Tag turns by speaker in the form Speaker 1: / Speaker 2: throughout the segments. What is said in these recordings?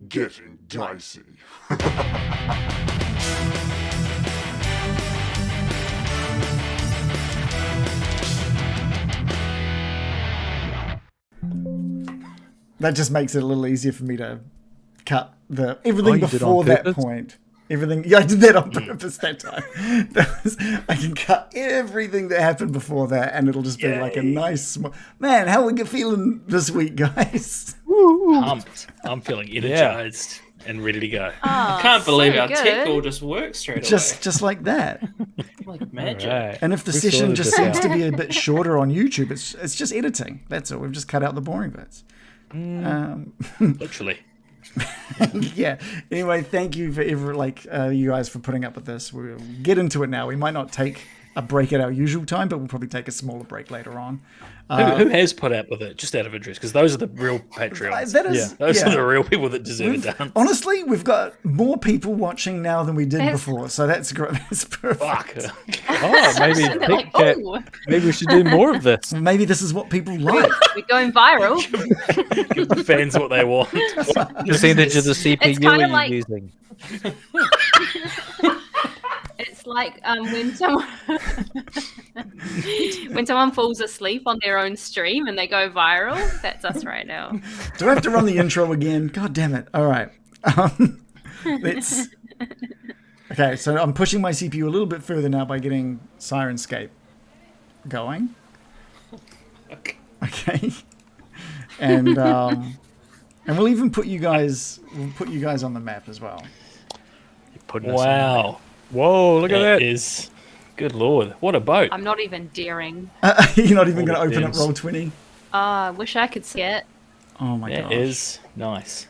Speaker 1: getting dicey.
Speaker 2: That just makes it a little easier for me to cut everything before that point. Everything. Yeah, I did that on purpose that time. I can cut everything that happened before that, and it'll just be like a nice man. How are we feeling this week, guys?
Speaker 3: Pumped. I'm feeling energized and ready to go.
Speaker 4: I can't believe our tech all just works straight away.
Speaker 2: Just like that.
Speaker 4: Like magic.
Speaker 5: Right.
Speaker 2: And if the session just seems to be a bit shorter on YouTube, it's just editing. That's all. We've just cut out the boring bits.
Speaker 3: Literally.
Speaker 2: Yeah. Anyway, thank you for you guys for putting up with this. We'll get into it now. We might not take a break at our usual time, but we'll probably take a smaller break later on.
Speaker 3: Who has put up with it, just out of interest? Because those are the real Patreons. Those are the real people that deserve a dance.
Speaker 2: Honestly, we've got more people watching now than we did before, so that's great. That's perfect.
Speaker 5: Maybe we should do more of this.
Speaker 2: Maybe this is what people like.
Speaker 6: We're going viral.
Speaker 3: Give the fans what they want.
Speaker 5: Percentage of the CPU are you using?
Speaker 6: It's like when someone falls asleep on their own stream and they go viral. That's us right now.
Speaker 2: Do I have to run the intro again? God damn it! All right, let's. Okay, so I'm pushing my CPU a little bit further now by getting Sirenscape going. Okay, and we'll even put you guys. We'll put you guys on the map as well.
Speaker 3: Wow.
Speaker 5: Whoa, look at that.
Speaker 3: Is good lord. What a boat.
Speaker 6: I'm not even daring.
Speaker 2: You're not even going to open up Roll20?
Speaker 6: I wish I could see it.
Speaker 2: Oh my god.
Speaker 3: That is nice.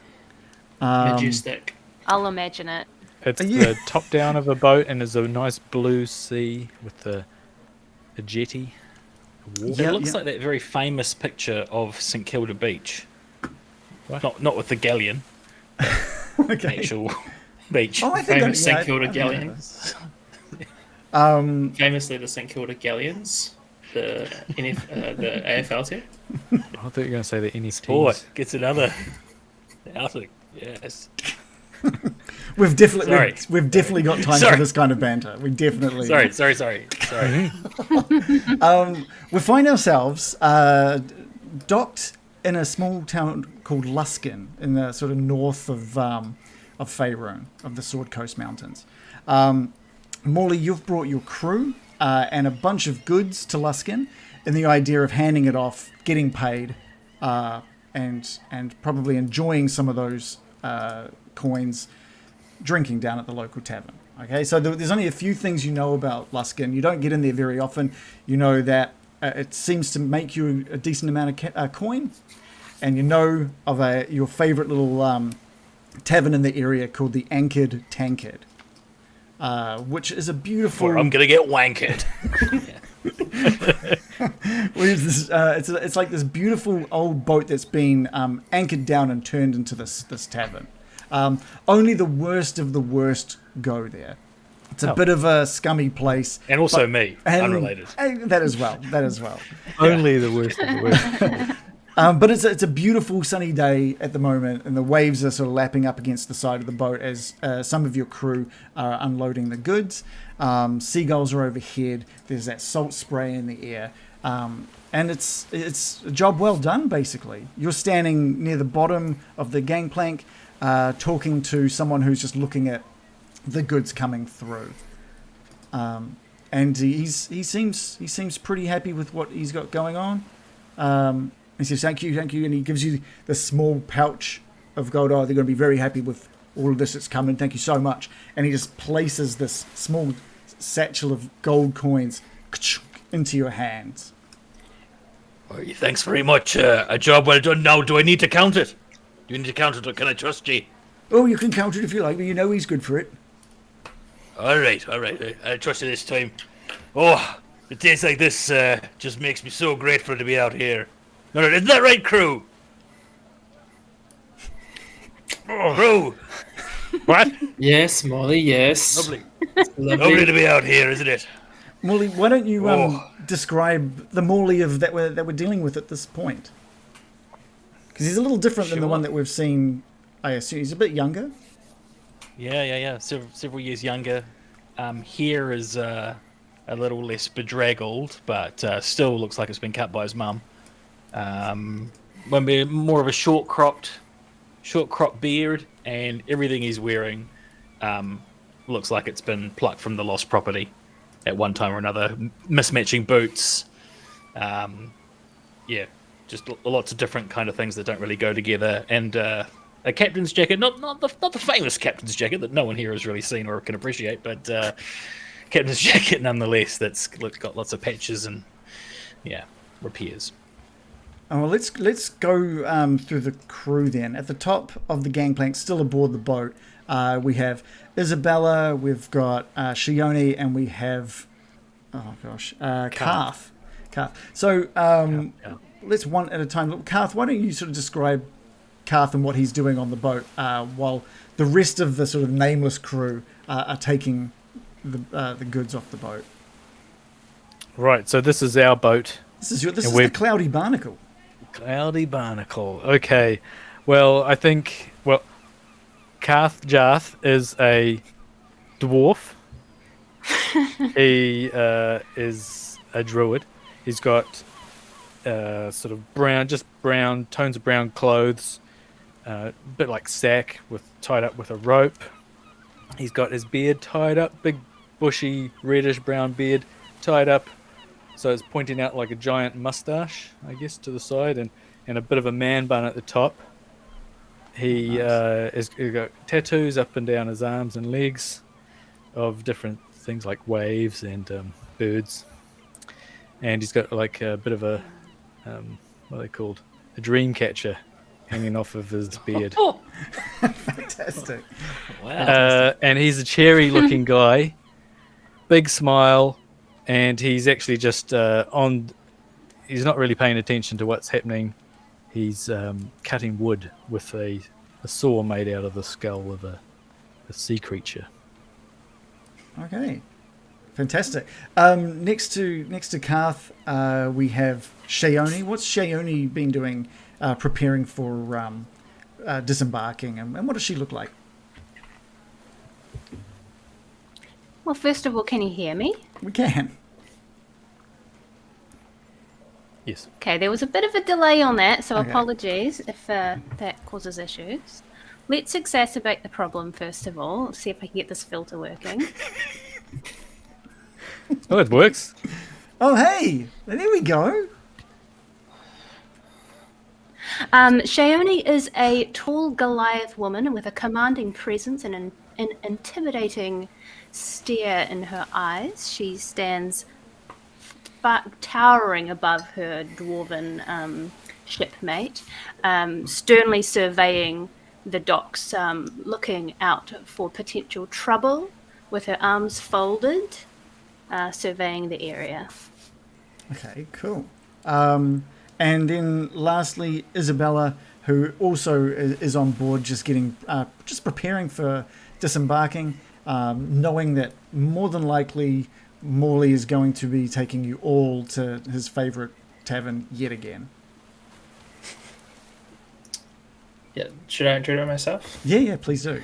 Speaker 4: Majestic.
Speaker 6: I'll imagine it.
Speaker 5: It's the top down of a boat, and there's a nice blue sea with the jetty.
Speaker 3: It looks like that very famous picture of St Kilda Beach.
Speaker 5: What?
Speaker 3: Not with the galleon.
Speaker 2: Okay.
Speaker 3: Actual beach.
Speaker 2: Oh, I think
Speaker 4: Famous St Kilda Galleons. Famously the St Kilda Galleons. The AFL team.
Speaker 5: I thought you were going to say the NFTs.
Speaker 3: Sport gets another outing. Yes.
Speaker 2: We've definitely got time for this kind of banter. We definitely.
Speaker 3: Sorry.
Speaker 2: We find ourselves docked in a small town called Luskan in the sort of north of Faerun, of the Sword Coast Mountains. Morley, you've brought your crew and a bunch of goods to Luskan in the idea of handing it off, getting paid, and probably enjoying some of those coins, drinking down at the local tavern. Okay, so there's only a few things you know about Luskan. You don't get in there very often. You know that it seems to make you a decent amount of coin, and you know of your favorite little tavern in the area called the Anchored Tankard, which is a beautiful.
Speaker 3: Or I'm gonna get wankered.
Speaker 2: It's like this beautiful old boat that's been anchored down and turned into this tavern. Only the worst of the worst go there. It's a bit of a scummy place,
Speaker 3: and also unrelated.
Speaker 2: That as well.
Speaker 5: Only the worst of the worst.
Speaker 2: But it's a beautiful sunny day at the moment, and the waves are sort of lapping up against the side of the boat as some of your crew are unloading the goods. Seagulls are overhead. There's that salt spray in the air, and it's a job well done. Basically, you're standing near the bottom of the gangplank, talking to someone who's just looking at the goods coming through, and he seems pretty happy with what he's got going on. He says, thank you, and he gives you the small pouch of gold. Oh, they're going to be very happy with all of this that's coming. Thank you so much. And he just places this small satchel of gold coins into your hands.
Speaker 3: Well, thanks very much. A job well done. Now, do I need to count it? Do you need to count it, or can I trust you?
Speaker 2: Oh, you can count it if you like, but you know he's good for it.
Speaker 3: All right. I trust you this time. Oh, it days like this just makes me so grateful to be out here. No, isn't that right, crew? Crew!
Speaker 5: What?
Speaker 4: Yes, Molly, yes.
Speaker 3: Lovely to be out here, isn't it?
Speaker 2: Morley, why don't you describe the Morley that we're dealing with at this point? Because he's a little different than the one that we've seen, I assume he's a bit younger.
Speaker 5: Yeah. Several years younger. Hair is a little less bedraggled, but still looks like it's been cut by his mum. Maybe more of a short cropped beard, and everything he's wearing looks like it's been plucked from the lost property at one time or another. Mismatching boots, just lots of different kind of things that don't really go together, and a captain's jacket, not the famous captain's jacket that no one here has really seen or can appreciate, but captain's jacket nonetheless. That's got lots of patches and repairs.
Speaker 2: Oh, well, let's go through the crew then. At the top of the gangplank, still aboard the boat, we have Isabela, we've got Shayone, and we have Karth. So let's one at a time. Look, Karth, why don't you sort of describe Karth and what he's doing on the boat, while the rest of the sort of nameless crew are taking the goods off the boat.
Speaker 5: Right. So this is our boat.
Speaker 2: This is the Cloudy Barnacle.
Speaker 5: Cloudy Barnacle. Okay. Well, I think Karth Jarth is a dwarf. He is a druid. He's got sort of brown tones of brown clothes, a bit like Sack, tied up with a rope. He's got his beard tied up, big bushy reddish brown beard tied up, so it's pointing out like a giant mustache, I guess, to the side, and a bit of a man bun at the top. He's got tattoos up and down his arms and legs of different things like waves and birds, and he's got like a bit of a what are they called? A dream catcher hanging off of his beard.
Speaker 2: Fantastic.
Speaker 5: Wow. And he's a cheery-looking guy, big smile, and he's actually just he's not really paying attention to what's happening. He's cutting wood with a saw made out of the skull of a sea creature.
Speaker 2: Okay. Fantastic. Next to Karth, we have Shayone. What's Shayone been doing, preparing for disembarking, and what does she look like?
Speaker 6: Well, first of all, can you hear me?
Speaker 2: We can.
Speaker 5: Yes.
Speaker 6: Okay, there was a bit of a delay on that, so
Speaker 2: Okay.
Speaker 6: apologies if that causes issues. Let's exacerbate the problem first of all. See if I can get this filter working.
Speaker 5: Oh, it works.
Speaker 2: Oh, hey! There we go.
Speaker 6: Shayone is a tall Goliath woman with a commanding presence and an intimidating stare in her eyes. She stands towering above her dwarven shipmate, sternly surveying the docks, looking out for potential trouble with her arms folded, surveying the area.
Speaker 2: Okay, cool. And then lastly, Isabela, who also is on board, just preparing for disembarking, knowing that more than likely Morley is going to be taking you all to his favourite tavern yet again.
Speaker 4: Yeah, should I introduce myself?
Speaker 2: Yeah, please do.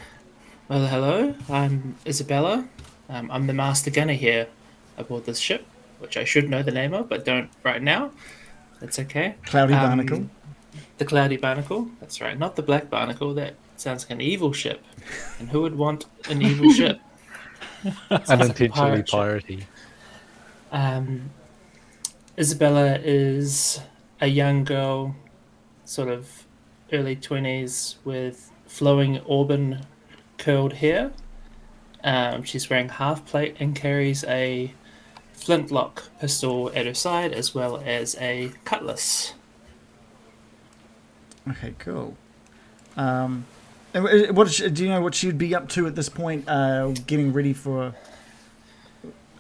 Speaker 4: Well, hello, I'm Isabela. I'm the master gunner here aboard this ship, which I should know the name of, but don't right now. That's okay.
Speaker 2: Cloudy Barnacle.
Speaker 4: The Cloudy Barnacle. That's right, not the Black Barnacle. That sounds like an evil ship. And who would want an evil ship?
Speaker 5: Unintentionally piratey.
Speaker 4: Isabela is a young girl, sort of early 20s, with flowing auburn curled hair. She's wearing half plate and carries a flintlock pistol at her side, as well as a cutlass.
Speaker 2: Okay, cool. And do you know what she'd be up to at this point? Getting ready for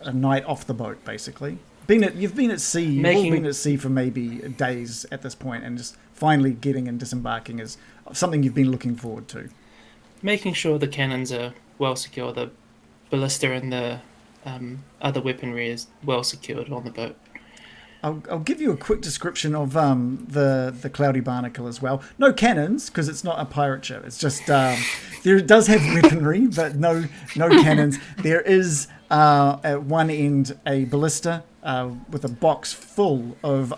Speaker 2: a night off the boat, basically. You've been at sea. You've all been at sea for maybe days at this point, and just finally getting and disembarking is something you've been looking forward to.
Speaker 4: Making sure the cannons are well secure, the ballista and the other weaponry is well secured on the boat.
Speaker 2: I'll give you a quick description of the Cloudy Barnacle as well. No cannons, because it's not a pirate ship. It's just there does have weaponry, but no cannons. There is at one end a ballista with a box full of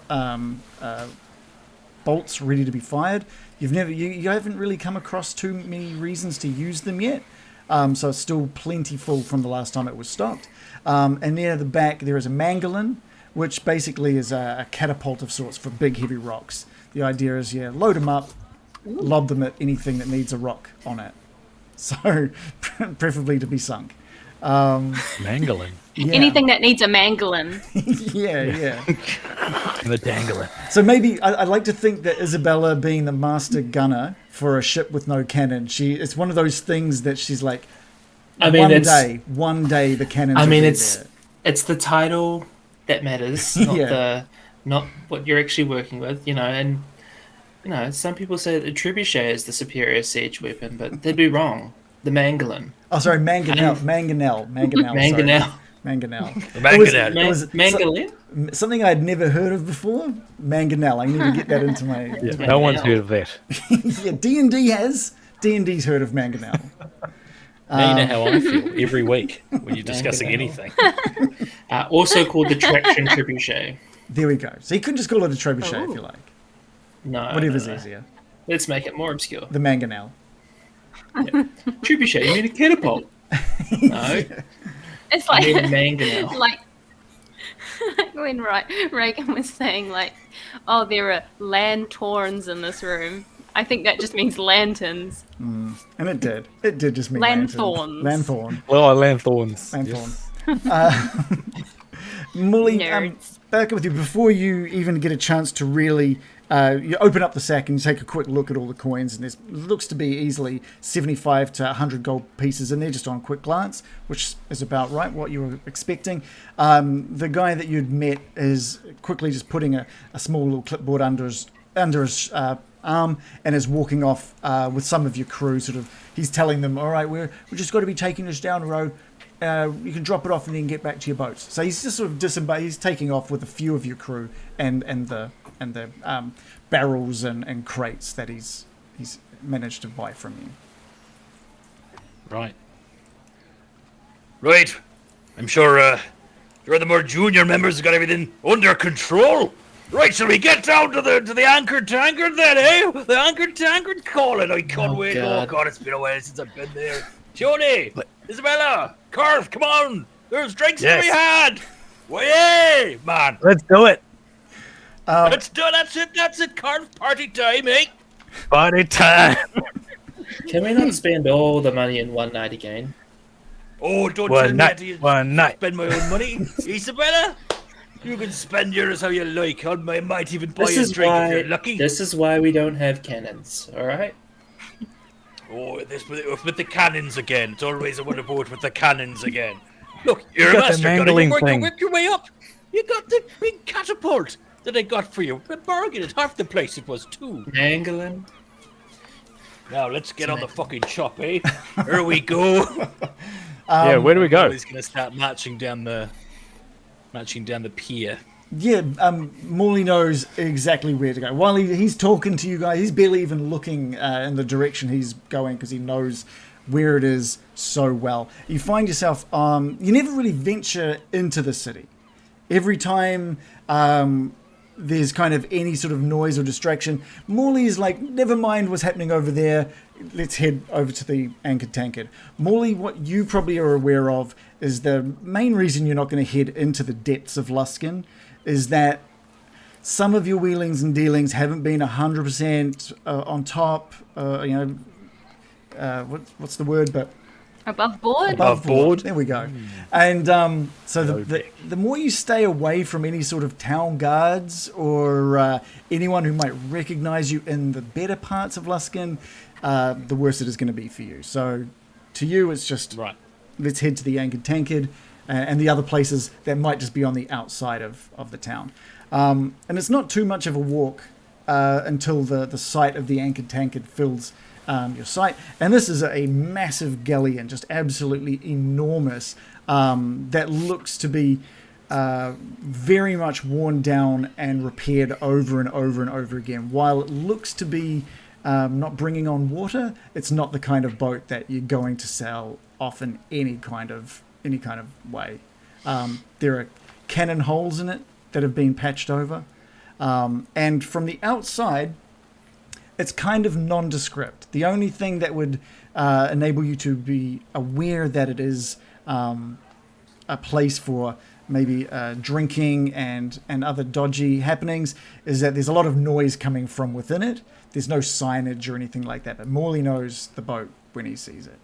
Speaker 2: bolts ready to be fired. You haven't really come across too many reasons to use them yet. So it's still plenty full from the last time it was stocked. And near the back there is a mangolin, which basically is a catapult of sorts for big, heavy rocks. The idea is, load them up, lob them at anything that needs a rock on it. So, preferably to be sunk.
Speaker 5: Mangolin.
Speaker 2: Yeah.
Speaker 6: Anything that needs a mangolin.
Speaker 2: yeah.
Speaker 5: And the dangling.
Speaker 2: So maybe, I'd like to think that Isabela, being the master gunner for a ship with no cannon, it's one of those things that she's like, one day the cannons will be there.
Speaker 4: It's the title that matters, not what you're actually working with, and some people say that the trebuchet is the superior siege weapon, but they'd be wrong. The mangolin.
Speaker 2: Oh, sorry, mangonel.
Speaker 4: Mangonel.
Speaker 2: Mangolin? Something I'd never heard of before. Mangonel. I need to get that into my...
Speaker 5: No one's heard of that.
Speaker 2: Yeah, D&D has. D&D's heard of mangonel.
Speaker 3: Now you know how I feel every week when you're discussing anything.
Speaker 4: Also called the traction trebuchet.
Speaker 2: There we go. So you could just call it a trebuchet if you like.
Speaker 4: No.
Speaker 2: Whatever's easier.
Speaker 4: Let's make it more obscure.
Speaker 2: The mangonel.
Speaker 4: Yeah. Trebuchet, you mean a catapult? No.
Speaker 6: It's like
Speaker 4: mangonel.
Speaker 6: like when Reagan was saying there are lanthorns in this room. I think that just means lanterns.
Speaker 2: And it did. It did just mean
Speaker 6: lanthorns.
Speaker 2: Lanthorn.
Speaker 5: Well, lanthorns.
Speaker 2: Lanthorn.
Speaker 5: Yes.
Speaker 2: Molly, back with you. Before you even get a chance to really... you open up the sack and you take a quick look at all the coins, and there looks to be easily 75 to 100 gold pieces in there just on quick glance, which is about right, what you were expecting. The guy that you'd met is quickly just putting a small little clipboard under his arm and is walking off with some of your crew. He's telling them, all right, we're just got to be taking this down the road. You can drop it off and then get back to your boats. So he's just sort of he's taking off with a few of your crew and the barrels and crates that he's managed to buy from you.
Speaker 3: Right. I'm sure the more junior members have got everything under control. Right, shall we get down to the Anchored Tankard then, eh? The Anchored Tankard, call it. I can't wait.
Speaker 4: God.
Speaker 3: Oh God, it's been a while since I've been there. Shayone, Isabela, Karth, come on. There's drinks to be had. Way, man.
Speaker 5: Let's do it.
Speaker 3: Let's do it. That's it. Karth, party time, eh?
Speaker 5: Party time.
Speaker 4: Can we not spend all the money in one night again?
Speaker 3: Oh, don't
Speaker 5: One
Speaker 3: tell me
Speaker 5: night.
Speaker 3: spend my own money. Isabela, you can spend yours how you like. I might even buy you a drink if you're lucky.
Speaker 4: This is why we don't have cannons, all right?
Speaker 3: Oh, with the cannons again. It's always a boat with the cannons again. Look, you're
Speaker 5: You
Speaker 3: a
Speaker 5: got the
Speaker 3: master gunner. You
Speaker 5: mangling
Speaker 3: work your way up. You got the big catapult that I got for you. A bargain at half the price it was too.
Speaker 4: Mangolin.
Speaker 3: Now let's get on the fucking chop, eh? Here we go.
Speaker 5: Where do we go?
Speaker 3: He's gonna start marching down the pier.
Speaker 2: Yeah, Morley knows exactly where to go. While he's talking to you guys, he's barely even looking in the direction he's going because he knows where it is so well. You find yourself, you never really venture into the city. Every time there's kind of any sort of noise or distraction, Morley is like, never mind what's happening over there, let's head over to the Anchored Tankard. Morley, what you probably are aware of is the main reason you're not going to head into the depths of Luskan is that some of your wheelings and dealings haven't been 100% on top, what's the word, but...
Speaker 6: Above board?
Speaker 2: Above board. There we go. And so the more you stay away from any sort of town guards or anyone who might recognize you in the better parts of Luskan, the worse it is going to be for you. So to you, it's just, let's head to the Anchored Tankard and the other places that might just be on the outside of the town. And it's not too much of a walk until the site of the Anchored Tankard fills your sight. And this is a massive galleon, just absolutely enormous, that looks to be very much worn down and repaired over and over and over again. While it looks to be not bringing on water, it's not the kind of boat that you're going to sell off in any kind of way. There are cannon holes in it that have been patched over, and from the outside, it's kind of nondescript. The only thing that would enable you to be aware that it is a place for maybe drinking and other dodgy happenings is that there's a lot of noise coming from within it. There's no signage or anything like that, but Morley knows the boat when he sees it.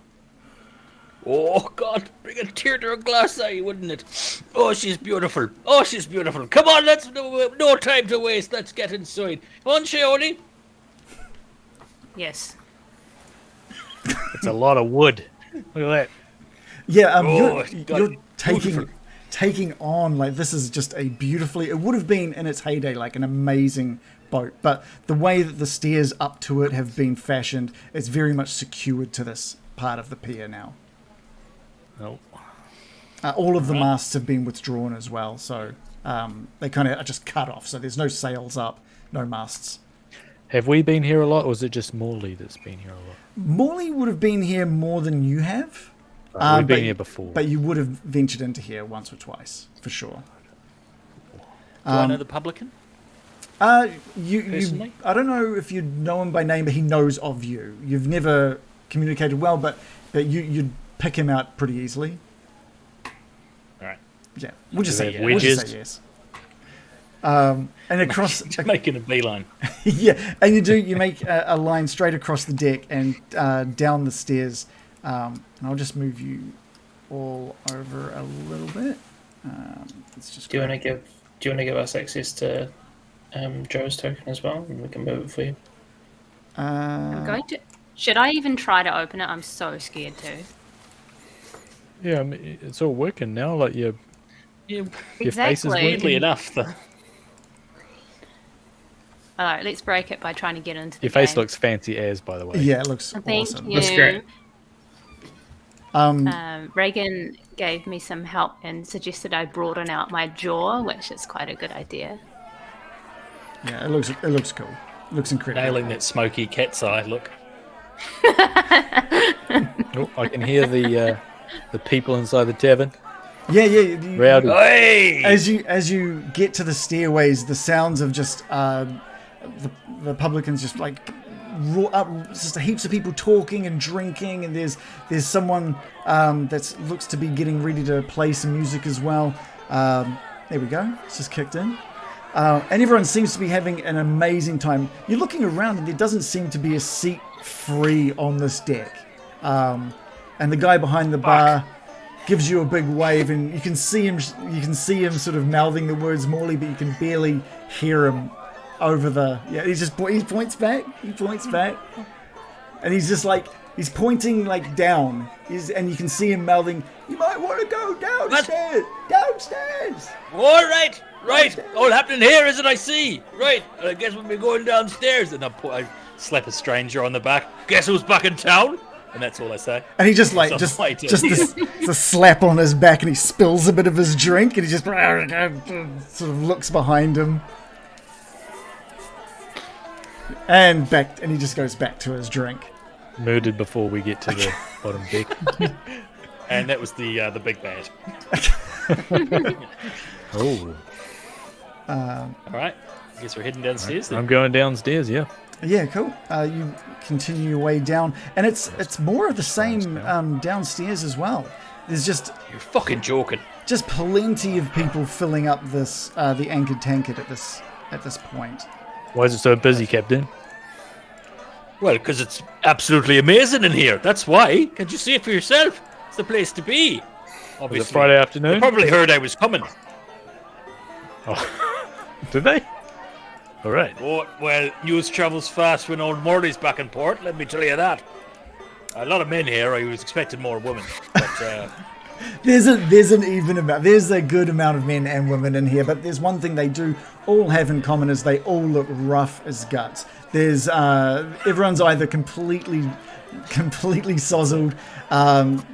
Speaker 3: Oh, God, bring a tear to her glass eye, wouldn't it? Oh, she's beautiful. Oh, she's beautiful. Come on, let's no time to waste. Let's get inside. Come on, Shayone.
Speaker 6: Yes.
Speaker 5: It's a lot of wood. Look at that.
Speaker 2: Yeah,
Speaker 3: Oh,
Speaker 2: you're taking on, like, this is just a beautifully, it would have been in its heyday like an amazing boat, but the way that the stairs up to it have been fashioned, it's very much secured to this part of the pier now.
Speaker 5: Oh.
Speaker 2: All of the masts have been withdrawn as well, so they kind of are just cut off, so there's no sails up, no masts.
Speaker 5: Have we been here a lot, or is it just Morley that's been here a lot?
Speaker 2: Morley would have been here more than you have.
Speaker 5: We've been here before.
Speaker 2: But you would have ventured into here once or twice, for sure.
Speaker 3: Do I know the publican?
Speaker 2: You, I don't know if you know him by name, but he knows of you. You've never communicated well, but you'd pick him out pretty easily.
Speaker 3: All right.
Speaker 2: Yeah, we'll just say yes. And across,
Speaker 3: making a beeline.
Speaker 2: Yeah, and you make a line straight across the deck and down the stairs. And I'll just move you all over a little bit. Let's just.
Speaker 4: Do you want to give us access to Joe's token as well, and we can move it for you?
Speaker 6: I'm going to. Should I even try to open it? I'm so scared to.
Speaker 5: Yeah, I mean, it's all working now. Like your face is
Speaker 6: Exactly.
Speaker 3: Weirdly enough, the
Speaker 6: All right, let's break it by trying to get into the
Speaker 5: Your face
Speaker 6: game.
Speaker 5: looks fancy as, by the way.
Speaker 2: Yeah, it looks
Speaker 6: Thank
Speaker 2: awesome.
Speaker 6: you.
Speaker 4: Looks great.
Speaker 6: Reagan gave me some help and suggested I broaden out my jaw, which is quite a good idea.
Speaker 2: Yeah, it looks cool. It looks incredible.
Speaker 3: nailing that smoky cat's eye look.
Speaker 5: Oh, I can hear the people inside the tavern.
Speaker 2: Yeah.
Speaker 5: Rowdy.
Speaker 3: Hey!
Speaker 2: As you get to the stairways, the sounds of just the publicans just like just heaps of people talking and drinking, and there's someone that looks to be getting ready to play some music as well. There we go. It's just kicked in. And everyone seems to be having an amazing time. You're looking around and there doesn't seem to be a seat free on this deck. And the guy behind the bar gives you a big wave, and you can see him sort of mouthing the words Morley, but you can barely hear him over the... Yeah, he points back. And he's just like... He's pointing like down. And you can see him mouthing, "You might want to go downstairs. Downstairs."
Speaker 3: All right. All happening here, is it? I see. Right. I guess we'll be going downstairs. And I slap a stranger on the back. Guess who's back in town? And that's all I say.
Speaker 2: And he just like
Speaker 3: It's
Speaker 2: just
Speaker 3: a fight,
Speaker 2: this a slap on his back, and he spills a bit of his drink, and he just sort of looks behind him, and he just goes back to his drink.
Speaker 5: Murdered before we get to the bottom deck.
Speaker 3: And that was the big bad.
Speaker 5: Oh.
Speaker 3: All right. I guess we're heading downstairs then.
Speaker 5: I'm going downstairs, yeah.
Speaker 2: Yeah, cool. You continue your way down, and it's more of the same downstairs as well. There's just
Speaker 3: You're fucking joking.
Speaker 2: just plenty of people filling up this the Anchored Tankard at this point.
Speaker 5: Why is it so busy, Captain?
Speaker 3: Well, because it's absolutely amazing in here. That's why. Can't you see it for yourself? It's the place to be.
Speaker 5: Was
Speaker 3: Obviously.
Speaker 5: it Friday
Speaker 3: They
Speaker 5: afternoon?
Speaker 3: probably heard I was coming.
Speaker 5: Oh. Did they? All right.
Speaker 3: Oh, well, news travels fast when old Morley's back in port, let me tell you that. A lot of men here. I was expecting more women. But,
Speaker 2: There's a good amount of men and women in here, but there's one thing they do all have in common is they all look rough as guts. There's everyone's either completely sozzled.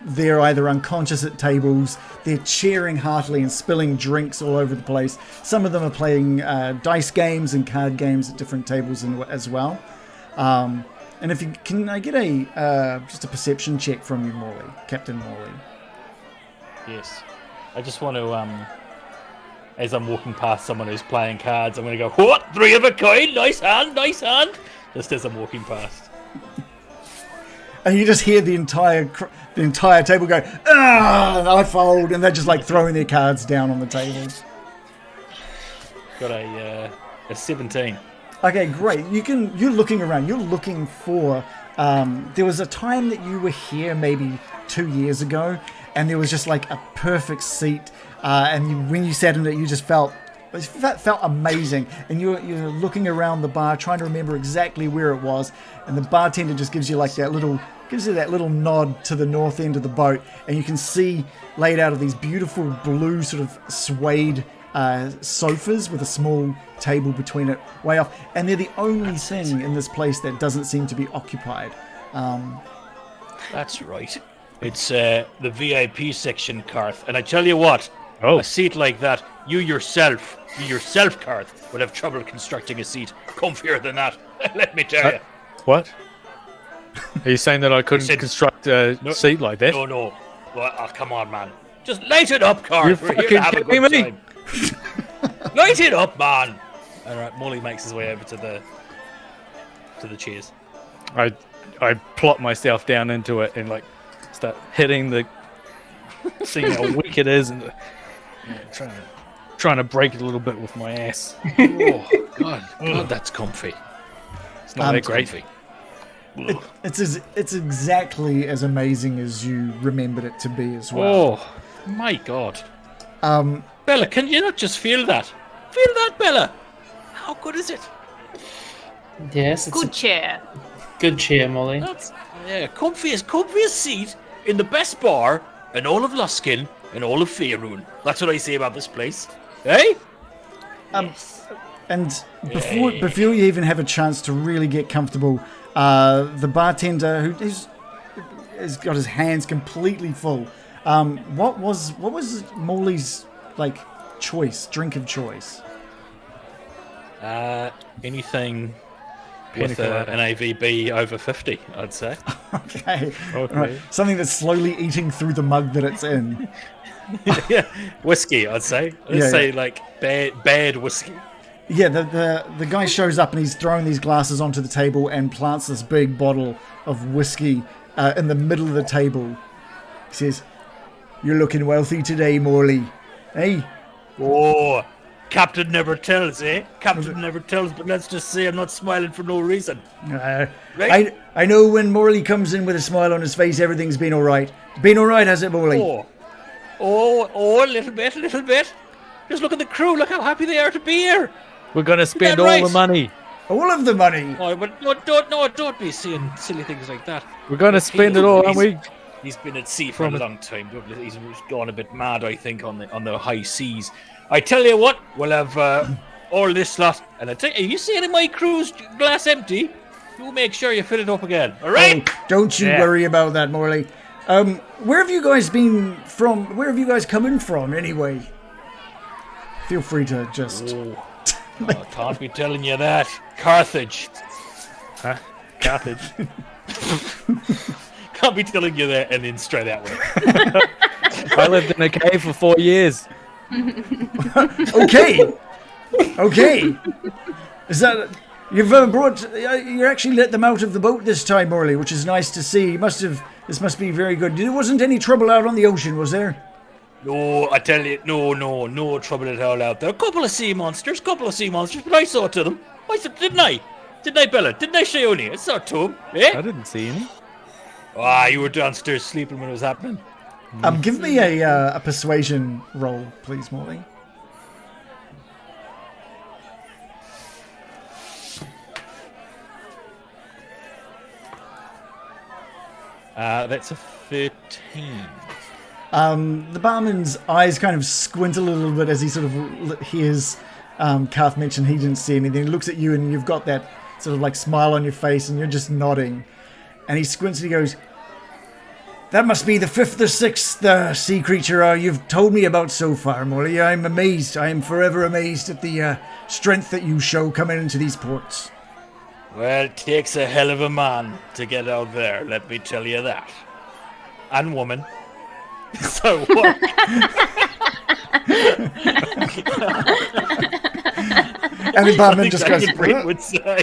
Speaker 2: They're either unconscious at tables. They're cheering heartily and spilling drinks all over the place. Some of them are playing dice games and card games at different tables as well. And if you can, I get just a perception check from you, Morley, Captain Morley.
Speaker 3: Yes. I just want to, as I'm walking past someone who's playing cards, I'm going to go, what? 3 of a kind? Nice hand, nice hand. Just as I'm walking past.
Speaker 2: And you just hear the entire table go, ah, I fold, and they're just like throwing their cards down on the table.
Speaker 3: Got a 17.
Speaker 2: Okay, great. You're looking around. You're looking for. There was a time that you were here, maybe 2 years ago, and there was just like a perfect seat. And when you sat in it, you just felt amazing. And you're looking around the bar, trying to remember exactly where it was. And the bartender just gives you like that little nod to the north end of the boat, and you can see laid out of these beautiful blue sort of suede sofas with a small table between it way off, and they're the only thing in this place that doesn't seem to be occupied.
Speaker 3: That's right. It's the VIP section, Karth. And I tell you what,
Speaker 5: Oh.
Speaker 3: a seat like that, you yourself, Karth, would have trouble constructing a seat comfier than that. Let me tell you.
Speaker 5: What? Are you saying that I couldn't
Speaker 3: said-
Speaker 5: construct a
Speaker 3: No,
Speaker 5: seat like that?
Speaker 3: No. Well, oh, come on, man. Just light it up, Karth.
Speaker 5: You're
Speaker 3: We're here to have a
Speaker 5: fucking
Speaker 3: good
Speaker 5: kidding me.
Speaker 3: time. Light it up, man. All right, Molly makes his way over to the chairs.
Speaker 5: I plot myself down into it and like start hitting the, seeing how weak it is, and trying to break it a little bit with my ass.
Speaker 3: Oh, God, that's comfy.
Speaker 5: It's not that great.
Speaker 3: Comfy.
Speaker 2: It's exactly as amazing as you remembered it to be as well.
Speaker 3: Oh, my God.
Speaker 2: Um,
Speaker 3: Bella, can you not just feel that? Feel that, Bella. How good is it?
Speaker 4: Yes, it's
Speaker 6: Good chair.
Speaker 4: a good cheer, Molly.
Speaker 3: That's comfiest seat in the best bar in all of Luskan and all of Faerun. That's what I say about this place. Hey?
Speaker 6: Yes.
Speaker 2: And before you even have a chance to really get comfortable, the bartender who's got his hands completely full. What was Morley's like drink of choice?
Speaker 3: Anything
Speaker 5: Pina
Speaker 3: with
Speaker 5: colada.
Speaker 3: an AVB over 50, I'd say.
Speaker 2: Okay.
Speaker 5: Okay.
Speaker 2: Right. Something that's slowly eating through the mug that it's in.
Speaker 3: Yeah, whiskey, I'd say. Let's say like bad whiskey.
Speaker 2: Yeah, the guy shows up and he's throwing these glasses onto the table and plants this big bottle of whiskey in the middle of the table. He says, "You're looking wealthy today, Morley. Hey,
Speaker 3: Oh, Captain never tells, eh? Captain never tells, but let's just say I'm not smiling for no reason. Right?
Speaker 2: I know when Morley comes in with a smile on his face, everything's been all right. Been all right, has it, Morley?"
Speaker 3: Oh, a little bit. Just look at the crew. Look how happy they are to be here.
Speaker 5: We're gonna spend
Speaker 3: that
Speaker 5: all
Speaker 3: right?
Speaker 5: the money.
Speaker 2: All of the money.
Speaker 3: Oh, but don't be saying silly things like that.
Speaker 5: We're gonna spend it all, aren't we?
Speaker 3: He's been at sea for a long time. He's gone a bit mad, I think, on the high seas. I tell you what, we'll have all this lot. And I tell you, you see any of my crew's glass empty, you make sure you fill it up again. All right?
Speaker 2: Oh, don't you worry about that, Morley. Where have you guys been from? Where have you guys coming from, anyway? Feel free to just...
Speaker 3: I can't be telling you that. Carthage.
Speaker 5: Huh? Carthage.
Speaker 3: Can't be telling you that and then straight that way.
Speaker 5: I lived in a cave for 4 years.
Speaker 2: Okay. Is that... You've you actually let them out of the boat this time, Morley, which is nice to see. This must be very good. There wasn't any trouble out on the ocean, was there?
Speaker 3: No, I tell you, no trouble at all out there. A couple of sea monsters, but I saw to them. Didn't I? Didn't I, Bella? Didn't I, Shayone? I saw to them.
Speaker 5: I
Speaker 3: Eh?
Speaker 5: didn't see any.
Speaker 3: You were downstairs sleeping when it was happening.
Speaker 2: Give me a persuasion roll, please, Morley.
Speaker 3: That's a 13.
Speaker 2: The barman's eyes kind of squint a little bit as he sort of hears Karth mention he didn't see anything. He looks at you and you've got that sort of like smile on your face, and you're just nodding. And he squints and he goes, "That must be the 5th or 6th sea creature you've told me about so far, Molly. I'm amazed. I am forever amazed at the strength that you show coming into these ports."
Speaker 3: Well, it takes a hell of a man to get out there, let me tell you that. And woman. So what?
Speaker 2: And the barman just goes,
Speaker 3: would say.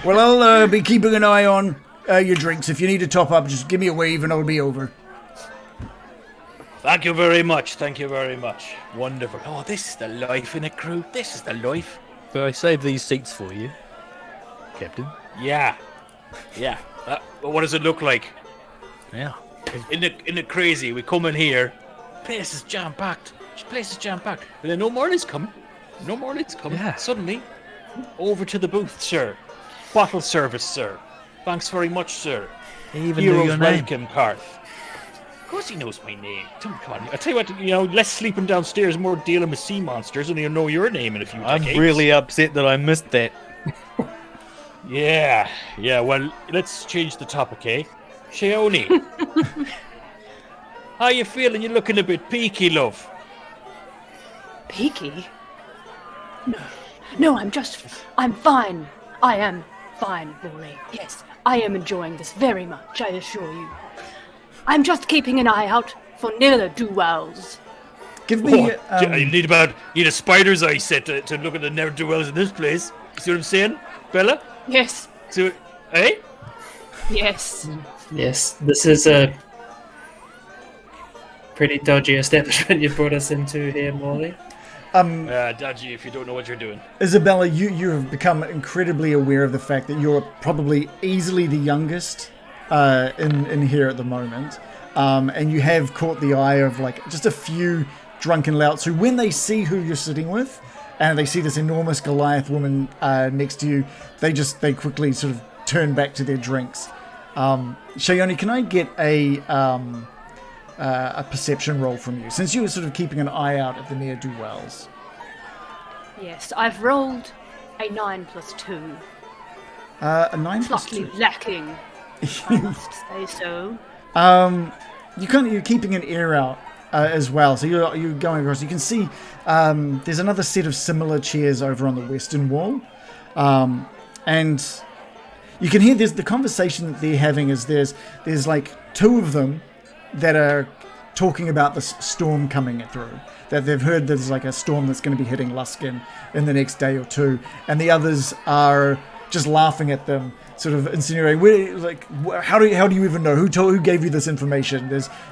Speaker 2: "Well, I'll be keeping an eye on your drinks. If you need to top up, just give me a wave and I'll be over."
Speaker 3: Thank you very much. Thank you very much. Wonderful. Oh, this is the life in a crew. This is the life.
Speaker 5: So I saved these seats for you, Captain.
Speaker 3: Yeah. Yeah. What does it look like?
Speaker 5: Yeah.
Speaker 3: In the crazy, we come in here, place is jam packed. Place is jam packed. And then no more is coming. No more is coming.
Speaker 5: Yeah.
Speaker 3: Suddenly, over to the booth, sir. Bottle service, sir. Thanks very much, sir.
Speaker 5: He even knew
Speaker 3: Heroes
Speaker 5: your name.
Speaker 3: welcome, Karth. Of course he knows my name. Come on. I tell you what, less sleeping downstairs, more dealing with sea monsters, and he'll know your name in a few
Speaker 5: I'm
Speaker 3: decades.
Speaker 5: really upset that I missed that.
Speaker 3: Yeah. Well, let's change the topic, eh? Shayone. How you feeling? You're looking a bit peaky, love.
Speaker 6: Peaky? No, I'm fine. I am fine, Rory. Yes, I am enjoying this very much, I assure you. I'm just keeping an eye out for ne'er-do-wells.
Speaker 2: Give me...
Speaker 3: You need a spider's eye set to look at the ne'er-do-wells in this place. You see what I'm saying, Bella?
Speaker 6: Yes,
Speaker 3: So, eh?
Speaker 6: yes.
Speaker 4: Yes, this is a pretty dodgy establishment you brought us into here, Morley.
Speaker 3: Dodgy if you don't know what you're doing.
Speaker 2: Isabela, you have become incredibly aware of the fact that you're probably easily the youngest in here at the moment. And you have caught the eye of like just a few drunken louts who, when they see who you're sitting with and they see this enormous Goliath woman next to you, they quickly sort of turn back to their drinks. Shayone, can I get a perception roll from you, since you were sort of keeping an eye out at the ne'er-do-wells?
Speaker 6: Yes, I've rolled a 9 plus 2.
Speaker 2: A 9 plus
Speaker 6: Slightly
Speaker 2: 2.
Speaker 6: lacking, I must say so.
Speaker 2: You're keeping an ear out as well, so you're going across. You can see there's another set of similar chairs over on the western wall, and you can hear the conversation that they're having is there's like two of them that are talking about this storm coming through. That they've heard there's like a storm that's going to be hitting Luskan in the next day or two, and the others are just laughing at them, sort of insinuating, how do you even know? Who gave you this information?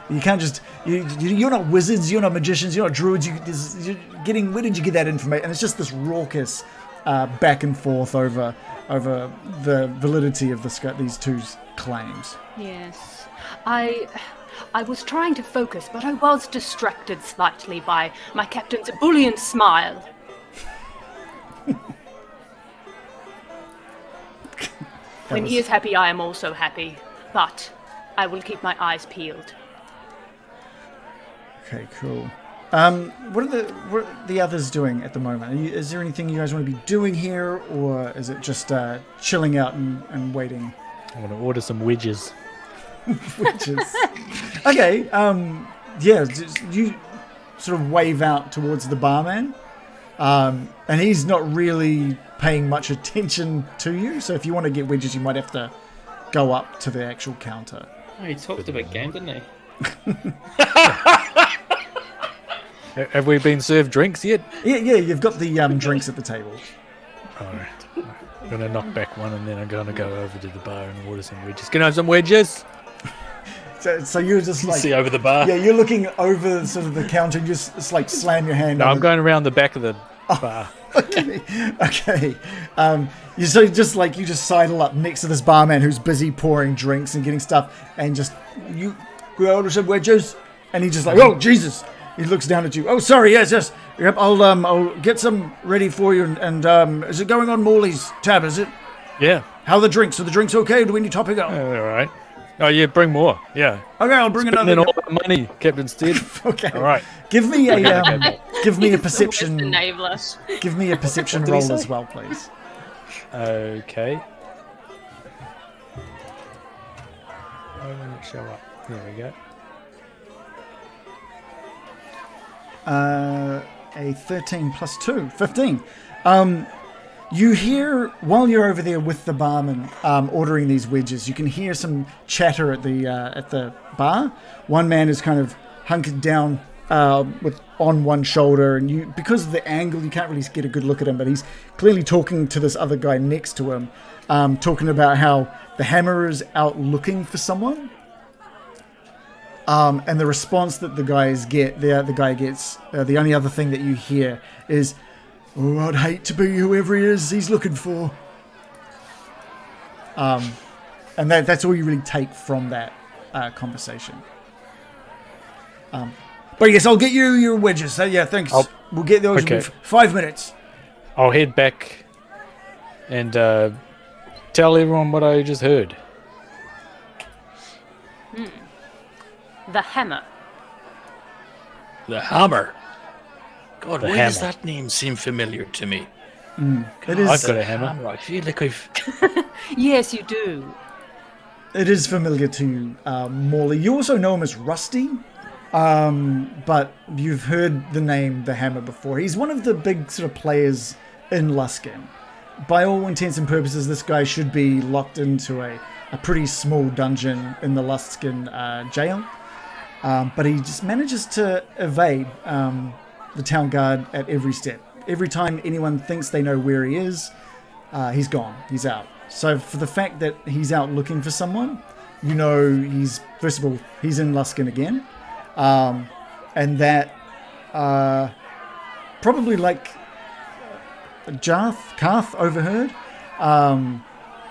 Speaker 2: You can't just you're not wizards, you're not magicians, you're not druids. Where did you get that information? And it's just this raucous back and forth over the validity of these two claims.
Speaker 6: Yes, I was trying to focus, but I was distracted slightly by my captain's ebullient smile. When he is happy, I am also happy, but I will keep my eyes peeled.
Speaker 2: Okay, cool. What are the others doing at the moment? Is there anything you guys want to be doing here, or is it just chilling out and waiting?
Speaker 5: I want to order some wedges.
Speaker 2: Wedges. Okay. Yeah. You sort of wave out towards the barman, and he's not really paying much attention to you. So if you want to get wedges, you might have to go up to the actual counter.
Speaker 4: Oh, he talked a big game, didn't he?
Speaker 5: Have we been served drinks yet?
Speaker 2: Yeah. You've got the drinks at the table.
Speaker 5: All right. I'm going to knock back one, and then I'm going to go over to the bar and order some wedges. Can I have some wedges?
Speaker 2: So you're just like...
Speaker 3: See over the bar?
Speaker 2: Yeah, you're looking over sort of the counter and just like slam your hand
Speaker 5: No,
Speaker 2: on
Speaker 5: I'm going around the back of the bar.
Speaker 2: Okay. You just sidle up next to this barman who's busy pouring drinks and getting stuff, and you order some wedges, and he's just like, oh Jesus! He looks down at you. Oh, sorry. Yes. Yep. I'll get some ready for you. And is it going on Morley's tab? Is it?
Speaker 5: Yeah.
Speaker 2: How are the drinks? Are the drinks okay? Do we need topping up?
Speaker 5: All right. Oh yeah, bring more. Yeah.
Speaker 2: Okay, I'll bring
Speaker 5: Spending
Speaker 2: another.
Speaker 5: all the money, Captain Stead.
Speaker 2: Okay.
Speaker 5: All right.
Speaker 2: Give me a give me a
Speaker 6: He's the
Speaker 2: perception.
Speaker 6: worst enabler.
Speaker 2: Give me a perception
Speaker 3: What did he
Speaker 2: roll
Speaker 3: say?
Speaker 2: as well, please.
Speaker 5: Okay. Why won't it show up? There we go.
Speaker 2: A 13 plus 2, 15. You hear, while you're over there with the barman ordering these wedges, you can hear some chatter at the bar. One man is kind of hunkered down with on one shoulder, and you, because of the angle, you can't really get a good look at him, but he's clearly talking to this other guy next to him, talking about how the hammer is out looking for someone. And the response that the guys get, the guy gets, the only other thing that you hear is, "Oh, I'd hate to be whoever he is he's looking for." And that's all you really take from that conversation. But yes, I'll get you your wedges. So yeah, thanks. We'll get those in 5 minutes.
Speaker 5: I'll head back and tell everyone what I just heard.
Speaker 6: The hammer.
Speaker 3: The hammer. God,
Speaker 5: The
Speaker 3: why does
Speaker 5: hammer.
Speaker 3: that name seem familiar to me?
Speaker 2: It is.
Speaker 5: I've got a hammer.
Speaker 3: I feel like I've...
Speaker 6: Yes, you do.
Speaker 2: It is familiar to you, Morley. You also know him as Rusty, but you've heard the name The Hammer before. He's one of the big sort of players in Luskan. By all intents and purposes, this guy should be locked into a pretty small dungeon in the Luskan jail. But he just manages to evade the town guard at every step. Every time anyone thinks they know where he is, he's gone. He's out. So for the fact that he's out looking for someone, you know he's, first of all, he's in Luskan again. And that probably like Karth overheard.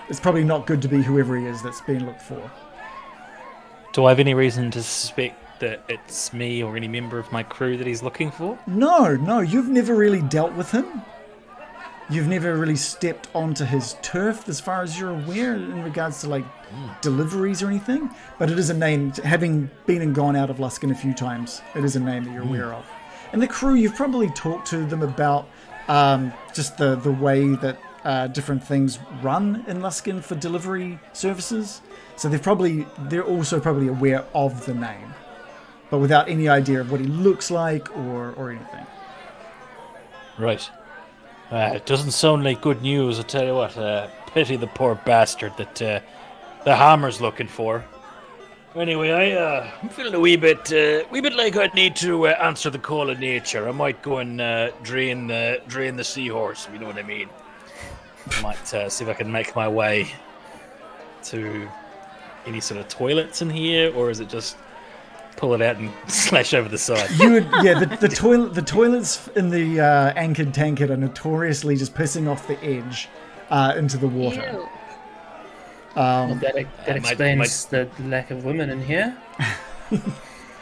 Speaker 2: It's probably not good to be whoever he is that's being looked for.
Speaker 3: Do I have any reason to suspect that it's me or any member of my crew that he's looking for?
Speaker 2: No, you've never really dealt with him. You've never really stepped onto his turf, as far as you're aware, in regards to like deliveries or anything. But it is a name, having been and gone out of Luskan a few times, it is a name that you're aware of. And the crew, you've probably talked to them about just the way that different things run in Luskan for delivery services. So they're also probably aware of the name, but without any idea of what he looks like or anything.
Speaker 3: Right. It doesn't sound like good news, I tell you what. Pity the poor bastard that the hammer's looking for. Anyway, I'm feeling a wee bit like I need to answer the call of nature. I might go and drain the seahorse, if you know what I mean. I might see if I can make my way to any sort of toilets in here, or is it just pull it out and slash over the side?
Speaker 2: The toilets in the Anchored Tankard are notoriously just pissing off the edge into the water.
Speaker 6: Ew.
Speaker 4: Well, that explains the lack of women in here.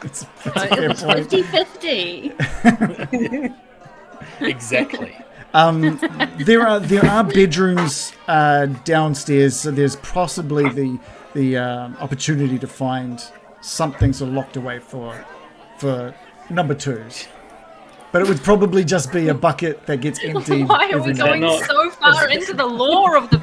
Speaker 2: It's a fair
Speaker 6: It's
Speaker 2: point.
Speaker 6: 50-50.
Speaker 3: Exactly.
Speaker 2: There are bedrooms downstairs, so there's possibly the opportunity to find something sort of locked away for number twos. But it would probably just be a bucket that gets emptied.
Speaker 6: Why are
Speaker 2: every
Speaker 6: we
Speaker 2: night.
Speaker 6: going
Speaker 4: not-
Speaker 6: so far into the lore of the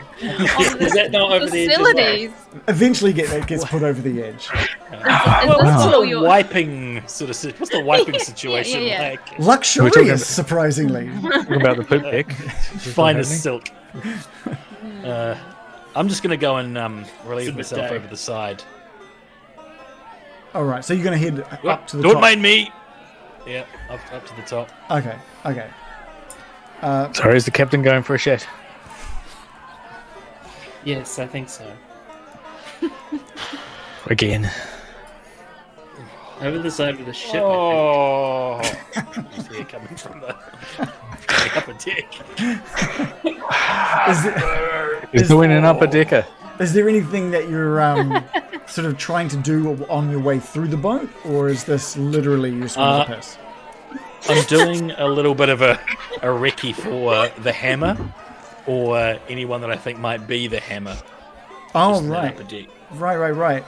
Speaker 4: Is that not over the edge as well?
Speaker 6: facilities?
Speaker 2: Eventually, that gets put over the edge.
Speaker 6: Is
Speaker 3: Well,
Speaker 6: this
Speaker 3: what's
Speaker 6: all
Speaker 3: the
Speaker 6: your-
Speaker 3: wiping sort of? What's the wiping situation
Speaker 6: yeah.
Speaker 3: like?
Speaker 5: talking
Speaker 2: Luxurious,
Speaker 5: about-
Speaker 2: surprisingly.
Speaker 5: Talking about the poop deck.
Speaker 3: Fine as silk. I'm just gonna go and relieve
Speaker 4: It's a
Speaker 3: myself
Speaker 4: day.
Speaker 3: over the side.
Speaker 2: All right, so you're going to head up to the
Speaker 3: Don't
Speaker 2: top.
Speaker 3: mind me. Yeah, up to the top.
Speaker 2: Okay.
Speaker 5: Sorry, is the captain going for a shat?
Speaker 4: Yes, I think so.
Speaker 5: Again.
Speaker 4: Over the side of the ship.
Speaker 3: Oh, you see it coming from the upper deck.
Speaker 5: He's doing an upper decker.
Speaker 2: Is there anything that you're sort of trying to do on your way through the boat, or is this literally just one piss?
Speaker 3: I'm doing a little bit of a recce for the hammer, or anyone that I think might be the hammer.
Speaker 2: Oh,
Speaker 3: Just that
Speaker 2: right.
Speaker 3: upper deck.
Speaker 2: Right.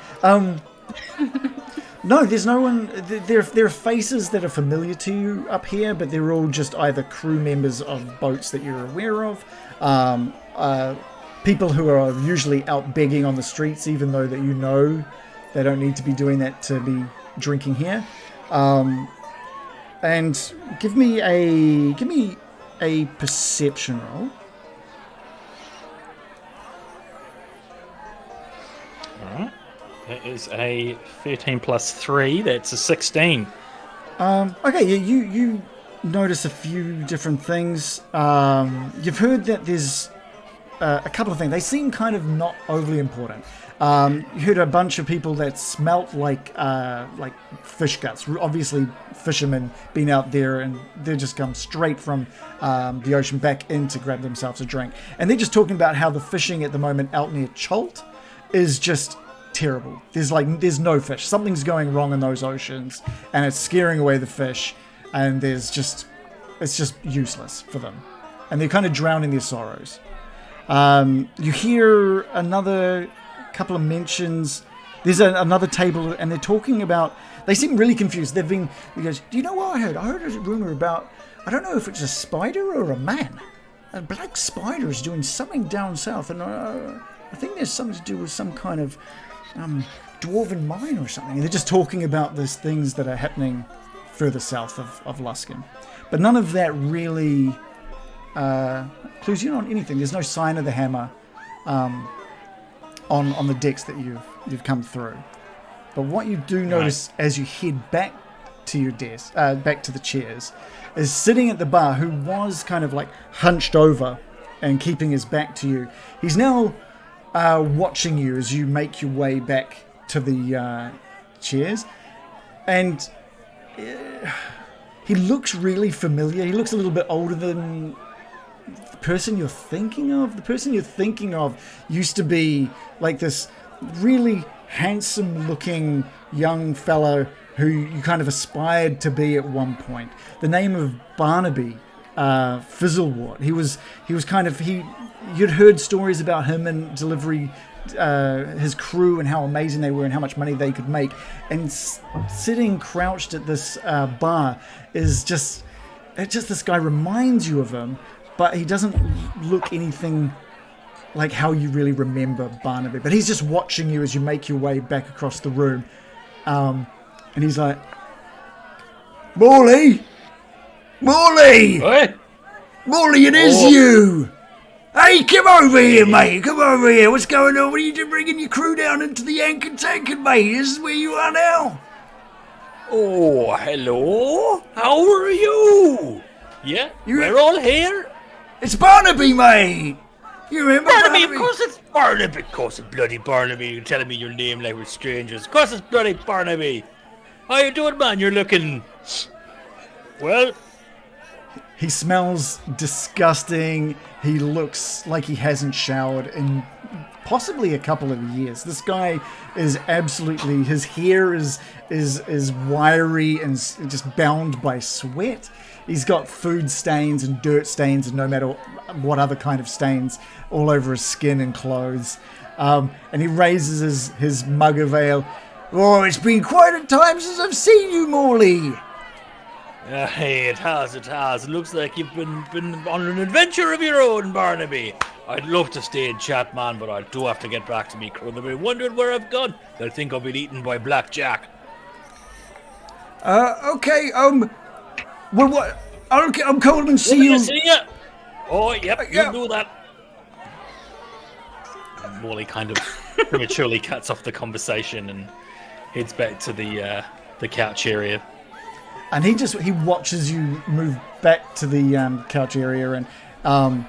Speaker 2: No, there's no one. There are faces that are familiar to you up here, but they're all just either crew members of boats that you're aware of, people who are usually out begging on the streets, even though that you know they don't need to be doing that to be drinking here. And give me a perception roll.
Speaker 3: All right. That is a 13 plus 3. That's a 16.
Speaker 2: Okay, yeah, you notice a few different things. You've heard that there's a couple of things. They seem kind of not overly important. You heard a bunch of people that smelt like fish guts. Obviously, fishermen been out there and they just come straight from the ocean back in to grab themselves a drink. And they're just talking about how the fishing at the moment out near Cholt is just terrible. There's no fish. Something's going wrong in those oceans, and it's scaring away the fish. And it's just useless for them, and they're kind of drowning their sorrows. You hear another couple of mentions. There's another table, and they're talking about. They seem really confused. He goes, "Do you know what I heard? I heard a rumor about. I don't know if it's a spider or a man. A black spider is doing something down south, and I think there's something to do with some kind of dwarven mine or something." And they're just talking about these things that are happening further south of Luskan, but none of that really clues you in on anything. There's no sign of the hammer on the decks that you've come through. But what you do notice as you head back to your desk, back to the chairs, is sitting at the bar, who was kind of like hunched over and keeping his back to you. He's now watching you as you make your way back to the chairs, and he looks really familiar. He looks a little bit older than the person you're thinking of. The person you're thinking of used to be like this really handsome-looking young fellow who you kind of aspired to be at one point. The name of Barnaby Fizzlewort. He was kind of you'd heard stories about him and delivery. His crew and how amazing they were and how much money they could make, and sitting crouched at this bar is just this guy reminds you of him, but he doesn't look anything like how you really remember Barnaby. But he's just watching you as you make your way back across the room, and he's like, Morley,
Speaker 3: What?
Speaker 2: Morley, it is you. Hey, come over here, mate. Come over here. What's going on? What are you doing bringing your crew down into the Anchored Tankard, mate? This is where you are now.
Speaker 3: Oh, hello. How are you? Yeah, we're all here.
Speaker 2: It's Barnaby, mate. You remember
Speaker 3: Barnaby? Of course it's Barnaby. Of course it's bloody Barnaby. You're telling me your name like we're strangers. Of course it's bloody Barnaby. How you doing, man? You're looking... Well...
Speaker 2: He smells disgusting. He looks like he hasn't showered in possibly a couple of years. This guy is absolutely... His hair is wiry and just bound by sweat. He's got food stains and dirt stains and no matter what other kind of stains all over his skin and clothes. And he raises his mug of ale. Oh, it's been quite a time since I've seen you, Morley.
Speaker 3: Hey, it has. It looks like you've been on an adventure of your own, Barnaby. I'd love to stay and chat, man, but I do have to get back to me crew. They'll be wondering where I've gone. They'll think I've been eaten by Blackjack.
Speaker 2: Okay, well, what? I'm coming and see you.
Speaker 3: See ya. Oh, yep, you do that. And Morley kind of prematurely cuts off the conversation and heads back to the couch area.
Speaker 2: And he watches you move back to the couch area and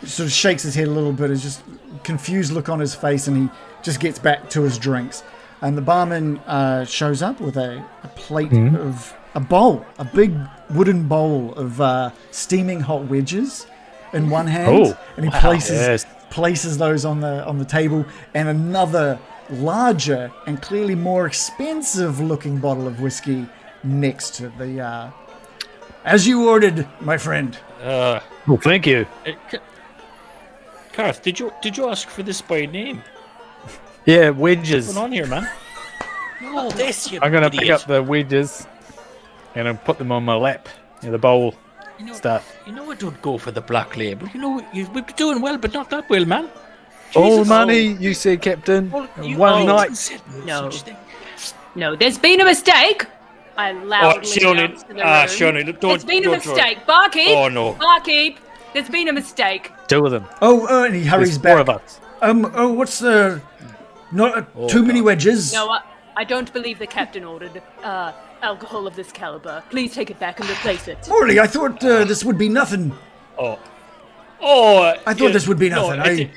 Speaker 2: sort of shakes his head a little bit. There's just confused look on his face, and he just gets back to his drinks. And the barman shows up with a plate of a big wooden bowl of steaming hot wedges in one hand, and he places those on the table, and another larger and clearly more expensive looking bottle of whiskey next to the as you ordered, my friend.
Speaker 5: Well, thank you.
Speaker 3: Karth, did you ask for this by name?
Speaker 5: Yeah, wedges.
Speaker 3: What's going on here, man? No, this, you
Speaker 5: I'm gonna pick
Speaker 3: idiot.
Speaker 5: up the wedges and I'll put them on my lap in the bowl.
Speaker 3: You know,
Speaker 5: Stuff.
Speaker 3: You know I don't go for the black label. You know, we've been doing well, but not that well, man.
Speaker 5: All
Speaker 3: Jesus.
Speaker 5: money, you said, Captain.
Speaker 3: Well, you
Speaker 5: One
Speaker 3: all
Speaker 5: night.
Speaker 3: said
Speaker 6: No.
Speaker 3: such thing.
Speaker 6: No, there's been a mistake. I loudly announced to the room.
Speaker 3: Shayone, don't.
Speaker 6: There's been a
Speaker 3: don't throw it.
Speaker 6: mistake. Barkeep.
Speaker 3: Oh, no.
Speaker 6: Barkeep. There's been a mistake.
Speaker 5: Two of them.
Speaker 2: And he hurries
Speaker 5: There's four
Speaker 2: back.
Speaker 5: of us.
Speaker 2: What's the... Not too many wedges?
Speaker 6: No, I don't believe the captain ordered alcohol of this caliber. Please take it back and replace it.
Speaker 2: Morley, I thought this would be nothing.
Speaker 3: Oh.
Speaker 2: I thought this would be nothing.
Speaker 3: No,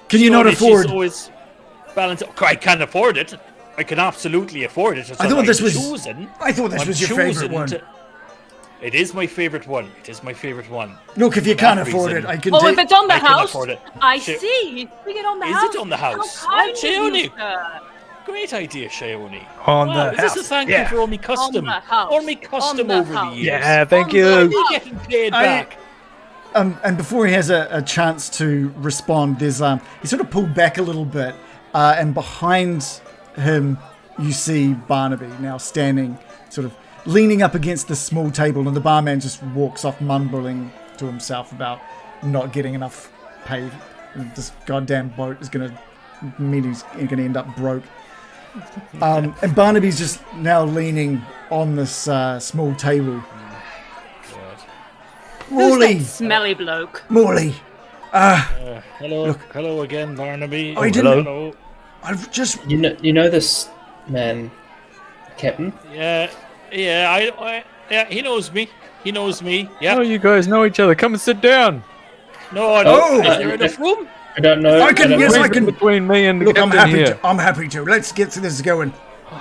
Speaker 2: Can you not afford...
Speaker 3: Always balance. I can afford it. I can absolutely afford it.
Speaker 2: I thought this was...
Speaker 3: Choosing.
Speaker 2: I thought this
Speaker 3: I'm
Speaker 2: was your favourite
Speaker 3: choosing
Speaker 2: one.
Speaker 3: It is my favourite one. It is my favourite one.
Speaker 2: Look, if you
Speaker 3: For
Speaker 2: can't
Speaker 3: that
Speaker 2: afford it,
Speaker 3: reason.
Speaker 2: I can
Speaker 6: Oh,
Speaker 2: take...
Speaker 6: if it's on the
Speaker 3: I can
Speaker 6: house,
Speaker 3: afford it.
Speaker 6: I
Speaker 3: Shay-
Speaker 6: see. Bring it on the
Speaker 3: Is
Speaker 6: house.
Speaker 3: it on the house?
Speaker 6: How kind of
Speaker 3: Shayone.
Speaker 6: you, sir.
Speaker 3: Great idea, Shayone.
Speaker 5: On
Speaker 3: Wow,
Speaker 5: the
Speaker 3: is this a
Speaker 5: house.
Speaker 3: thank
Speaker 5: Yeah.
Speaker 3: you for all me custom?
Speaker 6: the house.
Speaker 3: All me custom
Speaker 6: On the
Speaker 3: over
Speaker 6: house.
Speaker 3: the years.
Speaker 5: Yeah, thank
Speaker 6: On the
Speaker 5: you.
Speaker 3: Me getting paid
Speaker 2: I-
Speaker 3: back.
Speaker 2: And before he has a chance to respond, there's he sort of pulled back a little bit, and behind him you see Barnaby now standing, sort of leaning up against the small table, and the barman just walks off mumbling to himself about not getting enough pay. This goddamn boat is going to mean he's going to end up broke. And Barnaby's just now leaning on this small table.
Speaker 6: Who's
Speaker 2: Morley,
Speaker 6: that smelly bloke?
Speaker 2: Morley,
Speaker 3: Hello again, Barnaby.
Speaker 2: I didn't-
Speaker 3: Hello.
Speaker 2: I've just...
Speaker 4: You know this man, Captain?
Speaker 3: Yeah, yeah, he knows me. He knows me. Yeah.
Speaker 5: Oh, you guys know each other. Come and sit down.
Speaker 3: No, I don't.
Speaker 2: Oh!
Speaker 3: Is there enough room?
Speaker 4: I don't know.
Speaker 2: I can-
Speaker 4: don't
Speaker 2: yes,
Speaker 4: know.
Speaker 2: I can-
Speaker 5: Between me and the
Speaker 2: Look, I'm
Speaker 5: captain
Speaker 2: happy
Speaker 5: here.
Speaker 2: to. I'm happy to. Let's get this going.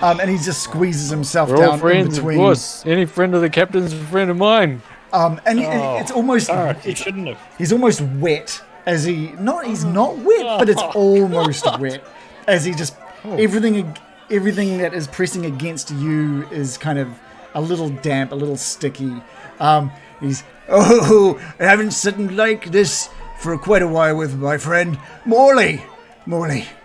Speaker 2: And he just squeezes himself
Speaker 5: We're all
Speaker 2: down in
Speaker 5: friends, of
Speaker 2: between.
Speaker 5: course. Any friend of the captain's a friend of mine.
Speaker 2: And it's almost
Speaker 3: Karth, he shouldn't have.
Speaker 2: he's almost wet as he he's not wet, but it's almost wet as he just everything that is pressing against you is kind of a little damp, a little sticky. He's I haven't sitting like this for quite a while with my friend Morley.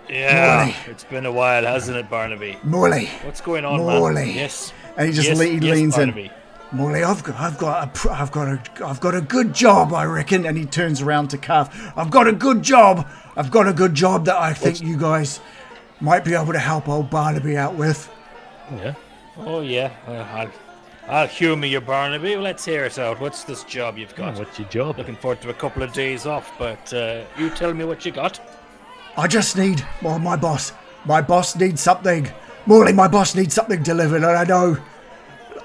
Speaker 3: Yeah,
Speaker 2: Morley.
Speaker 3: it's been a while, hasn't it, Barnaby?
Speaker 2: Morley.
Speaker 3: What's going on,
Speaker 2: Morley.
Speaker 3: man? Yes.
Speaker 2: And he just
Speaker 3: yes,
Speaker 2: leans in.
Speaker 3: Barnaby.
Speaker 2: Morley, I've got a good job, I reckon. And he turns around to Karth. I've got a good job that I think you guys might be able to help old Barnaby out with.
Speaker 5: Yeah.
Speaker 3: Oh yeah, I'll humour you, Barnaby. Well, let's hear it out. What's this job you've got?
Speaker 5: What's your job?
Speaker 3: Looking forward to a couple of days off, but you tell me what you got.
Speaker 2: I just need, well, my boss needs something. Morley, my boss needs something delivered, and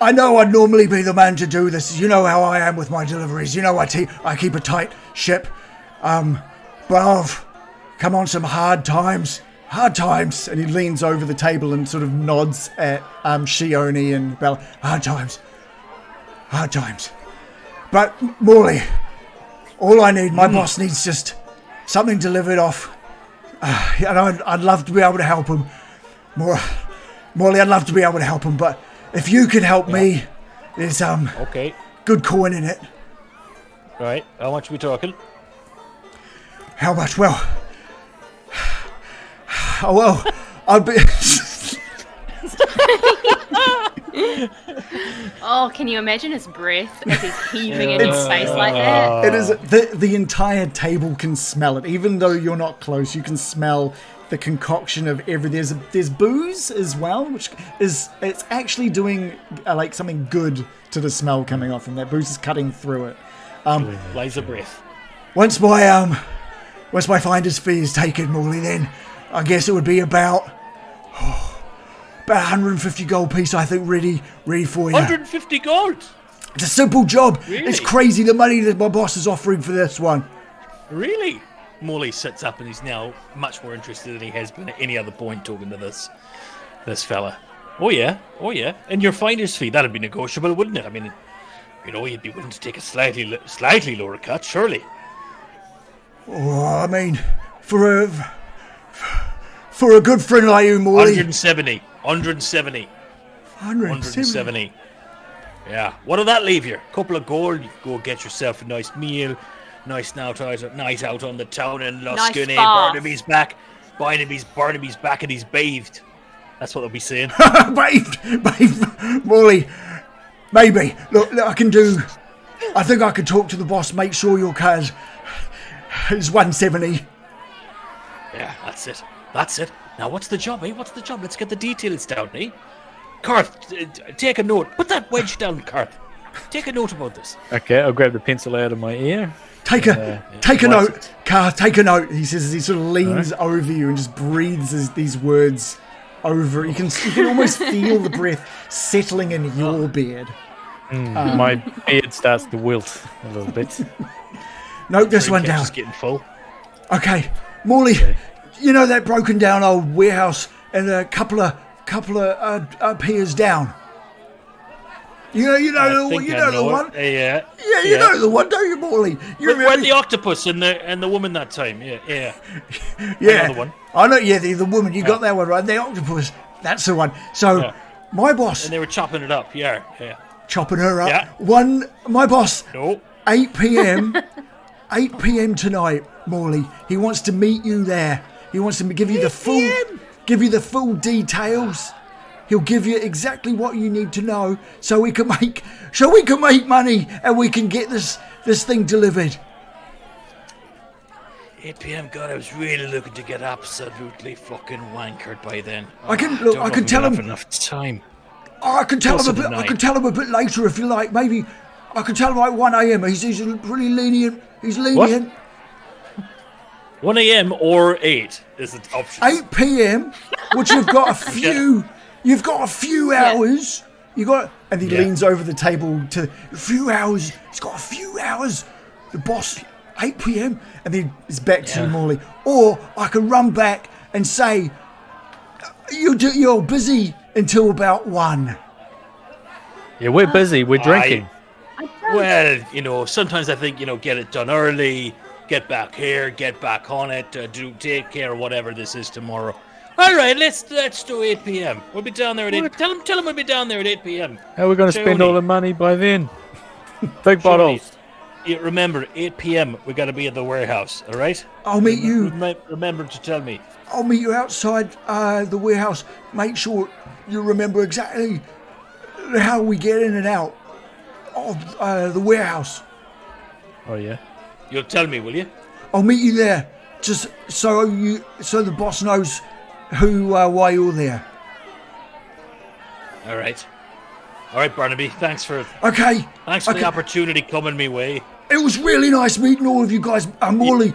Speaker 2: I know I'd normally be the man to do this. You know how I am with my deliveries. You know I keep a tight ship. But I've come on some hard times. And he leans over the table and sort of nods at Shayone and Bella. Hard times. But Morley, all I need, my boss needs just something delivered off. And I'd love to be able to help him. Morley, I'd love to be able to help him, but if you could help me, there's
Speaker 3: Okay.
Speaker 2: good coin in it.
Speaker 3: Right. How much are we talking?
Speaker 2: How much? Well, I'll be.
Speaker 6: Oh, can you imagine his breath as he's heaving in his face like that?
Speaker 2: It is the entire table can smell it, even though you're not close. You can smell the concoction of everything. There's booze as well, which it's actually doing like something good to the smell coming off, and that booze is cutting through it.
Speaker 3: Lies of breath.
Speaker 2: Once my finder's fee is taken, Morley, then I guess it would be about 150 gold piece, I think, ready for you.
Speaker 3: 150 gold.
Speaker 2: It's a simple job.
Speaker 3: Really?
Speaker 2: It's crazy the money that my boss is offering for this one.
Speaker 3: Really? Morley sits up and he's now much more interested than he has been at any other point talking to this fella. Oh yeah. And your finder's fee, that'd be negotiable, wouldn't it? I mean, you'd be willing to take a slightly lower cut, surely.
Speaker 2: Oh, I mean, for a good friend like you, Morley.
Speaker 3: 170. 170. Yeah. What'll that leave you? Couple of gold. You go get yourself a nice meal. Nice night out on the town in Luskan.
Speaker 6: Nice bath.
Speaker 3: Barnaby's back. Barnaby's back and he's bathed. That's what they'll be saying.
Speaker 2: babe, Morley, maybe. Look, I think I could talk to the boss, make sure your car is 170.
Speaker 3: Yeah, that's it. Now, what's the job, eh? What's the job? Let's get the details down, eh? Karth, take a note. Put that wedge down, Karth. Take a note about this.
Speaker 5: Okay, I'll grab the pencil out of my ear.
Speaker 2: Take a note, Karth. Take a note. He says as he sort of leans over you and just breathes these words over. You can almost feel the breath settling in your beard.
Speaker 5: My beard starts to wilt a little bit.
Speaker 2: Note this one down.
Speaker 3: Just getting full.
Speaker 2: Okay, Morley.
Speaker 5: Okay.
Speaker 2: You know that broken down old warehouse and a couple of piers down. You know the one.
Speaker 3: Yeah,
Speaker 2: you know the one, don't you, Morley? You
Speaker 3: With
Speaker 2: remember
Speaker 3: the octopus and the woman that time. Yeah.
Speaker 2: Yeah,
Speaker 3: I know the one.
Speaker 2: I know. Yeah, the woman. You got that one right. The octopus. That's the one. So, my boss.
Speaker 3: And they were chopping it up. Yeah.
Speaker 2: Chopping her up.
Speaker 3: Yeah.
Speaker 2: My boss.
Speaker 3: No.
Speaker 2: 8 p.m. 8 p.m. tonight, Morley. He wants to meet you there. He wants to give you the full details. He'll give you exactly what you need to know so we can make money and we can get this thing delivered.
Speaker 3: 8 p.m. God, I was really looking to get absolutely fucking wankered by then.
Speaker 2: I can tell him
Speaker 3: enough time.
Speaker 2: I can tell him a bit later if you like. Maybe I can tell him like 1 a.m. He's really lenient. He's lenient.
Speaker 3: What? 1 a.m. or 8 is the option.
Speaker 2: 8 p.m. which you've got a few. You've got a few hours. And he leans over the table to a few hours. He's got a few hours. The boss, 8 p.m. and then it's back to you, Morley. Or I can run back and say you're busy until about 1.
Speaker 5: Yeah, we're busy. We're drinking.
Speaker 3: Well, sometimes I think, get it done early, get back here, get back on it, take care of whatever this is tomorrow. All right, let's do 8 p.m. We'll be down there at 8. Tell him we'll be down there at 8 p.m.
Speaker 5: How are we going to spend all the money by then? Big bottles.
Speaker 3: Yeah, remember, 8 p.m. we got to be at the warehouse. All right.
Speaker 2: I'll meet you.
Speaker 3: Remember to tell me.
Speaker 2: I'll meet you outside the warehouse. Make sure you remember exactly how we get in and out of the warehouse.
Speaker 5: Oh yeah.
Speaker 3: You'll tell me, will you?
Speaker 2: I'll meet you there, just so the boss knows why you're there.
Speaker 3: All right, Barnaby. Thanks for the opportunity coming me way.
Speaker 2: It was really nice meeting all of you guys. Morley,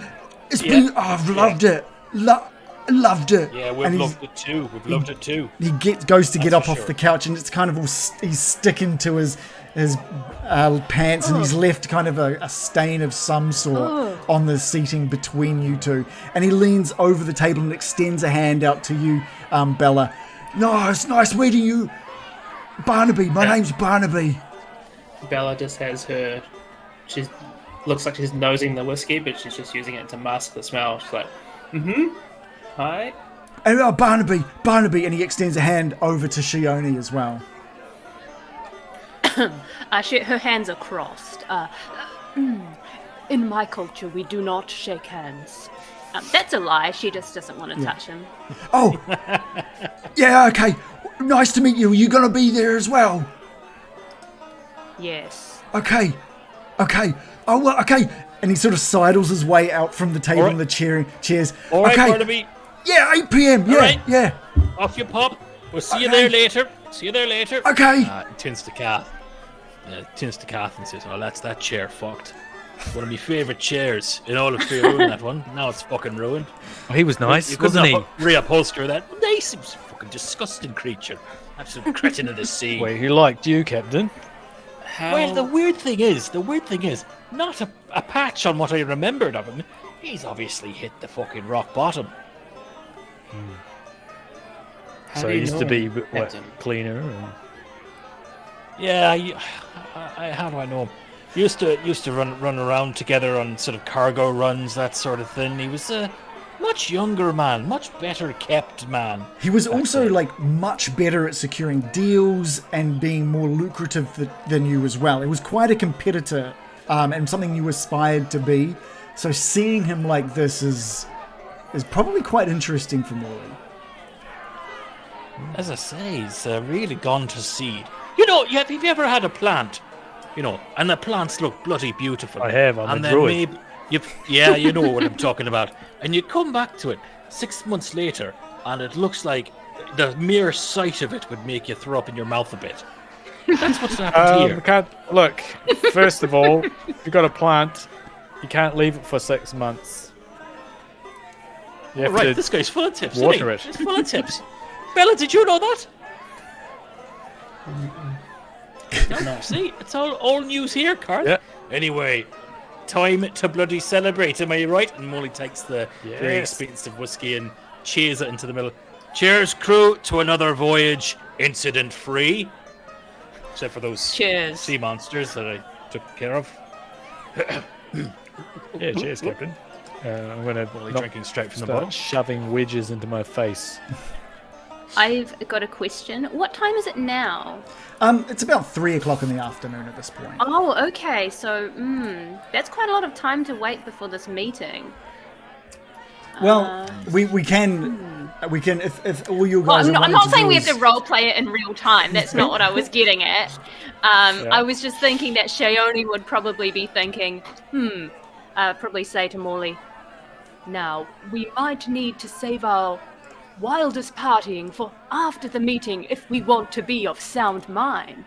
Speaker 2: I've loved it. Loved it.
Speaker 3: Yeah, we've loved it too.
Speaker 2: He goes to get up off the couch, and it's kind of he's sticking to his pants, and he's left kind of a stain of some sort on the seating between you two. And he leans over the table and extends a hand out to you, Bella. No, it's nice meeting you, Barnaby. My name's Barnaby.
Speaker 4: Bella just has her. She looks like she's nosing the whiskey, but she's just using it to mask the smell. She's like, hi.
Speaker 2: And Barnaby, and he extends a hand over to Shayone as well.
Speaker 6: Her hands are crossed. In my culture, we do not shake hands. That's a lie. She just doesn't want to touch him.
Speaker 2: Oh, yeah, okay. Nice to meet you. Are you going to be there as well?
Speaker 6: Yes.
Speaker 2: Okay. Oh, well, okay. And he sort of sidles his way out from the table and the chairs.
Speaker 3: All right, Barnaby.
Speaker 2: Yeah, 8 p.m. Yeah.
Speaker 3: Off you pop. We'll see you there later.
Speaker 2: Okay.
Speaker 3: He turns to Karth. And says, "Oh, that's that chair fucked. One of my favourite chairs in all of Faerun, that one. Now it's fucking ruined."
Speaker 5: Oh, he was nice,
Speaker 3: wasn't he?
Speaker 5: Reupholster
Speaker 3: that. Nice. He was a fucking disgusting creature. Absolute cretin of the sea.
Speaker 5: Wait, he liked you, Captain?
Speaker 3: Well, the weird thing is, not a patch on what I remembered of him. He's obviously hit the fucking rock bottom.
Speaker 5: So he used to be cleaner.
Speaker 3: Yeah, how do I know him? Used to run around together on sort of cargo runs, that sort of thing. He was a much younger man, much better kept man.
Speaker 2: He was also much better at securing deals and being more lucrative than you as well. It was quite a competitor, and something you aspired to be. So seeing him like this is probably quite interesting for Morley.
Speaker 3: as I say, it's really gone to seed. You know, have you ever had a plant? You know, and the plants look bloody beautiful.
Speaker 5: I have. I'm
Speaker 3: and
Speaker 5: a
Speaker 3: then
Speaker 5: druid.
Speaker 3: maybe you know what I'm talking about. And you come back to it 6 months later, and it looks like the mere sight of it would make you throw up in your mouth a bit. That's what's happened here.
Speaker 5: Can't look. First of all, if you've got a plant, you can't leave it for 6 months. You have
Speaker 3: Right,
Speaker 5: to
Speaker 3: this guy's full of tips.
Speaker 5: water
Speaker 3: Isn't he?
Speaker 5: it.
Speaker 3: He's full of tips. Bella, did you know that? No, see, it's all news here, Karth.
Speaker 5: Yeah.
Speaker 3: Anyway, time to bloody celebrate, am I right? And Molly takes the very
Speaker 5: Yes.
Speaker 3: expensive whiskey and cheers it into the middle. Cheers, crew, to another voyage incident-free. Except for those
Speaker 6: Cheers.
Speaker 3: sea monsters that I took care of.
Speaker 5: Yeah, cheers, Captain. I'm gonna
Speaker 3: Molly
Speaker 5: not
Speaker 3: drinking straight from the
Speaker 5: start
Speaker 3: bottle.
Speaker 5: shoving wedges into my face.
Speaker 6: I've got a question. What time is it now?
Speaker 2: It's about 3 o'clock in the afternoon at this point.
Speaker 6: Oh, okay. So, that's quite a lot of time to wait before this meeting.
Speaker 2: Well, we can if all you
Speaker 6: Well,
Speaker 2: guys.
Speaker 6: I'm not saying we have to
Speaker 2: to.
Speaker 6: role play it in real time. That's not what I was getting at. I was just thinking that Shayone would probably be thinking, probably say to Morley, now, we might need to save our wildest partying for after the meeting if we want to be of sound mind.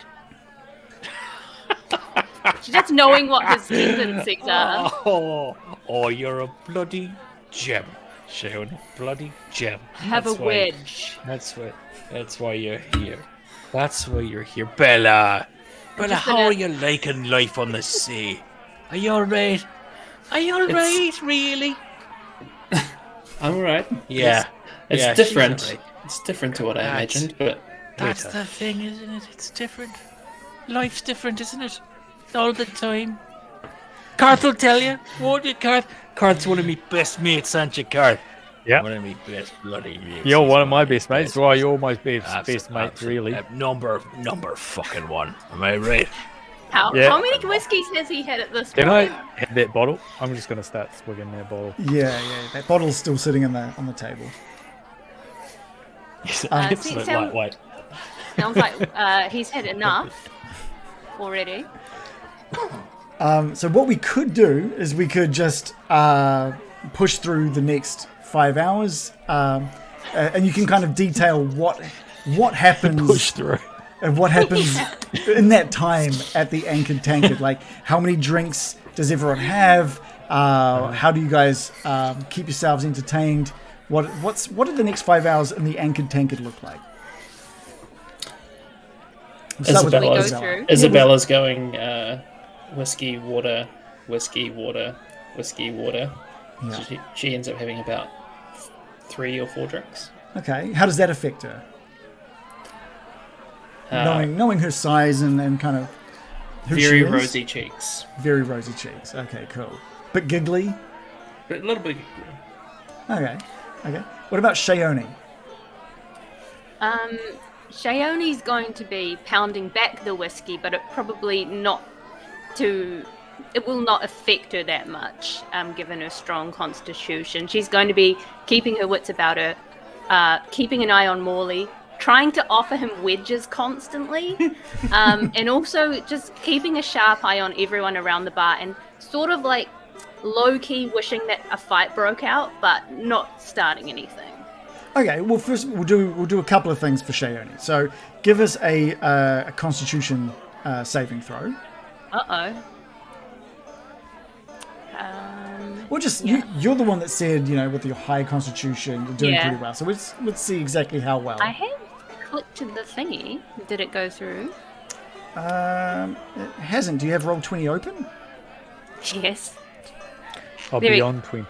Speaker 6: Just knowing what his tendencies are.
Speaker 3: Oh, you're a bloody gem, Shayone. Bloody gem.
Speaker 6: Have
Speaker 3: That's
Speaker 6: a
Speaker 3: why-
Speaker 6: wedge.
Speaker 3: That's why you're here. That's why you're here, Bella. Bella,
Speaker 6: just
Speaker 3: how
Speaker 6: gonna-
Speaker 3: are you liking life on the sea? Are you alright? Are you alright, really?
Speaker 4: I'm alright.
Speaker 3: Yeah.
Speaker 4: It's
Speaker 3: Yeah, she's
Speaker 4: different.
Speaker 3: alright.
Speaker 4: It's different to what I
Speaker 3: That's-
Speaker 4: imagined, but
Speaker 3: That's the thing, isn't it? It's different. Life's different, isn't it? All the time. Karth will tell you, won't you, Karth? Karth's one of my best mates, aren't you, Karth?
Speaker 5: Yeah.
Speaker 3: One of my best bloody mates.
Speaker 5: You're
Speaker 3: He's
Speaker 5: one of my best mates. Well, you're my best
Speaker 3: Absolute-
Speaker 5: mate, really.
Speaker 3: Number fucking one. Am I right?
Speaker 6: How
Speaker 5: Yeah.
Speaker 6: many whiskeys has he had at this
Speaker 5: Can
Speaker 6: point?
Speaker 5: I have that bottle? I'm just gonna start swigging that bottle.
Speaker 2: Yeah. That bottle's still sitting on the table.
Speaker 3: Yes,
Speaker 6: see,
Speaker 3: excellent.
Speaker 6: sound-
Speaker 3: White.
Speaker 6: Sounds like he's had enough already.
Speaker 2: So what we could do is we could just push through the next 5 hours, and you can kind of detail what happens.
Speaker 3: Push through.
Speaker 2: And what happens in that time at the Anchored Tankard? Like, how many drinks does everyone have? How do you guys keep yourselves entertained? What do the next 5 hours in the Anchored Tankard look like? We'll start with
Speaker 6: Isabella.
Speaker 2: Isabella.
Speaker 6: Go through.
Speaker 4: Isabella's going whiskey, water, whiskey, water, whiskey, water.
Speaker 2: Yeah.
Speaker 4: So she ends up having about 3 or 4 drinks.
Speaker 2: Okay, how does that affect her?
Speaker 4: Uh,
Speaker 2: Knowing her size and kind of who she
Speaker 4: very
Speaker 2: is?
Speaker 4: rosy cheeks,
Speaker 2: Very rosy cheeks. Okay, cool. But giggly.
Speaker 4: but a little bit.
Speaker 2: Okay. What about Shayone?
Speaker 6: Shayone's going to be pounding back the whiskey, but it will not affect her that much, given her strong constitution. She's going to be keeping her wits about her, keeping an eye on Morley, trying to offer him wedges constantly, and also just keeping a sharp eye on everyone around the bar and sort of like low-key wishing that a fight broke out, but not starting anything.
Speaker 2: Okay, well first we'll do a couple of things for Shayone. So give us a Constitution saving throw.
Speaker 6: Uh-oh.
Speaker 2: Well, just you're the one that said, with your high Constitution, you're doing
Speaker 6: Yeah.
Speaker 2: pretty well. So let's see exactly how well.
Speaker 6: I have clicked to the thingy. Did it go through?
Speaker 2: It hasn't. Do you have Roll20 open?
Speaker 6: Yes.
Speaker 5: I'll
Speaker 6: There
Speaker 5: be
Speaker 6: we-
Speaker 5: on 20.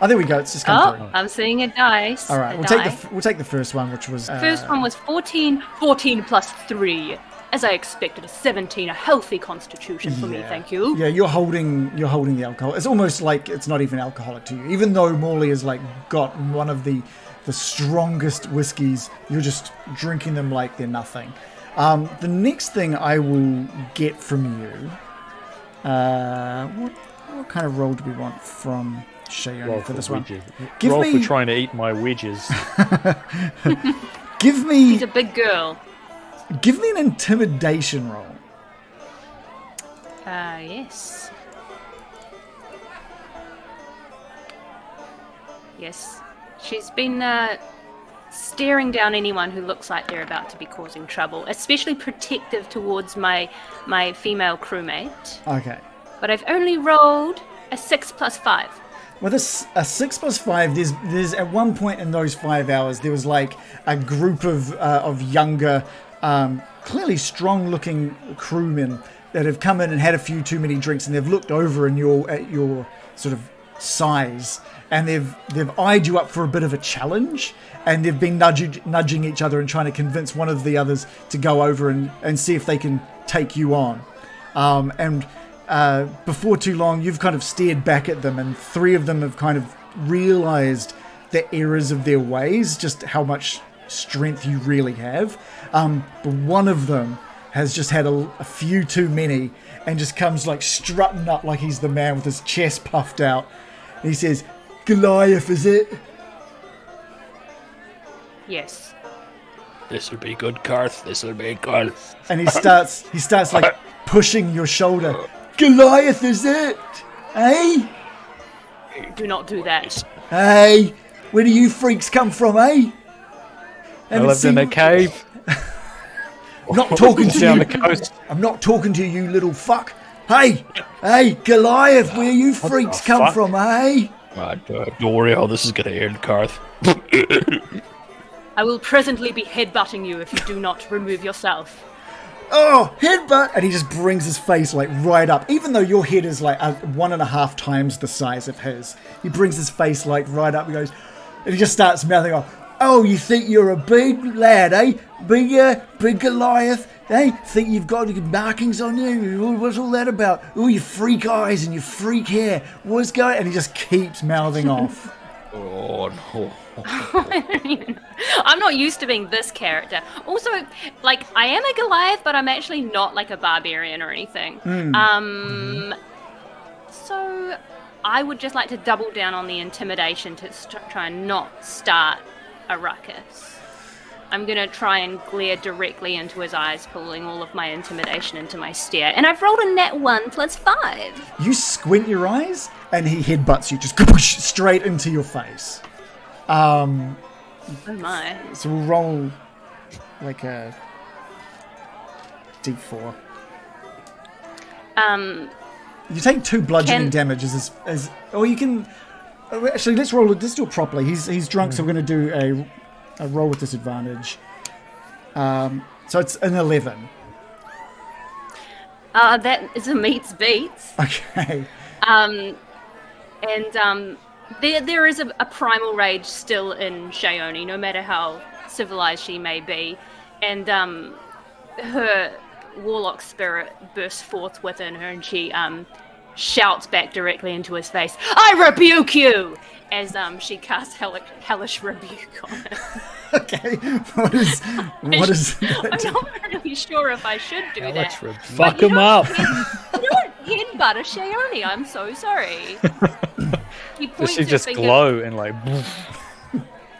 Speaker 2: Oh, there we go. It's just come through.
Speaker 6: Oh, I'm seeing a dice.
Speaker 2: All right,
Speaker 6: a
Speaker 2: we'll
Speaker 6: die.
Speaker 2: take the first one, which was
Speaker 6: First one was 14 plus 3. As I expected, a 17, a healthy constitution for me, thank you.
Speaker 2: Yeah, you're holding the alcohol. It's almost like it's not even alcoholic to you, even though Morley has got one of the strongest whiskies. You're just drinking them like they're nothing. The next thing I will get from you, what kind of roll do we want from Shayone
Speaker 5: Roll
Speaker 2: for this one?
Speaker 5: wedges.
Speaker 2: Give
Speaker 5: Roll
Speaker 2: me-
Speaker 5: for trying to eat my wedges.
Speaker 2: Give me
Speaker 6: She's a big girl.
Speaker 2: an intimidation roll.
Speaker 6: Yes. Yes. She's been staring down anyone who looks like they're about to be causing trouble, especially protective towards my female crewmate.
Speaker 2: Okay.
Speaker 6: But I've only rolled a 6 + 5.
Speaker 2: With a 6 + 5, there's at one point in those 5 hours, there was like a group of younger, clearly strong-looking crewmen that have come in and had a few too many drinks, and they've looked over at your sort of size, and they've eyed you up for a bit of a challenge, and they've been nudging each other and trying to convince one of the others to go over and see if they can take you on. Before too long, you've kind of stared back at them, and 3 of them have kind of realized the errors of their ways, just how much strength you really have. But one of them has just had a few too many and just comes like strutting up like he's the man with his chest puffed out. And he says, "Goliath, is it?"
Speaker 6: Yes.
Speaker 3: This'll be good, Karth. This'll be good.
Speaker 2: And he starts like pushing your shoulder. "Goliath, is it? Hey?
Speaker 6: Do not do that.
Speaker 2: Hey, where do you freaks come from, eh?
Speaker 5: I lived in a cave
Speaker 2: I'm not talking to
Speaker 5: down
Speaker 2: you.
Speaker 5: the coast.
Speaker 2: I'm not talking to you, little fuck. Hey, Goliath, where you freaks come
Speaker 5: fuck?
Speaker 2: from, eh?
Speaker 3: Don't worry how this is going to end, Karth.
Speaker 6: I will presently be headbutting you if you do not remove yourself.
Speaker 2: Oh, headbutt! And he just brings his face like right up. Even though your head is like 1.5 times the size of his, he brings his face like right up. He goes, and he just starts mouthing off. "Oh, you think you're a big lad, eh? Big Goliath, eh? Think you've got markings on you? What's all that about? Oh, your freak eyes and your freak hair. What's going?" And he just keeps mouthing off.
Speaker 3: Oh, no.
Speaker 6: I'm not used to being this character. Also, like, I am a Goliath, but I'm actually not like a barbarian or anything. So I would just like to double down on the intimidation to try and not start a ruckus. I'm going to try and glare directly into his eyes, pulling all of my intimidation into my stare. And I've rolled a nat 1 + 5.
Speaker 2: You squint your eyes, and he headbutts you just straight into your face.
Speaker 6: Oh my.
Speaker 2: So we'll roll like a d4. You take 2 bludgeoning damage as or you can actually let's roll it. Let's do it properly. He's drunk, so we're going to do a roll with disadvantage. So it's an 11.
Speaker 6: That is a meets beats.
Speaker 2: Okay.
Speaker 6: There is a primal rage still in Shayone, no matter how civilized she may be, and her warlock spirit bursts forth within her, and she shouts back directly into his face, "I rebuke you!" as she casts hellish rebuke on him.
Speaker 2: Okay. What is
Speaker 6: I'm not really sure if I should do that.
Speaker 3: Fuck him up.
Speaker 6: You don't headbutt a Shayone. I'm so sorry. He
Speaker 5: Does
Speaker 6: points
Speaker 5: she
Speaker 6: her
Speaker 5: just
Speaker 6: finger.
Speaker 5: glow and like? What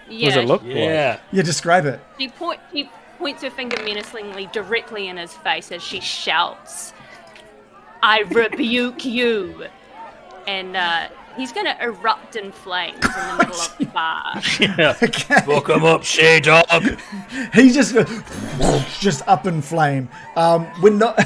Speaker 6: Yeah,
Speaker 5: does it look like?
Speaker 3: Yeah.
Speaker 2: Yeah, describe it.
Speaker 6: He points her finger menacingly directly in his face as she shouts, "I rebuke you!" And he's going to erupt in flames in the middle of the bar.
Speaker 3: Yeah.
Speaker 2: Okay.
Speaker 3: Fuck him up, Shay Dog.
Speaker 2: He's just up in flame. We're not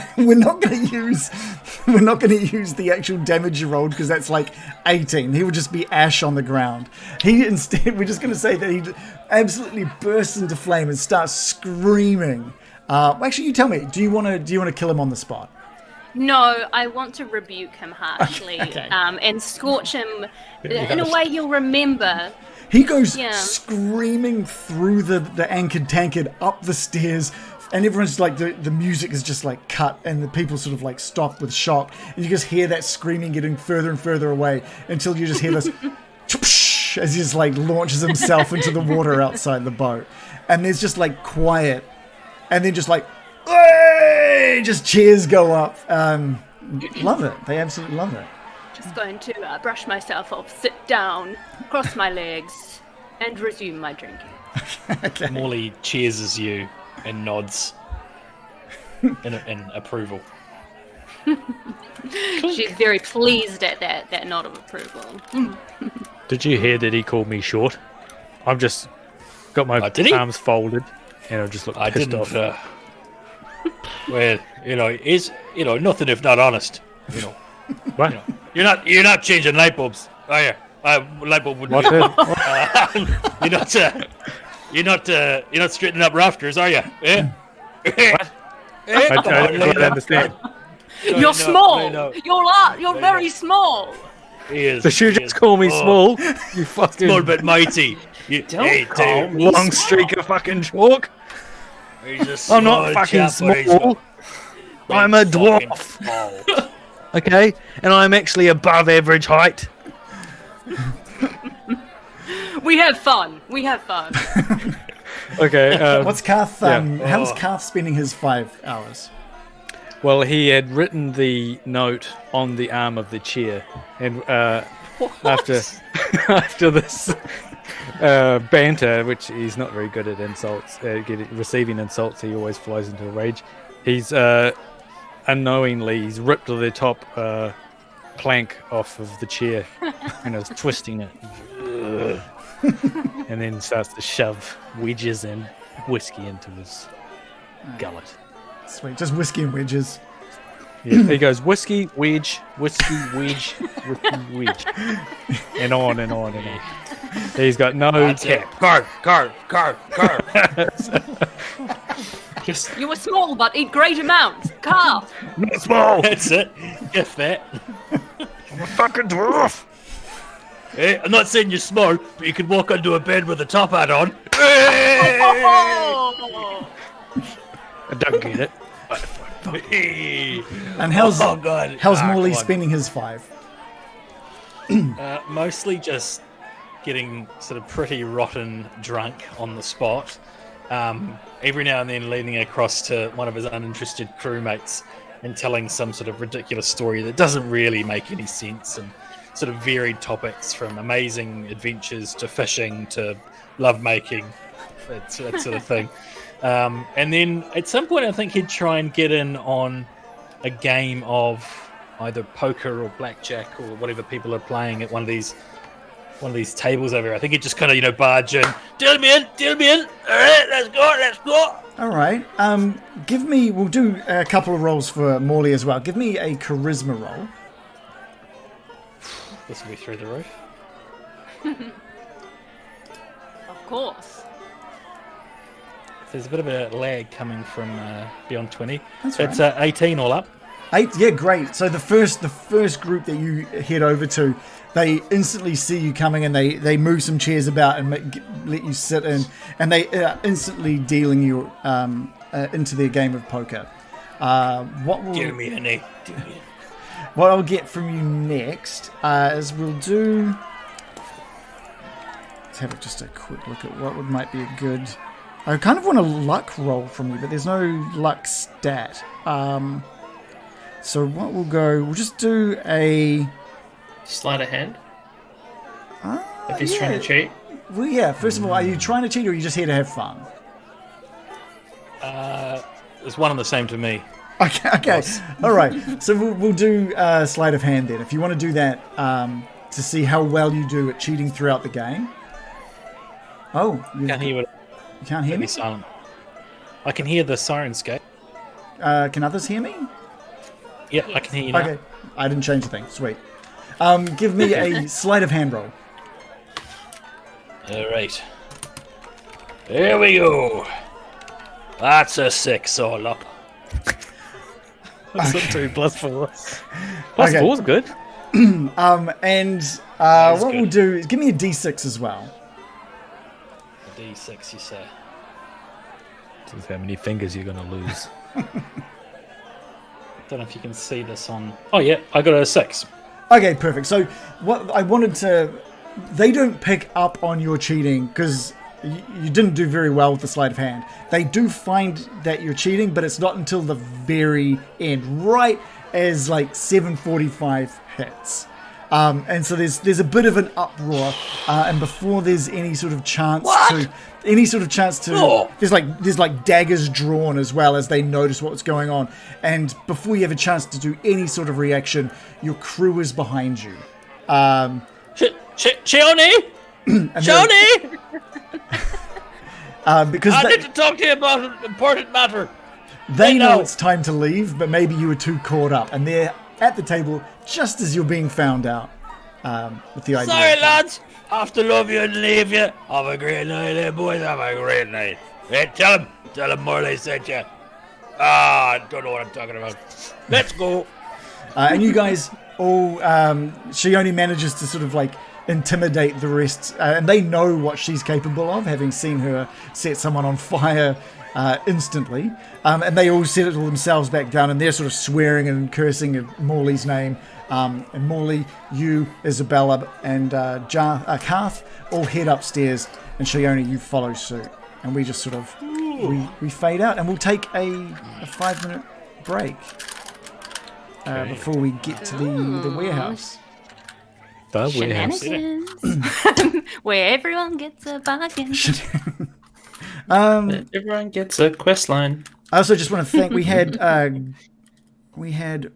Speaker 2: going to use the actual damage you rolled because that's like 18. He would just be ash on the ground. Instead, we're just going to say that he absolutely bursts into flame and starts screaming. Actually, you tell me. Do you want to kill him on the spot?
Speaker 6: No, I want to rebuke him harshly
Speaker 2: Okay.
Speaker 6: and scorch him in a way you'll remember.
Speaker 2: He goes
Speaker 6: Yeah.
Speaker 2: screaming through the Anchored Tankard up the stairs, and everyone's like, the music is just like cut, and the people sort of like stop with shock, and you just hear that screaming getting further and further away until you just hear this as he just like launches himself into the water outside the boat, and there's just like quiet, and then just like, "Hey!" just cheers go up. Love it. They absolutely love it.
Speaker 6: Just going to brush myself off, sit down, cross my legs, and resume my drinking.
Speaker 2: Okay.
Speaker 3: Morley cheers you and nods in approval.
Speaker 6: She's very pleased at that nod of approval.
Speaker 5: Did you hear that he called me short? I've just got my
Speaker 3: did he?
Speaker 5: arms folded, and I just look
Speaker 3: I
Speaker 5: pissed
Speaker 3: didn't.
Speaker 5: off.
Speaker 3: Well, nothing if not honest.
Speaker 5: What?
Speaker 3: You're not changing light bulbs, are you? Light bulb wouldn't. You're not straightening up rafters, are you? Eh?
Speaker 5: What? I don't understand.
Speaker 6: You're small.
Speaker 3: No.
Speaker 6: You're very small.
Speaker 3: He is.
Speaker 5: Did you
Speaker 3: he
Speaker 5: just
Speaker 3: is.
Speaker 5: call me
Speaker 3: Oh,
Speaker 5: small? You fucking
Speaker 3: Small but mighty.
Speaker 4: Don't call me
Speaker 5: long streak of fucking chalk.
Speaker 3: He's a
Speaker 5: I'm not
Speaker 3: small
Speaker 5: fucking
Speaker 3: chap, but he's
Speaker 5: small. I'm a
Speaker 3: fucking
Speaker 5: dwarf.
Speaker 3: bald.
Speaker 5: Okay, and I'm actually above average height.
Speaker 6: We have fun.
Speaker 5: Okay.
Speaker 2: What's Karth?
Speaker 5: yeah.
Speaker 2: How's Karth spending his 5 hours?
Speaker 5: Well, he had written the note on the arm of the chair, and after this banter, which he's not very good at insults, receiving insults, he always flies into a rage. He's unknowingly he's ripped the top plank off of the chair and is twisting it, and then starts to shove wedges and whiskey into his gullet.
Speaker 2: Sweet, just whiskey and wedges.
Speaker 5: Yeah, he goes whiskey, wedge, whiskey, wedge, whiskey, wedge, and on and on and on. He's got no cap.
Speaker 3: Carve.
Speaker 6: You were small, but eat great amounts. Karth.
Speaker 5: Not small.
Speaker 3: That's it. You're fat.
Speaker 5: I'm a fucking dwarf.
Speaker 3: Hey, I'm not saying you're small, but you could walk onto a bed with a top hat on.
Speaker 6: Oh.
Speaker 5: I don't get it.
Speaker 2: And how's
Speaker 3: God.
Speaker 2: Morley
Speaker 3: Come on.
Speaker 2: spending his 5?
Speaker 3: Mostly just getting sort of pretty rotten drunk on the spot. Every now and then leaning across to one of his uninterested crewmates and telling some sort of ridiculous story that doesn't really make any sense, and sort of varied topics from amazing adventures to fishing to lovemaking, that sort of thing. And then at some point, I think he'd try and get in on a game of either poker or blackjack or whatever people are playing at one of these tables over here. I think he'd just kind of barge in, deal me in. All right, let's go.
Speaker 2: All right. We'll do a couple of rolls for Morley as well. Give me a charisma roll.
Speaker 3: This will be through the roof.
Speaker 6: Of course.
Speaker 3: There's a bit of a lag coming from beyond 20.
Speaker 2: That's
Speaker 3: So
Speaker 2: right.
Speaker 3: it's 18 all up.
Speaker 2: 8, yeah, great. So the first group that you head over to, they instantly see you coming, and they move some chairs about and let you sit in, and they instantly dealing you into their game of poker.
Speaker 3: Deal me in it.
Speaker 2: What I'll get from you next is we'll do. Let's have just a quick look at what might be a good. I kind of want a luck roll from you, but there's no luck stat. So what we'll just do a.
Speaker 4: Sleight of hand. If he's trying to cheat.
Speaker 2: Well, yeah. First of all, are you trying to cheat, or are you just here to have fun?
Speaker 3: It's one and the same to me.
Speaker 2: Okay. All right. So we'll do sleight of hand then. If you want to do that to see how well you do at cheating throughout the game. Oh, you
Speaker 3: Can't hear it.
Speaker 2: can't hear me?
Speaker 3: Be silent. I can hear the sirenscape.
Speaker 2: Can others hear me?
Speaker 3: Yeah, I can hear you now.
Speaker 2: Okay. I didn't change a thing. Sweet. Give me a sleight of hand roll.
Speaker 3: All right. Here we go. That's a 6 all up.
Speaker 5: That's not 2 plus 4. Plus
Speaker 2: Okay.
Speaker 5: 4's good.
Speaker 2: And what
Speaker 3: good.
Speaker 2: we'll do is give me a d6 as well.
Speaker 3: A D6, you say?
Speaker 5: This is how many fingers you're gonna lose.
Speaker 3: Don't know if you can see this on. Oh yeah, I got a 6.
Speaker 2: Okay, perfect. So what I wanted to, they don't pick up on your cheating because you didn't do very well with the sleight of hand. They do find that you're cheating, but it's not until the very end, right as like 7:45 hits. And so there's a bit of an uproar, and before there's any sort of chance to there's like daggers drawn as well as they notice what's going on, and before you have a chance to do any sort of reaction, your crew is behind you.
Speaker 3: Shayone! Shayone!
Speaker 2: Because
Speaker 3: I need to talk to you about an important matter.
Speaker 2: they know
Speaker 3: know.
Speaker 2: it's time to leave, but maybe you were too caught up, and they're at the table just as you're being found out with the idea.
Speaker 3: Sorry, lads. Have to love you and leave you. Have a great night, eh, boys. Have a great night. Hey, tell him Morley sent you. I don't know what I'm talking about. Let's go.
Speaker 2: And you guys all, Shayone manages to sort of like intimidate the rest, and they know what she's capable of, having seen her set someone on fire instantly. And they all settle themselves back down, and they're sort of swearing and cursing at Morley's name. And Morley, you, Isabela, and Karth all head upstairs, and Shayone, you follow suit. And we just sort of we fade out, and we'll take a 5-minute break before we get to the warehouse.
Speaker 5: The warehouse.
Speaker 6: Shenanigans. Where everyone gets a bargain.
Speaker 4: Everyone gets a quest line.
Speaker 2: I also just want to thank we had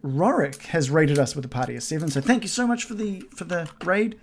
Speaker 2: Rorik has raided us with a party of 7, so thank you so much for the raid.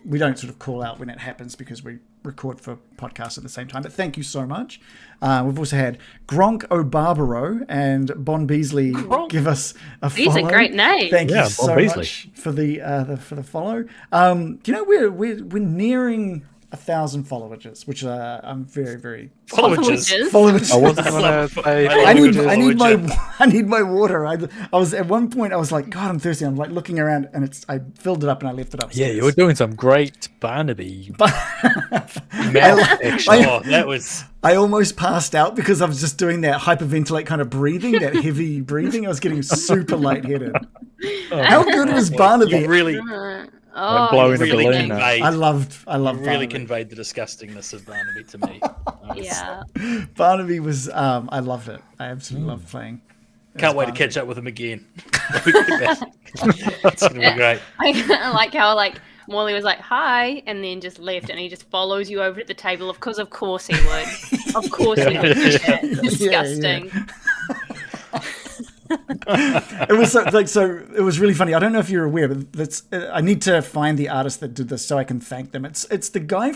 Speaker 2: We don't sort of call out when it happens because we record for podcasts at the same time, but thank you so much. We've also had Gronk O'Barbaro and Bon Beasley give us a follow.
Speaker 6: These are great names.
Speaker 2: Thank you
Speaker 5: Bon
Speaker 2: so
Speaker 5: Beasley.
Speaker 2: much for the follow. Do you know we're nearing 1,000 followers, which I'm very, very
Speaker 3: Followers.
Speaker 2: followers.
Speaker 5: I wasn't going to say.
Speaker 2: I need
Speaker 3: Followers.
Speaker 2: my water. I was at one point I was like, God, I'm thirsty. I'm like looking around, and I filled it up and I left it up.
Speaker 5: Yeah, you were doing some great Barnaby mouth action.
Speaker 3: Oh, that was.
Speaker 2: I almost passed out because I was just doing that hyperventilate kind of breathing, that heavy breathing. I was getting super lightheaded. How good was Barnaby?
Speaker 3: You really,
Speaker 6: Oh,
Speaker 5: blowing a
Speaker 3: really
Speaker 5: balloon.
Speaker 3: conveyed.
Speaker 2: I loved
Speaker 3: You really
Speaker 2: Barnaby.
Speaker 3: conveyed the disgustingness of Barnaby to me.
Speaker 6: yeah.
Speaker 2: Barnaby was I loved it. I absolutely loved playing.
Speaker 3: Can't wait to catch up with him again. That's gonna be great.
Speaker 6: I like how Morley was like, hi, and then just left, and he just follows you over to the table. Of course he would. Of course he would. Disgusting.
Speaker 2: It was so it was really funny. I don't know if you're aware, but that's I need to find the artist that did this so I can thank them. It's the guy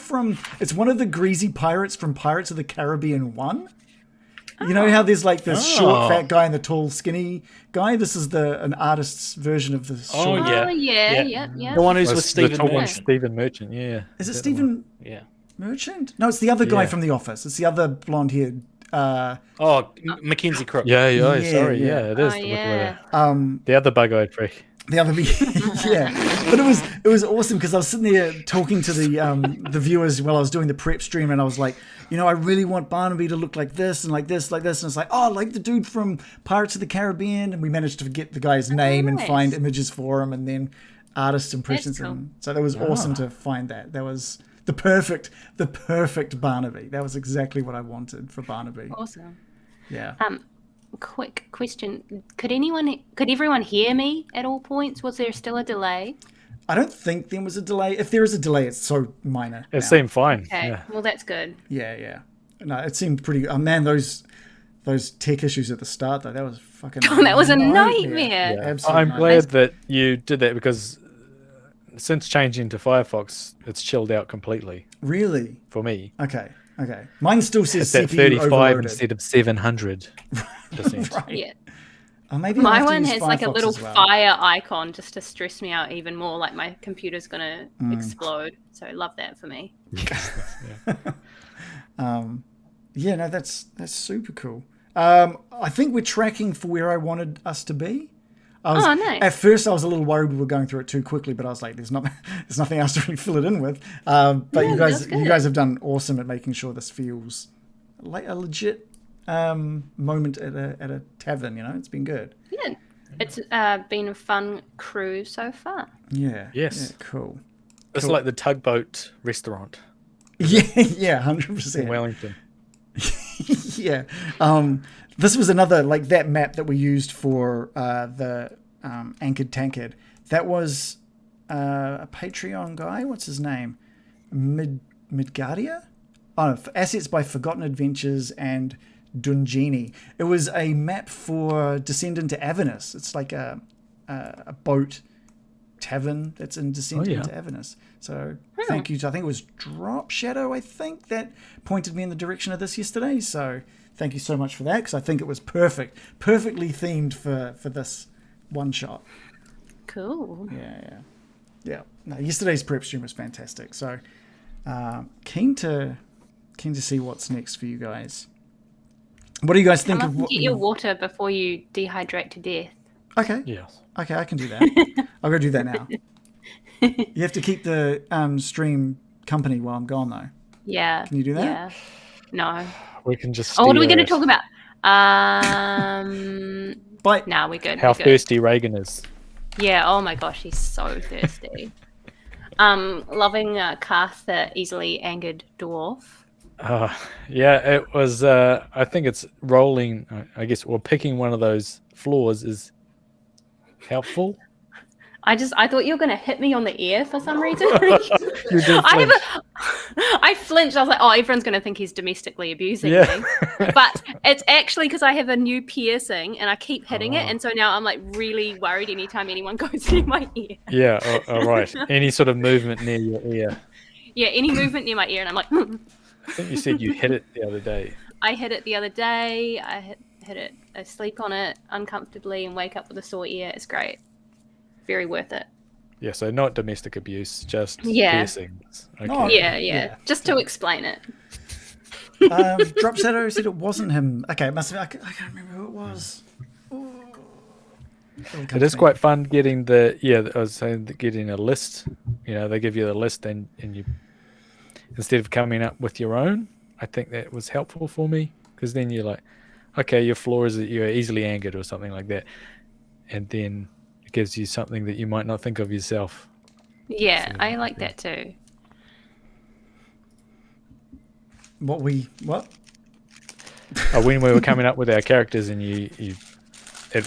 Speaker 2: it's one of the greasy pirates from Pirates of the Caribbean 1. You know how there's like this short fat guy and the tall skinny guy? This is an artist's version of the short.
Speaker 3: Oh,
Speaker 6: Oh, yeah.
Speaker 3: The one who's with
Speaker 5: Was the
Speaker 3: Stephen
Speaker 5: tall one
Speaker 3: Merchant.
Speaker 5: Stephen Merchant, yeah.
Speaker 2: Is it Stephen
Speaker 3: Yeah.
Speaker 2: Merchant? No, it's the other guy
Speaker 5: Yeah.
Speaker 2: from The Office. It's the other blonde-haired
Speaker 3: Oh, Mackenzie Crook.
Speaker 5: Yeah,
Speaker 2: Yeah,
Speaker 5: sorry,
Speaker 2: yeah.
Speaker 5: yeah, it is.
Speaker 6: Oh,
Speaker 5: the
Speaker 6: yeah.
Speaker 5: the other bug-eyed freak.
Speaker 2: The other, yeah, but it was awesome because I was sitting there talking to the viewers while I was doing the prep stream, and I was like, I really want Barnaby to look like this and like this, and it's like, oh, like the dude from Pirates of the Caribbean, and we managed to get the guy's name and
Speaker 6: nice.
Speaker 2: find images for him, and then artist impressions,
Speaker 6: That's cool.
Speaker 2: and so that was awesome to find that. That was the perfect Barnaby. That was exactly what I wanted for Barnaby.
Speaker 6: Awesome.
Speaker 2: Yeah.
Speaker 6: Quick question: Could everyone hear me at all points? Was there still a delay?
Speaker 2: I don't think there was a delay. If there is a delay, it's so minor.
Speaker 5: It
Speaker 2: now.
Speaker 5: seemed fine.
Speaker 6: Okay,
Speaker 5: Yeah.
Speaker 6: well that's good.
Speaker 2: Yeah. No, it seemed pretty. Oh man, those tech issues at the start though, that was fucking.
Speaker 6: That was a nightmare.
Speaker 2: Yeah,
Speaker 5: Yeah.
Speaker 2: absolutely.
Speaker 5: I'm glad that you did that because since changing to Firefox, it's chilled out completely
Speaker 2: Really?
Speaker 5: for me.
Speaker 2: Okay. Mine still says
Speaker 5: It's at
Speaker 2: CPU
Speaker 5: 35
Speaker 2: overloaded.
Speaker 5: instead of 700%.
Speaker 2: Right.
Speaker 6: Yeah.
Speaker 2: Oh, maybe
Speaker 6: My
Speaker 2: I'll have to
Speaker 6: one
Speaker 2: use
Speaker 6: has like a
Speaker 2: Firefox
Speaker 6: little
Speaker 2: as well.
Speaker 6: fire icon just to stress me out even more. Like my computer's gonna explode. So love that for me.
Speaker 2: Yeah, no, that's super cool. I think we're tracking for where I wanted us to be.
Speaker 6: Oh, nice.
Speaker 2: At first, I was a little worried we were going through it too quickly, but I was like, "There's nothing else to really fill it in with." But
Speaker 6: Yeah, that's
Speaker 2: you
Speaker 6: good.
Speaker 2: guys have done awesome at making sure this feels like a legit moment at a tavern. It's been good.
Speaker 6: Yeah. It's been a fun cruise so far.
Speaker 2: Yeah.
Speaker 5: Yes.
Speaker 2: Yeah, cool.
Speaker 5: It's like the tugboat restaurant
Speaker 2: Yeah. 100%.
Speaker 5: in Wellington.
Speaker 2: Yeah. This was another, like that map that we used for the Anchored Tankard. That was a Patreon guy. What's his name? Midgardia? Oh, Assets by Forgotten Adventures and Dungini. It was a map for Descendant to Avernus. It's like a boat tavern that's in Descendant to Avernus. So thank you to, I think it was Drop Shadow, I think, that pointed me in the direction of this yesterday. So thank you so much for that, because I think it was perfectly themed for this one shot.
Speaker 6: Cool.
Speaker 2: Yeah. No, yesterday's prep stream was fantastic. So keen to see what's next for you guys. What do you guys think of?
Speaker 6: Get your water before you dehydrate to death.
Speaker 2: Okay.
Speaker 5: Yes.
Speaker 2: Okay, I can do that. I'll go do that now. You have to keep the stream company while I'm gone, though.
Speaker 6: Yeah.
Speaker 2: Can you do that?
Speaker 6: Yeah. No.
Speaker 5: We can just.
Speaker 6: Oh, what are we going to talk about?
Speaker 2: Bye.
Speaker 6: Nah, we're good.
Speaker 5: How
Speaker 6: we're good.
Speaker 5: thirsty Reagan is.
Speaker 6: Yeah. Oh my gosh, he's so thirsty. Loving Karth, the easily angered dwarf.
Speaker 5: Yeah, it was. I think it's rolling. I guess, or picking one of those floors is helpful.
Speaker 6: I thought you were going to hit me on the ear for some reason.
Speaker 5: You did flinch.
Speaker 6: I flinched. I was like, oh, everyone's going to think he's domestically abusing me. But it's actually because I have a new piercing and I keep hitting it. And so now I'm like really worried anytime anyone goes near my ear.
Speaker 5: Yeah, all right. Any sort of movement near your ear.
Speaker 6: Yeah, any movement near my ear. And I'm like,
Speaker 5: I think you said you hit it the other day.
Speaker 6: I hit it the other day. I hit it. I sleep on it uncomfortably and wake up with a sore ear. It's great. Very worth it.
Speaker 5: Yeah, so not domestic abuse, just
Speaker 6: Yeah.
Speaker 5: piercings. Okay.
Speaker 2: Oh,
Speaker 6: Yeah. Just to explain it.
Speaker 2: Drop Shadow said it wasn't him. Okay, it must have been. I can't remember who it was.
Speaker 5: It is quite fun getting I was saying getting a list. You know, they give you the list and you, instead of coming up with your own, I think that was helpful for me, because then you're like, okay, your flaw is that you're easily angered or something like that. And then it gives you something that you might not think of yourself.
Speaker 6: Yeah,
Speaker 5: So,
Speaker 6: I like that too.
Speaker 2: What?
Speaker 5: When we were coming up with our characters, and it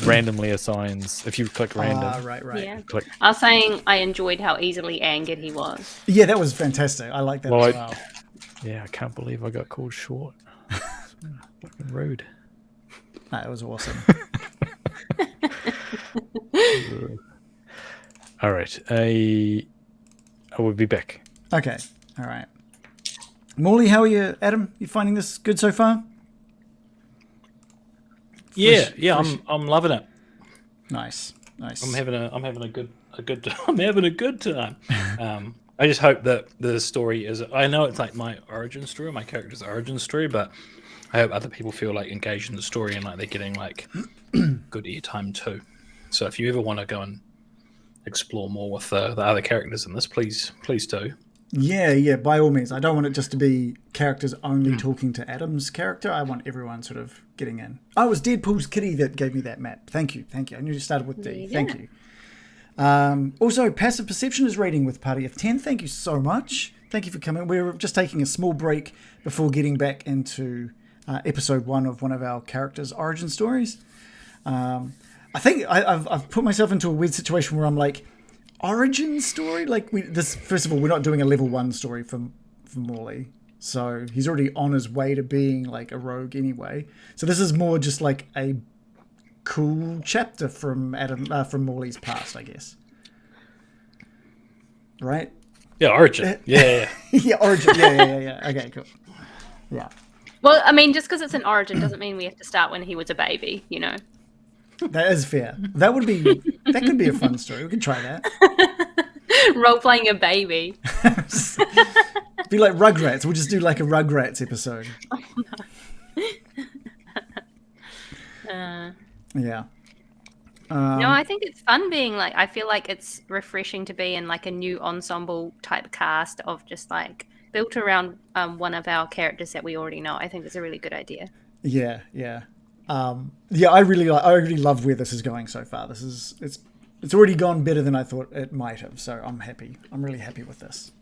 Speaker 5: randomly assigns, if you click random.
Speaker 2: Right.
Speaker 6: Yeah.
Speaker 5: Click.
Speaker 6: I was saying I enjoyed how easily angered he was.
Speaker 2: Yeah, that was fantastic. I like that as well.
Speaker 5: Yeah, I can't believe I got called short. Fucking rude.
Speaker 2: No, it was awesome.
Speaker 5: All right. I will be back.
Speaker 2: Okay. All right. Morley, how are you, Adam? You finding this good so far?
Speaker 3: Yeah, I'm loving it.
Speaker 2: Nice.
Speaker 3: I'm having a good time. I just hope that the story is. I know it's like my origin story, my character's origin story, but I hope other people feel like engaged in the story and like they're getting like good airtime too. So if you ever want to go and explore more with the other characters in this, please do.
Speaker 2: Yeah, by all means. I don't want it just to be characters only talking to Adam's character. I want everyone sort of getting in. Oh, it was Deadpool's kitty that gave me that map. Thank you. I knew you started with D.
Speaker 6: Yeah.
Speaker 2: Thank you. Also, Passive Perception is rating with Party of 10. Thank you so much. Thank you for coming. We're just taking a small break before getting back into episode 1 of one of our characters' origin stories. I think I've put myself into a weird situation where I'm like, origin story? Like, first of all, we're not doing a level 1 story for Morley. So he's already on his way to being like a rogue anyway. So this is more just like a cool chapter from from Morley's past, I guess. Right?
Speaker 3: Yeah, origin. Yeah.
Speaker 2: Yeah, origin. Yeah. Okay, cool. Yeah.
Speaker 6: Well, I mean, just because it's an origin doesn't mean we have to start when he was a baby, you know?
Speaker 2: That is fair. That could be a fun story. We could try that.
Speaker 6: Role-playing a baby.
Speaker 2: Be like Rugrats. We'll just do like a Rugrats episode.
Speaker 6: Oh, no.
Speaker 2: Yeah.
Speaker 6: No, I think it's fun being like, I feel like it's refreshing to be in like a new ensemble type cast of just like built around one of our characters that we already know. I think it's a really good idea.
Speaker 2: Yeah. I really love where this is going so far. It's already gone better than I thought it might have. So I'm happy. I'm really happy with this.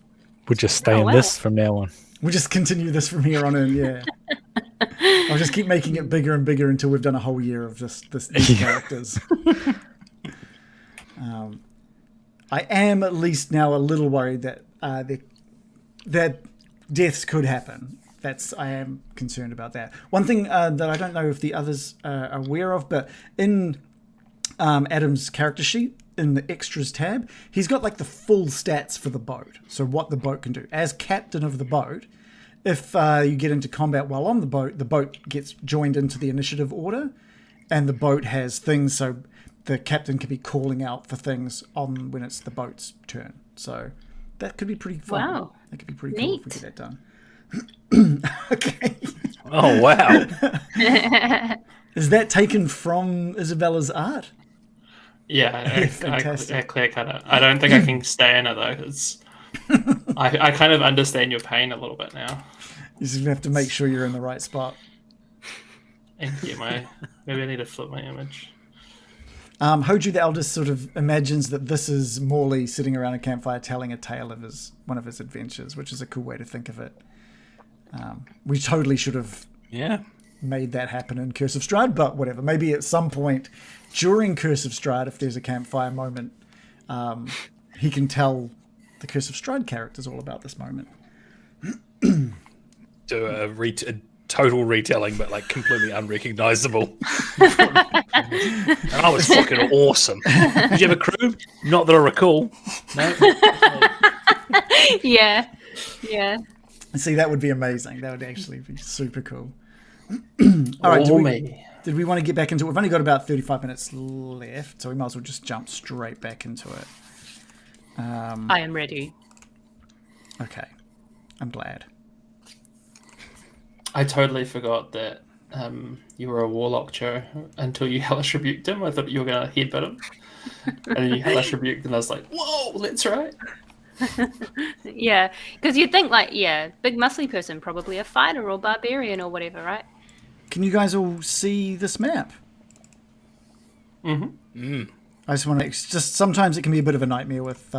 Speaker 5: We'll just stay in this from now on.
Speaker 2: We'll just continue this from here on in. Yeah. I'll just keep making it bigger and bigger until we've done a whole year of these characters. I am at least now a little worried that that deaths could happen. I am concerned about that. One thing that I don't know if the others are aware of, but in Adam's character sheet, in the extras tab, he's got like the full stats for the boat. So what the boat can do. As captain of the boat, if you get into combat while on the boat gets joined into the initiative order, and the boat has things, so the captain can be calling out for things on when it's the boat's turn. So that could be pretty fun.
Speaker 6: Wow.
Speaker 2: That could be pretty
Speaker 6: Neat.
Speaker 2: cool if we get that done. Okay.
Speaker 3: Oh, wow.
Speaker 2: Is that taken from Isabela's art?
Speaker 4: Yeah,
Speaker 2: Fantastic.
Speaker 4: I clear cut it. I don't think I can stay in it though. It's I kind of understand your pain a little bit now.
Speaker 2: You just have to make sure you're in the right spot.
Speaker 4: And maybe I need to flip my image.
Speaker 2: Hoju the Eldest sort of imagines that this is Morley sitting around a campfire telling a tale of one of his adventures, which is a cool way to think of it. We totally should have made that happen in Curse of Strahd, but whatever. Maybe at some point during Curse of Strahd, if there's a campfire moment, he can tell the Curse of Strahd characters all about this moment.
Speaker 3: Do a total retelling, but like completely unrecognizable. And I was fucking awesome. Did you have a crew? Not that I recall. No.
Speaker 6: Yeah.
Speaker 2: See, that would be amazing. That would actually be super cool. All right, did we want to get back into it? We've only got about 35 minutes left, so we might as well just jump straight back into it.
Speaker 6: I am ready.
Speaker 2: Okay. I'm glad.
Speaker 4: I totally forgot that you were a warlock, Joe, until you hellish rebuked him. I thought you were going to headbutt him. And then you hellish rebuked him, and I was like, whoa, that's right.
Speaker 6: Yeah, because you'd think big muscly person, probably a fighter or barbarian or whatever, right?
Speaker 2: Can you guys all see this map?
Speaker 4: Mm-hmm.
Speaker 2: I just want to... Just sometimes it can be a bit of a nightmare with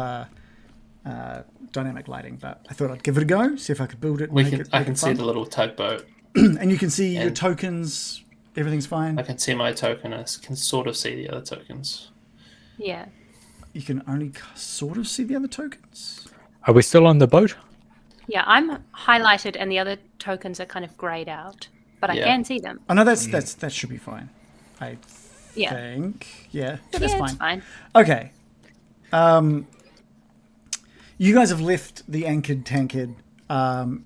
Speaker 2: dynamic lighting, but I thought I'd give it a go, see if I could build it.
Speaker 4: I can see the little tugboat.
Speaker 2: And you can see your tokens. Everything's fine.
Speaker 4: I can see my token. I can sort of see the other tokens.
Speaker 6: Yeah.
Speaker 2: You can only sort of see the other tokens.
Speaker 5: Are we still on the boat?
Speaker 6: Yeah, I'm highlighted and the other tokens are kind of grayed out, but I can see them.
Speaker 2: Oh no, that should be fine. I think. Yeah, that's
Speaker 6: yeah,
Speaker 2: fine.
Speaker 6: It's fine.
Speaker 2: Okay. You guys have left the Anchored Tankard, and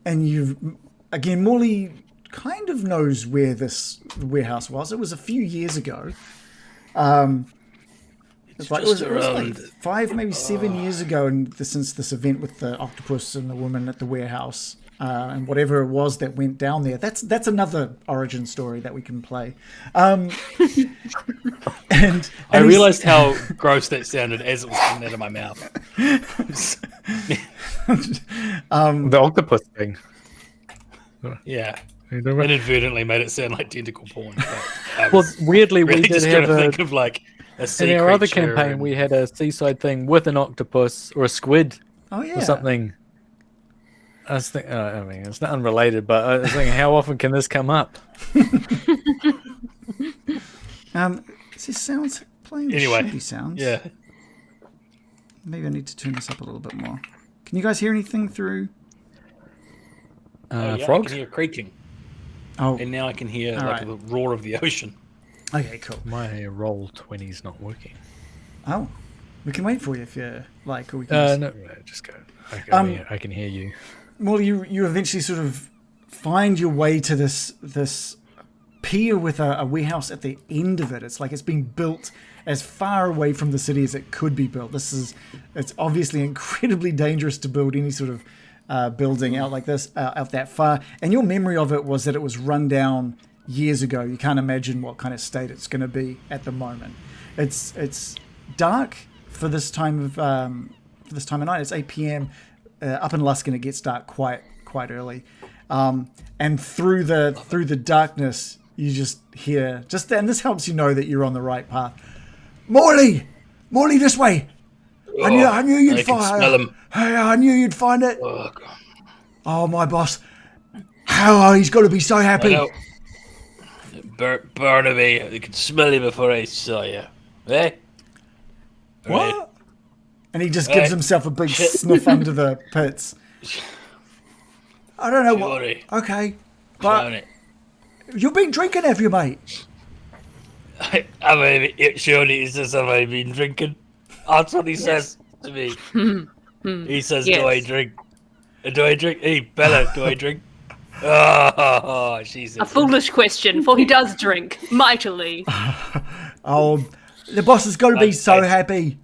Speaker 2: Morley kind of knows where this warehouse was. It was a few years ago. It was like 5, maybe 7 years ago, and since this event with the octopus and the woman at the warehouse, and whatever it was that went down there. That's another origin story that we can play. And
Speaker 3: I realised how gross that sounded as it was coming out of my mouth.
Speaker 5: The octopus thing.
Speaker 3: Yeah. Inadvertently made it sound like tentacle porn.
Speaker 5: Well, weirdly,
Speaker 3: really
Speaker 5: we did
Speaker 3: just
Speaker 5: have
Speaker 3: trying to think of like a sea
Speaker 5: in our other
Speaker 3: creature
Speaker 5: campaign, we had a seaside thing with an octopus or a squid or something. I was thinking, I mean, it's not unrelated, but I was thinking, how often can this come up?
Speaker 2: Is this sounds playing?
Speaker 3: Anyway,
Speaker 2: should be sounds.
Speaker 3: Yeah.
Speaker 2: Maybe I need to turn this up a little bit more. Can you guys hear anything through?
Speaker 3: Yeah,
Speaker 5: frogs?
Speaker 3: I can hear creaking.
Speaker 2: Oh,
Speaker 3: And now I can hear
Speaker 2: All
Speaker 3: the roar of the ocean.
Speaker 2: okay, cool.
Speaker 5: My roll 20's not working.
Speaker 2: Oh, we can wait for you if you like, or we can.
Speaker 5: No, just go. I can hear you.
Speaker 2: Well, you eventually sort of find your way to this pier with a warehouse at the end of it. It's like it's being built as far away from the city as it could be built. It's obviously incredibly dangerous to build any sort of building out like this, out that far. And your memory of it was that it was run down years ago. You can't imagine what kind of state it's going to be at the moment. It's dark for this time of night. It's 8 p.m. Up in Luskan, it gets dark quite early, and through the darkness, you just hear and this helps you know that you're on the right path. Morley, this way. I knew you'd find.
Speaker 3: Smell him.
Speaker 2: Hey, I knew you'd find it.
Speaker 3: Oh, God.
Speaker 2: Oh, my boss. How he's got to be so happy.
Speaker 3: Barnaby, I could smell you before I saw you. Eh?
Speaker 2: What? And he just gives himself a big sniff under the pits. I don't know what. Okay. But you've been drinking, have you, mate?
Speaker 3: Shayone, he says, have I been drinking? That's what he says to me. He says, do I drink? Do I drink? Hey, Bella, do I drink? Oh, she's
Speaker 6: a foolish question, for he does drink mightily.
Speaker 2: Oh, the boss has got to be so happy.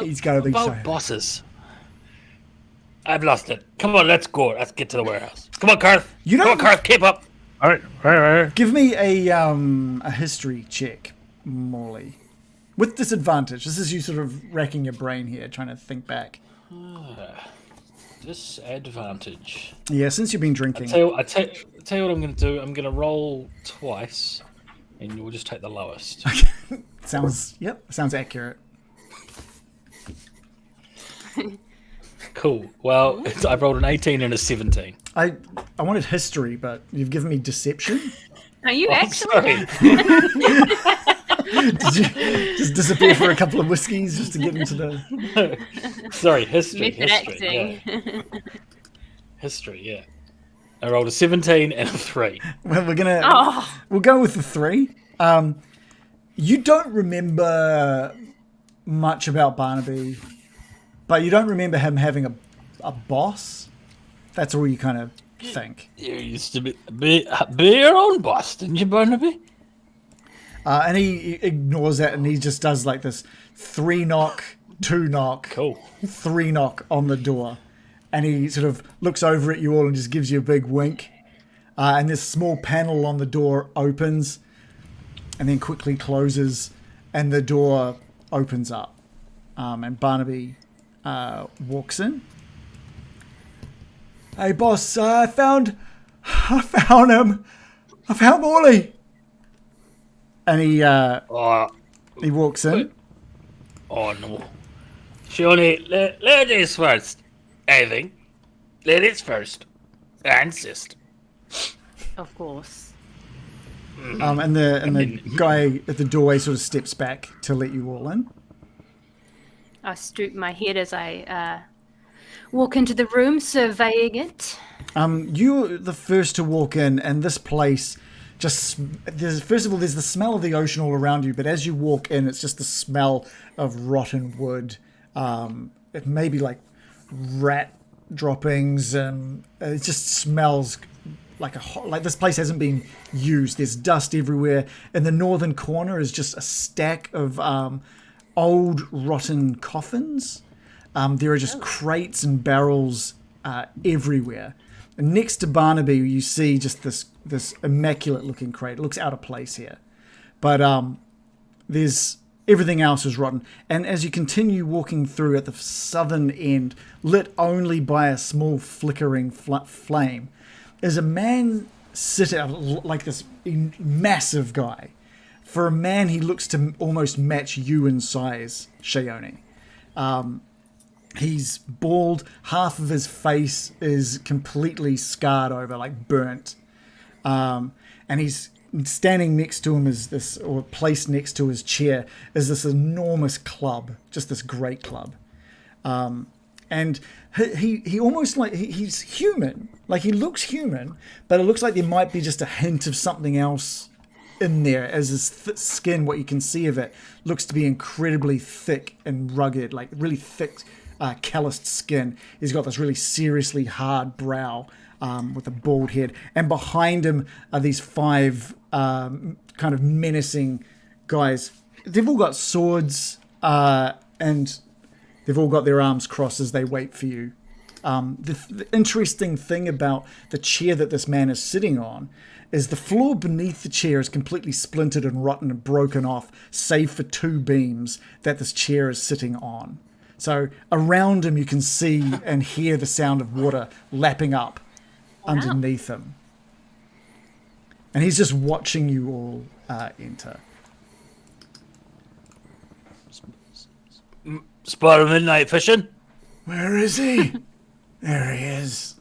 Speaker 2: He's got to be so happy.
Speaker 3: Bosses. I've lost it. Come on, let's go. Let's get to the warehouse. Come on, Karth. Come on, Karth, keep up.
Speaker 5: All right.
Speaker 2: Give me a history check, Morley. With disadvantage. This is you sort of racking your brain here, trying to think back.
Speaker 3: Disadvantage.
Speaker 2: Yeah, since you've been drinking.
Speaker 3: I tell you what I'm going to do. I'm going to roll twice, and you'll just take the lowest.
Speaker 2: Sounds accurate.
Speaker 3: Cool. Well, I've rolled an 18 and a 17.
Speaker 2: I wanted history, but you've given me deception.
Speaker 6: Are you actually?
Speaker 2: Did you just disappear for a couple of whiskeys just to get into the...
Speaker 3: Sorry, history.
Speaker 6: Method acting.
Speaker 3: Yeah. History, yeah. I rolled a 17 and a 3.
Speaker 2: Well, we'll go with the 3. You don't remember much about Barnaby, but you don't remember him having a boss. That's all you kind of think.
Speaker 3: You used to be your own boss, didn't you, Barnaby?
Speaker 2: And he ignores that, and he just does like this 3-knock, 2-knock,
Speaker 3: cool,
Speaker 2: 3-knock on the door. And he sort of looks over at you all and just gives you a big wink. And this small panel on the door opens and then quickly closes, and the door opens up. And Barnaby walks in. Hey, boss, I found him. I found Morley. And he walks in.
Speaker 3: Oh, no. Shayone, ladies first. I think. Ladies first. I insist.
Speaker 6: Of course.
Speaker 2: And the guy at the doorway sort of steps back to let you all in.
Speaker 6: I stoop my head as I walk into the room, surveying it.
Speaker 2: You're the first to walk in, and this place first of all, there's the smell of the ocean all around you, but as you walk in, it's just the smell of rotten wood. It may be like rat droppings, and it just smells like this place hasn't been used. There's dust everywhere. In the northern corner is just a stack of old rotten coffins. There are just crates and barrels everywhere. And next to Barnaby, you see just this immaculate looking crate. It looks out of place here, but there's everything else is rotten. And as you continue walking through at the southern end, lit only by a small flickering flame, is a man sitting like this massive guy. For a man, he looks to almost match you in size, Shayone. He's bald. Half of his face is completely scarred over, like burnt. And he's standing next to him placed next to his chair is this enormous club, just this great club. And he almost like he's human. Like he looks human, but it looks like there might be just a hint of something else in there, as his skin, what you can see of it, looks to be incredibly thick and rugged, like really thick, calloused skin. He's got this really seriously hard brow with a bald head. And behind him are these 5 kind of menacing guys. They've all got swords and they've all got their arms crossed as they wait for you. The interesting thing about the chair that this man is sitting on is the floor beneath the chair is completely splintered and rotten and broken off, save for 2 beams that this chair is sitting on. So around him you can see and hear the sound of water lapping up underneath him. And he's just watching you all enter.
Speaker 3: Spot of midnight fishing?
Speaker 2: Where is he? There he is.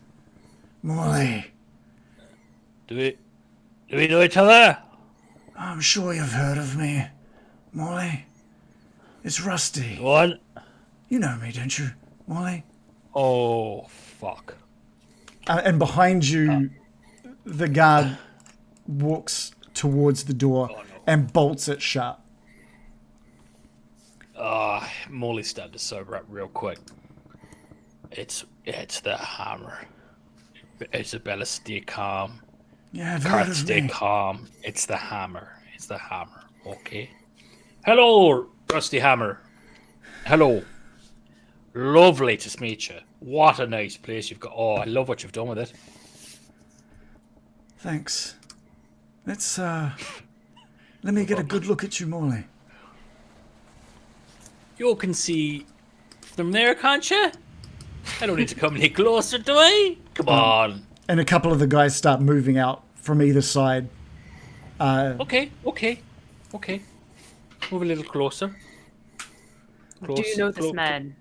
Speaker 2: Morley.
Speaker 3: Do we know each other?
Speaker 2: I'm sure you've heard of me, Morley. It's Rusty.
Speaker 3: Go on.
Speaker 2: You know me, don't you, Molly?
Speaker 3: Oh, fuck.
Speaker 2: And behind you, the guard walks towards the door and bolts it shut.
Speaker 3: Molly's starting to sober up real quick. It's the hammer. Isabela, stay calm.
Speaker 2: Yeah, I've heard
Speaker 3: Karth,
Speaker 2: of
Speaker 3: stay
Speaker 2: me.
Speaker 3: calm. It's the hammer. It's the hammer. Okay. Hello, Rusty Hammer. Hello. Lovely to meet you. What a nice place you've got. Oh, I love what you've done with it.
Speaker 2: Thanks. Let's, let me get a good look at you, Molly.
Speaker 3: You can see from there, can't you? I don't need to come any closer, do I? Come on.
Speaker 2: And a couple of the guys start moving out from either side.
Speaker 3: Okay. Move a little closer.
Speaker 6: Do you know this man?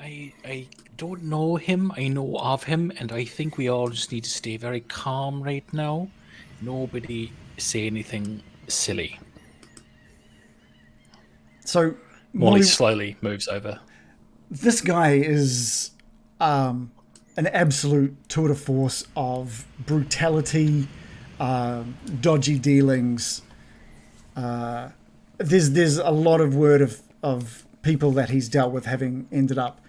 Speaker 3: I don't know him. I know of him, and I think we all just need to stay very calm right now. Nobody say anything silly.
Speaker 2: So,
Speaker 3: Molly
Speaker 2: Molly,
Speaker 3: slowly moves over.
Speaker 2: this guy is an absolute tour de force of brutality, dodgy dealings. There's a lot of word of people that he's dealt with having ended up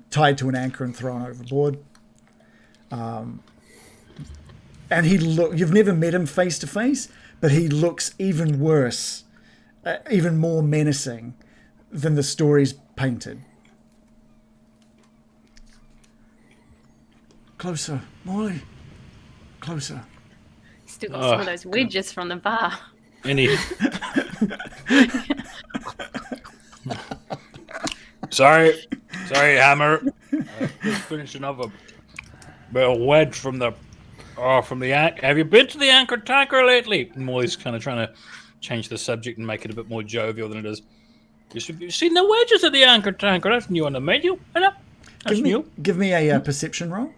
Speaker 2: tied to an anchor and thrown overboard. And you've never met him face to face, but he looks even worse, even more menacing than the stories painted. Closer, Molly. Closer.
Speaker 6: Still got some of those wedges from the bar.
Speaker 3: Any? Sorry, Hammer. Just finishing up a bit of wedge from the anchor. Have you been to the Anchored Tankard lately? Molly's kind of trying to change the subject and make it a bit more jovial than it is. You've seen the wedges at the Anchored Tankard. That's new on the menu. That's new.
Speaker 2: Give me a perception roll.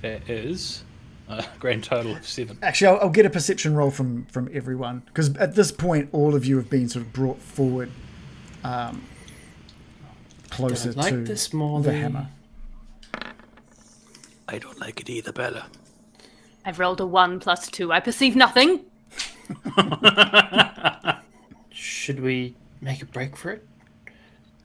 Speaker 3: There is a grand total of 7.
Speaker 2: Actually, I'll get a perception roll from everyone, because at this point, all of you have been sort of brought forward closer
Speaker 4: Don't like
Speaker 2: to
Speaker 4: this, Molly.
Speaker 2: the hammer.
Speaker 3: I don't like it either, Bella.
Speaker 6: I've rolled a 1 plus 2. I perceive nothing.
Speaker 4: Should we make a break for it?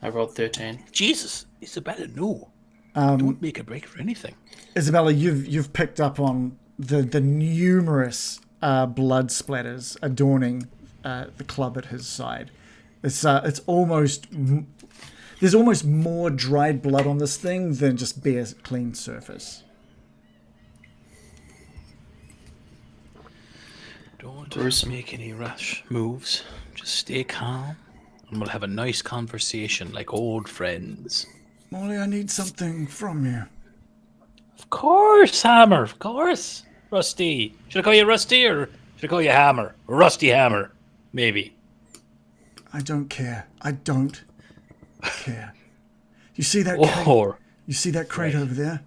Speaker 4: I rolled 13.
Speaker 3: Jesus, Isabella, no. Don't make a break for anything.
Speaker 2: Isabella, you've picked up on the numerous blood splatters adorning the club at his side. It's almost there's almost more dried blood on this thing than just bare clean surface.
Speaker 3: Don't make any rash moves. Just stay calm, and we'll have a nice conversation like old friends.
Speaker 2: Molly, I need something from you.
Speaker 3: Of course, Hammer. Of course, Rusty. Should I call you Rusty or should I call you Hammer? Rusty Hammer, maybe.
Speaker 2: I don't care. I don't care. You see that?
Speaker 3: Or
Speaker 2: You see that crate over there?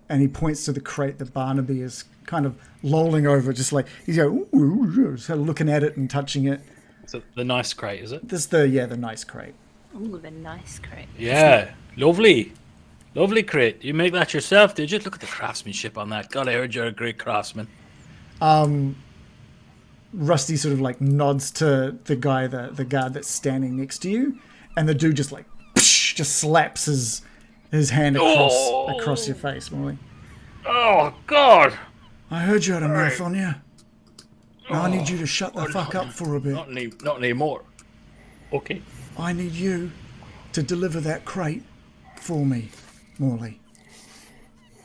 Speaker 2: And he points to the crate that Barnaby is kind of lolling over, just like he's going, ooh, just looking at it and touching it.
Speaker 3: so the nice crate, is it?
Speaker 2: This the nice crate.
Speaker 6: Ooh, the nice crate.
Speaker 3: Yeah, lovely. Lovely crate. You make that yourself, did you? Look at the craftsmanship on that. God, I heard you're a great craftsman.
Speaker 2: Rusty sort of like nods to the guy, the guard that's standing next to you, and the dude just like just slaps his hand across your face, Molly.
Speaker 3: Oh, God.
Speaker 2: I heard you had a mouth on you. Now I need you to shut the fuck up for a bit.
Speaker 3: Not anymore. Okay.
Speaker 2: I need you to deliver that crate for me, Morley.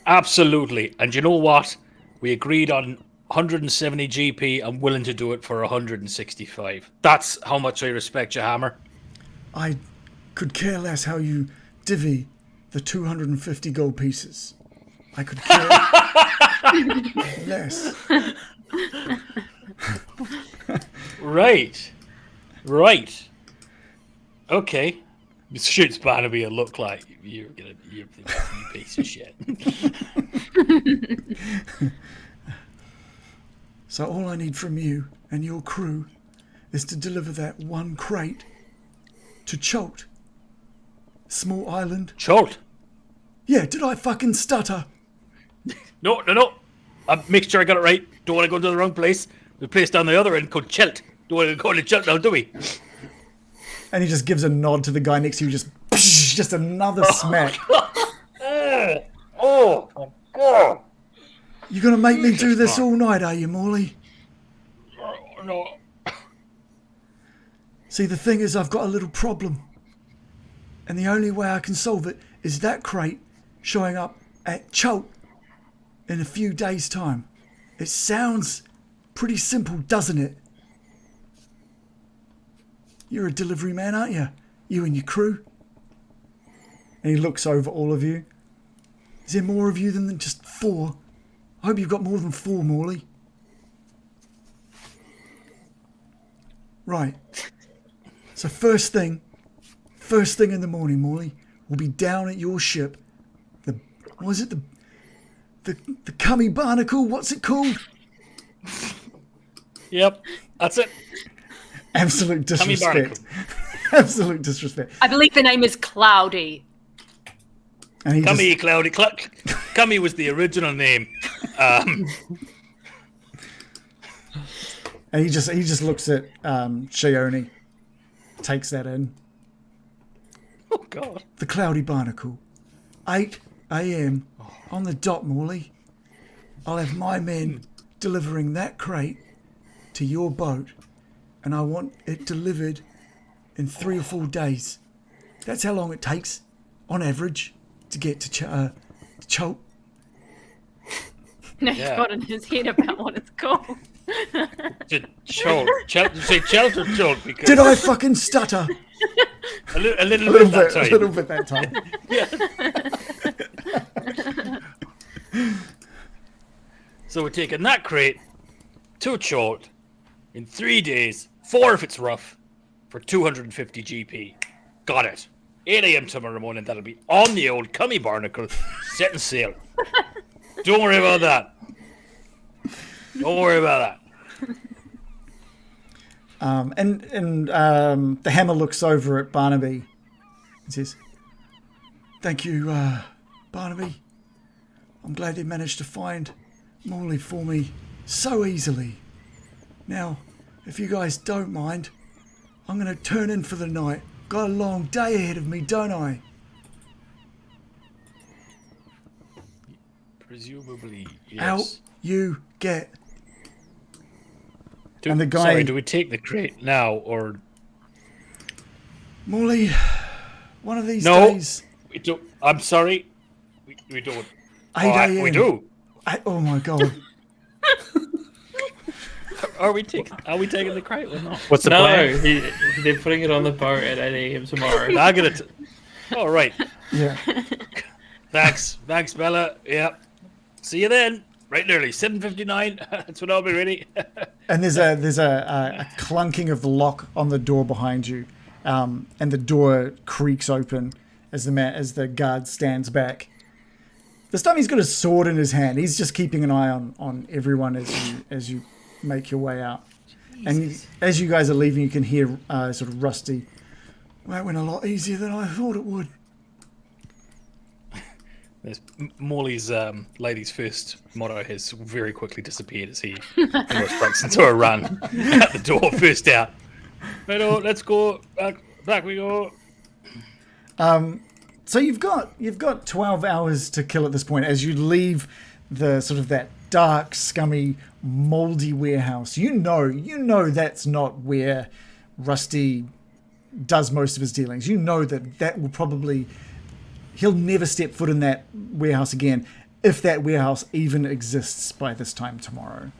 Speaker 3: Absolutely. And you know what? We agreed on 170 GP. I'm willing to do it for 165. That's how much I respect you, Hammer.
Speaker 2: I could care less how you divvy the 250 gold pieces. I could care less.
Speaker 3: Right. Okay. Shoots Barnaby a look like you're a piece of shit.
Speaker 2: So all I need from you and your crew is to deliver that one crate to Cholt. Small island.
Speaker 3: Cholt?
Speaker 2: Yeah, did I fucking stutter?
Speaker 3: No. Make sure I got it right. Don't want to go to the wrong place. The place down the other end called Chelt. Don't want to go to Chelt now, do we?
Speaker 2: And he just gives a nod to the guy next to you, just another smack.
Speaker 3: Oh, my God.
Speaker 2: You're going to make me do this all night, are you, Morley?
Speaker 3: No.
Speaker 2: See, the thing is, I've got a little problem. And the only way I can solve it is that crate showing up at Cholt in a few days' time. It sounds pretty simple, doesn't it? You're a delivery man, aren't you? You and your crew. And he looks over all of you. Is there more of you than just 4? I hope you've got more than 4, Morley. Right. So first thing in the morning, Morley, we'll be down at your ship. The Cloudy Barnacle, what's it called?
Speaker 3: Yep, that's it.
Speaker 2: Absolute
Speaker 3: Cloudy
Speaker 2: disrespect. Absolute disrespect.
Speaker 6: I believe the name is Cloudy.
Speaker 2: And he
Speaker 3: Cloudy. Cummy was the original name.
Speaker 2: And he just looks at Shayone, takes that in.
Speaker 3: Oh God.
Speaker 2: The Cloudy Barnacle, 8 a.m. on the dot, Morley. I'll have my men delivering that crate to your boat, and I want it delivered in 3 or 4 days. That's how long it takes, on average, to get to Cholt.
Speaker 6: No, he's got in his head about what it's called.
Speaker 3: Cholt. Say Cholt or Cholt? Because
Speaker 2: Did I fucking stutter?
Speaker 3: a little bit that time.
Speaker 2: A little bit that time.
Speaker 3: So we're taking that crate to Cholt in 3 days, 4 if it's rough, for 250 GP. Got it. 8 a.m. tomorrow morning, that'll be on the old Cloudy Barnacle, setting sail. Don't worry about that. Don't worry about that.
Speaker 2: The hammer looks over at Barnaby and says, "Thank you, Barnaby. I'm glad you managed to find Morley for me so easily. Now, if you guys don't mind, I'm going to turn in for the night. Got a long day ahead of me, don't I?"
Speaker 3: Presumably, yes.
Speaker 2: Out you get.
Speaker 3: And the guy... Sorry, do we take the crate now, or...
Speaker 2: Morley, one of these days...
Speaker 3: We don't. I'm sorry. We don't.
Speaker 2: 8 a.m.
Speaker 3: We do.
Speaker 2: Oh my God.
Speaker 3: Are we taking the crate or not?
Speaker 5: What's the plan?
Speaker 4: They're putting it on the boat at 8 a.m. tomorrow.
Speaker 3: I'm gonna. All right.
Speaker 2: Yeah.
Speaker 3: Thanks, Bella. Yeah. See you then. Right early, 7:59. That's when I'll be ready.
Speaker 2: And there's a clunking of the lock on the door behind you, and the door creaks open as the guard stands back. This time he's got a sword in his hand. He's just keeping an eye on everyone as you make your way out. Jesus. And as you guys are leaving, you can hear sort of Rusty. Well, that went a lot easier than I thought it would.
Speaker 3: Morley's ladies first motto has very quickly disappeared as he almost breaks into a run at the door, first out. Right, let's go. Back we go.
Speaker 2: So you've got 12 hours to kill at this point as you leave the sort of that dark, scummy, moldy warehouse. You know that's not where Rusty does most of his dealings. You know that will probably... He'll never step foot in that warehouse again, if that warehouse even exists by this time tomorrow.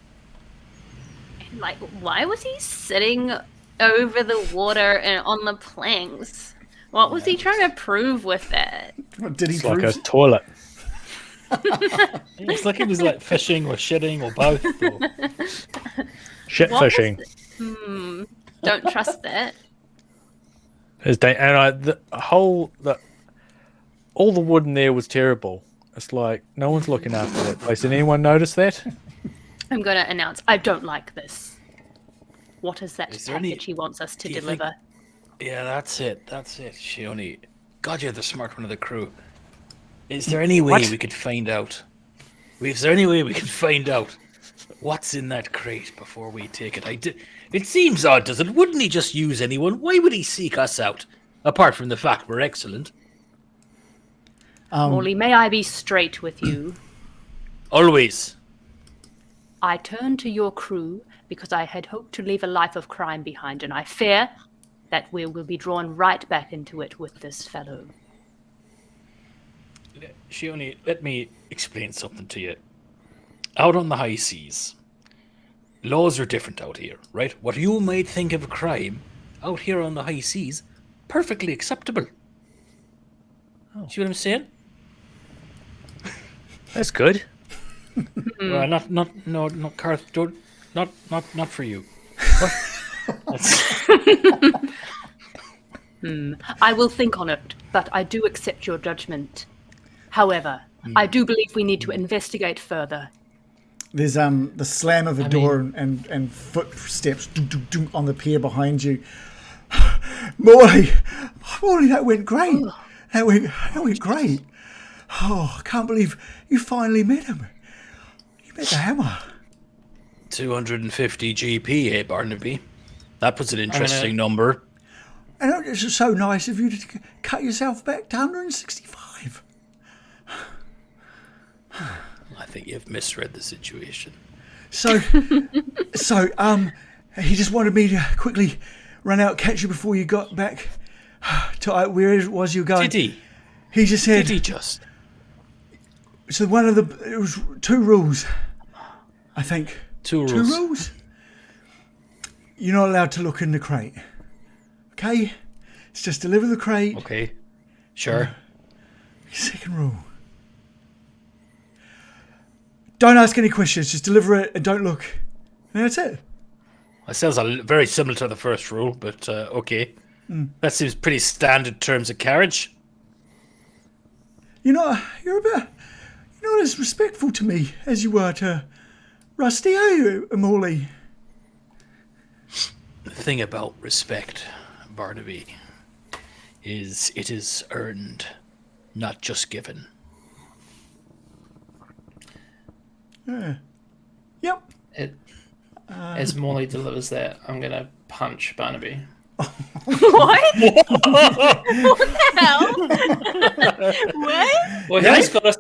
Speaker 6: Like, why was he sitting over the water and on the planks? What was he trying to prove with that?
Speaker 2: What did he
Speaker 5: It's
Speaker 2: prove?
Speaker 5: like a toilet.
Speaker 3: It's like he was like fishing or shitting or both. Or...
Speaker 5: Shit
Speaker 6: What
Speaker 5: fishing.
Speaker 6: Don't trust that.
Speaker 5: All the wood in there was terrible. It's like no one's looking after that place. Did anyone notice that?
Speaker 6: I'm going to announce, I don't like this. What is that
Speaker 3: Is there
Speaker 6: package
Speaker 3: any-
Speaker 6: he wants us to
Speaker 3: do you think-
Speaker 6: deliver?
Speaker 3: Yeah, that's it. Shayone. God, you're the smart one of the crew. Is there any way we could find out? Is there any way we could find out what's in that crate before we take it? It seems odd, does it? Wouldn't he just use anyone? Why would he seek us out? Apart from the fact we're excellent.
Speaker 6: Morley, may I be straight with you?
Speaker 3: Always.
Speaker 6: I turned to your crew because I had hoped to leave a life of crime behind, and I fear that we will be drawn right back into it with this fellow.
Speaker 3: Shayone, let me explain something to you. Out on the high seas, laws are different out here, right? What you might think of a crime, out here on the high seas, perfectly acceptable. See what I'm saying?
Speaker 5: That's good.
Speaker 3: Not Karth, don't, not for you.
Speaker 6: I will think on it, but I do accept your judgment. However, I do believe we need to investigate further.
Speaker 2: There's the slam of a door and footsteps on the pier behind you. Morley, that went great. That went great. Oh, I can't believe you finally met him. You met the hammer.
Speaker 3: 250 GP, eh, Barnaby? That was an interesting number.
Speaker 2: And it's so nice of you to cut yourself back to 165.
Speaker 3: I think you've misread the situation.
Speaker 2: So, he just wanted me to quickly run out, catch you before you got back to where it was you were going.
Speaker 3: Did he?
Speaker 2: He just said.
Speaker 3: Did he just?
Speaker 2: So it was 2 rules, I think.
Speaker 3: 2 rules.
Speaker 2: 2 rules. You're not allowed to look in the crate. Okay? It's just deliver the crate.
Speaker 3: Okay. Sure.
Speaker 2: Second rule. Don't ask any questions. Just deliver it and don't look. And that's it.
Speaker 3: That sounds very similar to the first rule, but okay. That seems pretty standard terms of carriage.
Speaker 2: You're not as respectful to me as you were to Rusty, are you, Morley?
Speaker 3: The thing about respect, Barnaby, is it is earned, not just given.
Speaker 2: Yep.
Speaker 4: As Morley delivers that, I'm going to punch Barnaby.
Speaker 6: What? What the hell? What?
Speaker 4: Well,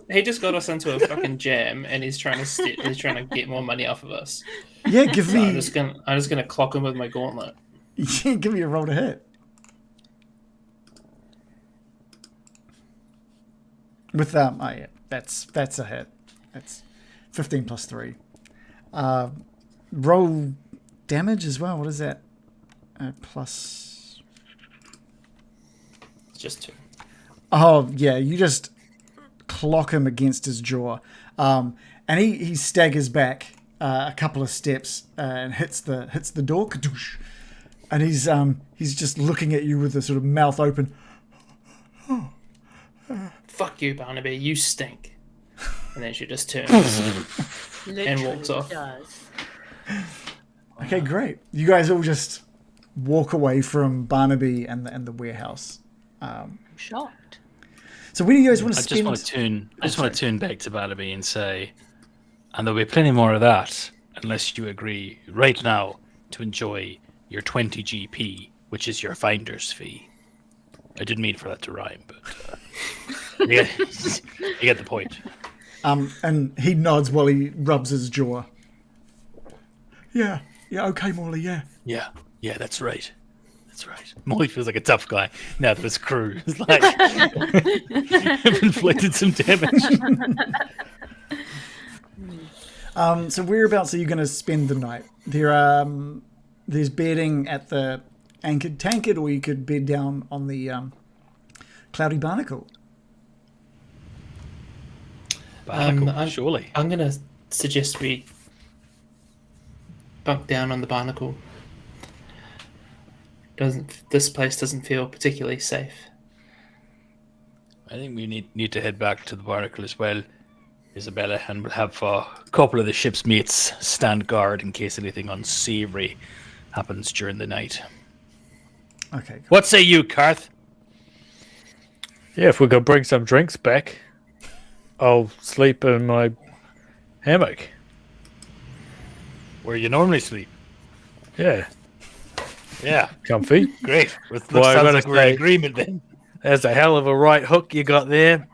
Speaker 4: he just got us into a fucking jam, and he's trying to get more money off of us.
Speaker 2: Yeah, give
Speaker 4: So
Speaker 2: me.
Speaker 4: I'm just gonna clock him with my gauntlet.
Speaker 2: Yeah, give me a roll to hit. With oh yeah, that's a hit. That's 15 plus 3. Roll damage as well. What is that? Plus.
Speaker 4: It's just 2.
Speaker 2: Oh yeah, you just clock him against his jaw, and he staggers back a couple of steps and hits the door, kadoosh, and he's just looking at you with a sort of mouth open.
Speaker 4: Fuck you, Barnaby. You stink. And then she just turns.
Speaker 6: Literally
Speaker 4: walks off.
Speaker 6: does.
Speaker 2: Okay, great. You guys all just walk away from Barnaby and the warehouse.
Speaker 6: I'm shocked.
Speaker 2: So where do you guys want to
Speaker 3: I
Speaker 2: spend?
Speaker 3: just want to tune back to Barnaby and say, and there'll be plenty more of that, unless you agree right now to enjoy your 20 GP, which is your finder's fee. I didn't mean for that to rhyme, but you get the point.
Speaker 2: And he nods while he rubs his jaw. Yeah, okay, Morley, yeah.
Speaker 3: Yeah, that's right. That's right. Molly feels like a tough guy now that his crew is like have inflicted some damage.
Speaker 2: So whereabouts are you going to spend the night? There's bedding at the Anchored Tankard, or you could bed down on the Cloudy Barnacle.
Speaker 3: Barnacle, surely.
Speaker 4: I'm gonna suggest we bunk down on the Barnacle. This place doesn't feel particularly safe.
Speaker 3: I think we need to head back to the Barnacle as well, Isabela, and we'll have a couple of the ship's mates stand guard in case anything unsavory happens during the night.
Speaker 2: Okay. Cool.
Speaker 3: What say you, Karth?
Speaker 5: Yeah, if we could bring some drinks back, I'll sleep in my hammock.
Speaker 3: Where you normally sleep?
Speaker 5: Yeah,
Speaker 3: Yeah,
Speaker 5: comfy.
Speaker 3: great.
Speaker 5: Well, I
Speaker 3: Sounds
Speaker 5: gotta
Speaker 3: like we're in
Speaker 5: say-
Speaker 3: agreement then.
Speaker 5: There's a hell of a right hook you got there.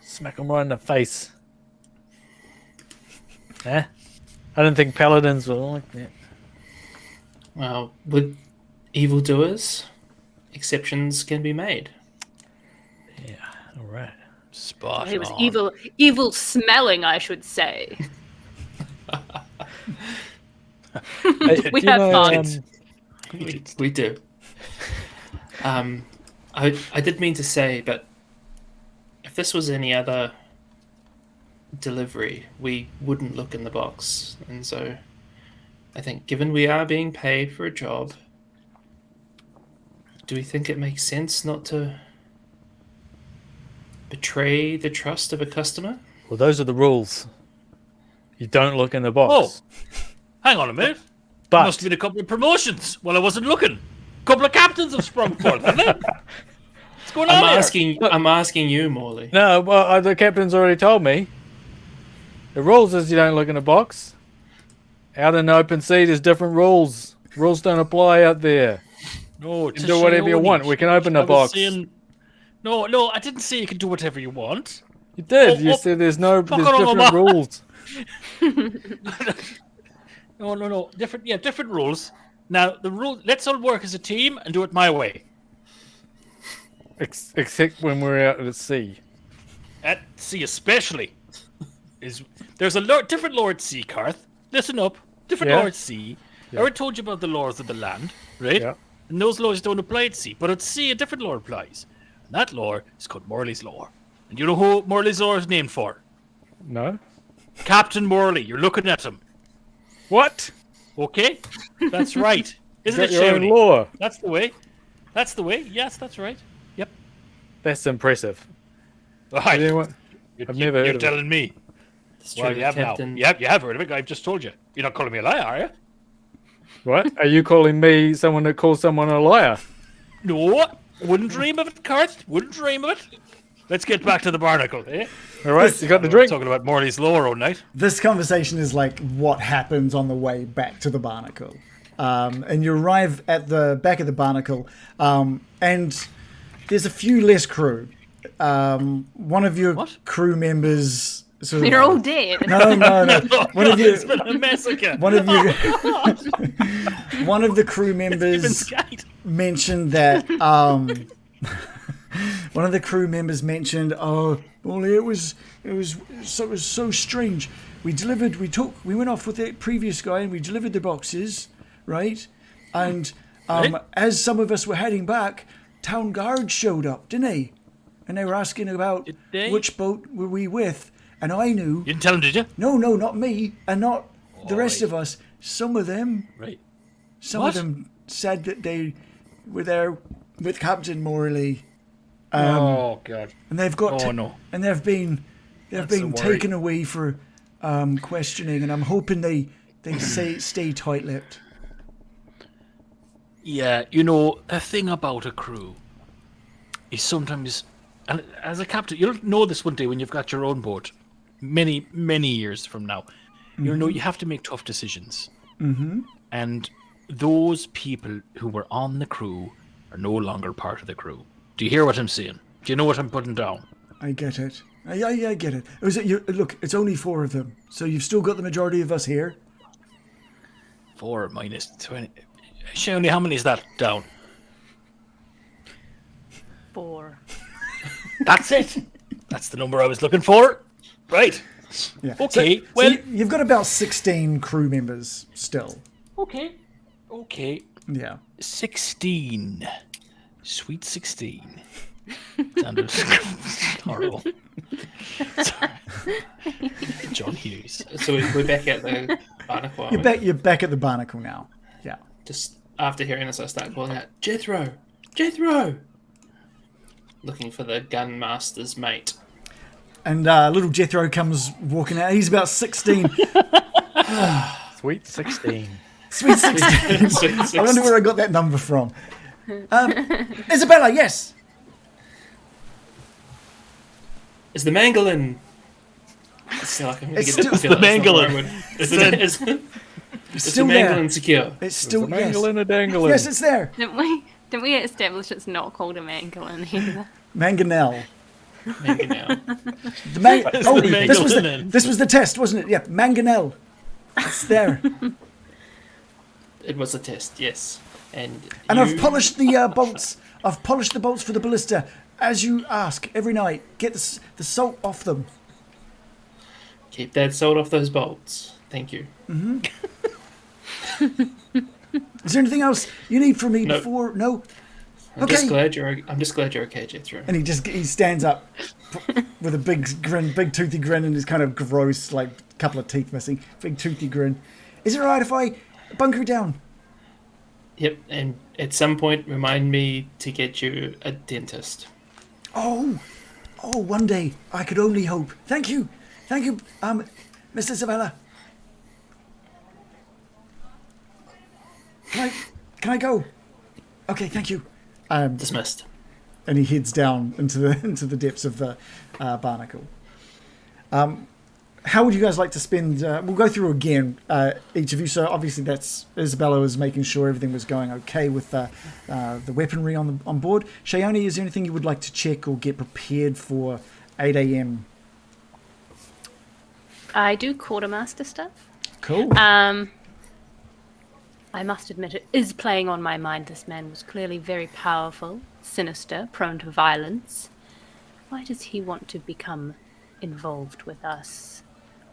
Speaker 5: Smack him right in the face. Eh? I didn't think paladins were like that.
Speaker 4: Well, with evildoers, exceptions can be made.
Speaker 5: Yeah, all right.
Speaker 3: Spot
Speaker 6: He was
Speaker 3: on.
Speaker 6: evil smelling, I should say.
Speaker 5: Hey,
Speaker 6: We
Speaker 5: do you
Speaker 6: have
Speaker 5: know,
Speaker 6: fun.
Speaker 4: We do. I did mean to say, but if this was any other delivery, we wouldn't look in the box. And so I think given we are being paid for a job, do we think it makes sense not to betray the trust of a customer?
Speaker 5: Well, those are the rules. You don't look in the box.
Speaker 3: Hang on a minute.
Speaker 5: But
Speaker 3: Must have been a couple of promotions while I wasn't looking. A couple of captains have sprung forth, haven't they? What's going on here?
Speaker 4: I'm asking you, Morley.
Speaker 5: no, well, the captain's already told me. The rules is you don't look in a box. Out in the open sea, there's different rules. Rules don't apply out there.
Speaker 3: No,
Speaker 5: You can do whatever you want. We can open the box.
Speaker 3: No, I didn't say you can do whatever you want.
Speaker 5: You did.
Speaker 3: Oh,
Speaker 5: You
Speaker 3: oh,
Speaker 5: said there's
Speaker 3: fuck
Speaker 5: different
Speaker 3: on,
Speaker 5: rules.
Speaker 3: No. Different rules. Now the rule. Let's all work as a team and do it my way.
Speaker 5: Except when we're out at sea.
Speaker 3: At sea, especially, there's a different Lord at Sea, Karth. Listen up, different
Speaker 5: Yeah.
Speaker 3: Lord at Sea. I already told you about the laws of the land, right?
Speaker 5: Yeah.
Speaker 3: And those laws don't apply at sea, but at sea a different law applies. And that law is called Morley's Law. And you know who Morley's Law is named for?
Speaker 5: No.
Speaker 3: Captain Morley. You're looking at him.
Speaker 5: What?
Speaker 3: Okay? That's right. Isn't
Speaker 5: Got
Speaker 3: it,
Speaker 5: your own
Speaker 3: Shayone?
Speaker 5: law.
Speaker 3: That's the way. That's the way. Yes, that's right. Yep.
Speaker 5: That's impressive.
Speaker 3: All right.
Speaker 5: Anyone? I've never heard
Speaker 3: You're
Speaker 5: of it.
Speaker 3: telling me.
Speaker 4: It's
Speaker 3: Well,
Speaker 4: true,
Speaker 3: you have
Speaker 4: Captain.
Speaker 3: now. You have heard of it. I've just told you. You're not calling me a liar, are you?
Speaker 5: What? Are you calling me someone that calls someone a liar?
Speaker 3: No. Wouldn't dream of it, Karth. Wouldn't dream of it. Let's get back to the barnacle, eh?
Speaker 5: All right, you got the drink.
Speaker 3: Talking about Morley's Law all night.
Speaker 2: This conversation is like what happens on the way back to the barnacle. And you arrive at the back of the barnacle, and there's a few less crew. One of your
Speaker 3: What?
Speaker 2: crew members... Sort of,
Speaker 6: They're all dead.
Speaker 2: No. One of
Speaker 3: It's
Speaker 2: you...
Speaker 3: been a massacre.
Speaker 2: One of you... One of the crew
Speaker 3: Even
Speaker 2: members
Speaker 3: Skate.
Speaker 2: mentioned that... one of the crew members mentioned, "Oh, well, it was so strange. We went off with the previous guy and we delivered the boxes, right? And
Speaker 3: Right.
Speaker 2: as some of us were heading back, town guards showed up, didn't they? And they were asking about
Speaker 3: Did they?
Speaker 2: which boat were we with, and I knew.
Speaker 3: You didn't tell him, did you?
Speaker 2: No, not me, and not the rest
Speaker 3: right.
Speaker 2: of us. Some of them
Speaker 3: Right.
Speaker 2: Some
Speaker 3: What?
Speaker 2: of them said that they were there with Captain Morley,
Speaker 3: Oh God.
Speaker 2: and they've got
Speaker 3: Oh, no.
Speaker 2: and they've been
Speaker 3: That's a worry.
Speaker 2: taken away for questioning, and I'm hoping they stay tight-lipped.
Speaker 3: Yeah, you know, the thing about a crew is sometimes, and as a captain, you'll know this one day when you've got your own boat, many, many years from now. You'll know you have to make tough decisions. Mm-hmm. And those people who were on the crew are no longer part of the crew. Do you hear what I'm saying? Do you know what I'm putting down?
Speaker 2: I get it. I get it. Look, it's only 4 of them, so you've still got the majority of us here.
Speaker 3: 4 minus 20. Shayone, how many is that down?
Speaker 6: 4.
Speaker 3: That's it. That's the number I was looking for. Right.
Speaker 2: Yeah.
Speaker 3: Okay,
Speaker 2: So
Speaker 3: well-
Speaker 2: you've got about 16 crew members still.
Speaker 3: Okay.
Speaker 2: Yeah.
Speaker 3: 16. Sweet 16. Sounded horrible. Sorry. John Hughes.
Speaker 4: So we're back at the barnacle.
Speaker 2: You're back at the barnacle now. Yeah.
Speaker 4: Just after hearing this, I start calling out, Jethro! Looking for the gunmaster's mate.
Speaker 2: And little Jethro comes walking out. He's about 16.
Speaker 5: Sweet 16.
Speaker 2: Sweet 16.
Speaker 4: Sweet
Speaker 2: I wonder where I got that number from. Isabela, yes.
Speaker 4: Is the mangolin? I feel like I'm gonna
Speaker 2: It's
Speaker 4: get
Speaker 2: still-
Speaker 4: I feel like
Speaker 3: the
Speaker 4: that's not
Speaker 3: mangolin.
Speaker 4: right word. Is the
Speaker 2: It's
Speaker 4: is
Speaker 2: still
Speaker 4: the
Speaker 2: there.
Speaker 4: mangolin secure?
Speaker 2: It's still
Speaker 5: a mangle
Speaker 2: yes.
Speaker 5: and a dangle.
Speaker 2: Yes, it's there.
Speaker 6: Didn't we establish it's not called a mangolin either?
Speaker 2: Mangonel.
Speaker 4: Mangonel.
Speaker 2: The man- oh,
Speaker 3: the
Speaker 2: this was
Speaker 3: mangonel.
Speaker 2: this was the test, wasn't it? Yeah, mangonel. It's there.
Speaker 4: It was a test, yes. And
Speaker 2: I've polished the bolts. I've polished the bolts for the ballista, as you ask every night. Get the salt off them.
Speaker 4: Keep that salt off those bolts. Thank you.
Speaker 2: Is there anything else you need from me
Speaker 4: No.
Speaker 2: before? No.
Speaker 4: I'm just glad you're okay, Jethro.
Speaker 2: And he stands up with a big grin, big toothy grin, and his kind of gross, like couple of teeth missing, big toothy grin. Is it alright if I bunker down?
Speaker 4: Yep, and at some point remind me to get you a dentist.
Speaker 2: Oh, one day I could only hope. Thank you, Mr. Isabela. Can I go? Okay, thank you.
Speaker 4: Dismissed.
Speaker 2: And he heads down into the depths of the barnacle. How would you guys like to spend? We'll go through again, each of you. So obviously, that's Isabela was making sure everything was going okay with the weaponry on board. Shayone, is there anything you would like to check or get prepared for 8 a.m.?
Speaker 6: I do quartermaster stuff.
Speaker 2: Cool.
Speaker 6: I must admit, it is playing on my mind. This man was clearly very powerful, sinister, prone to violence. Why does he want to become involved with us?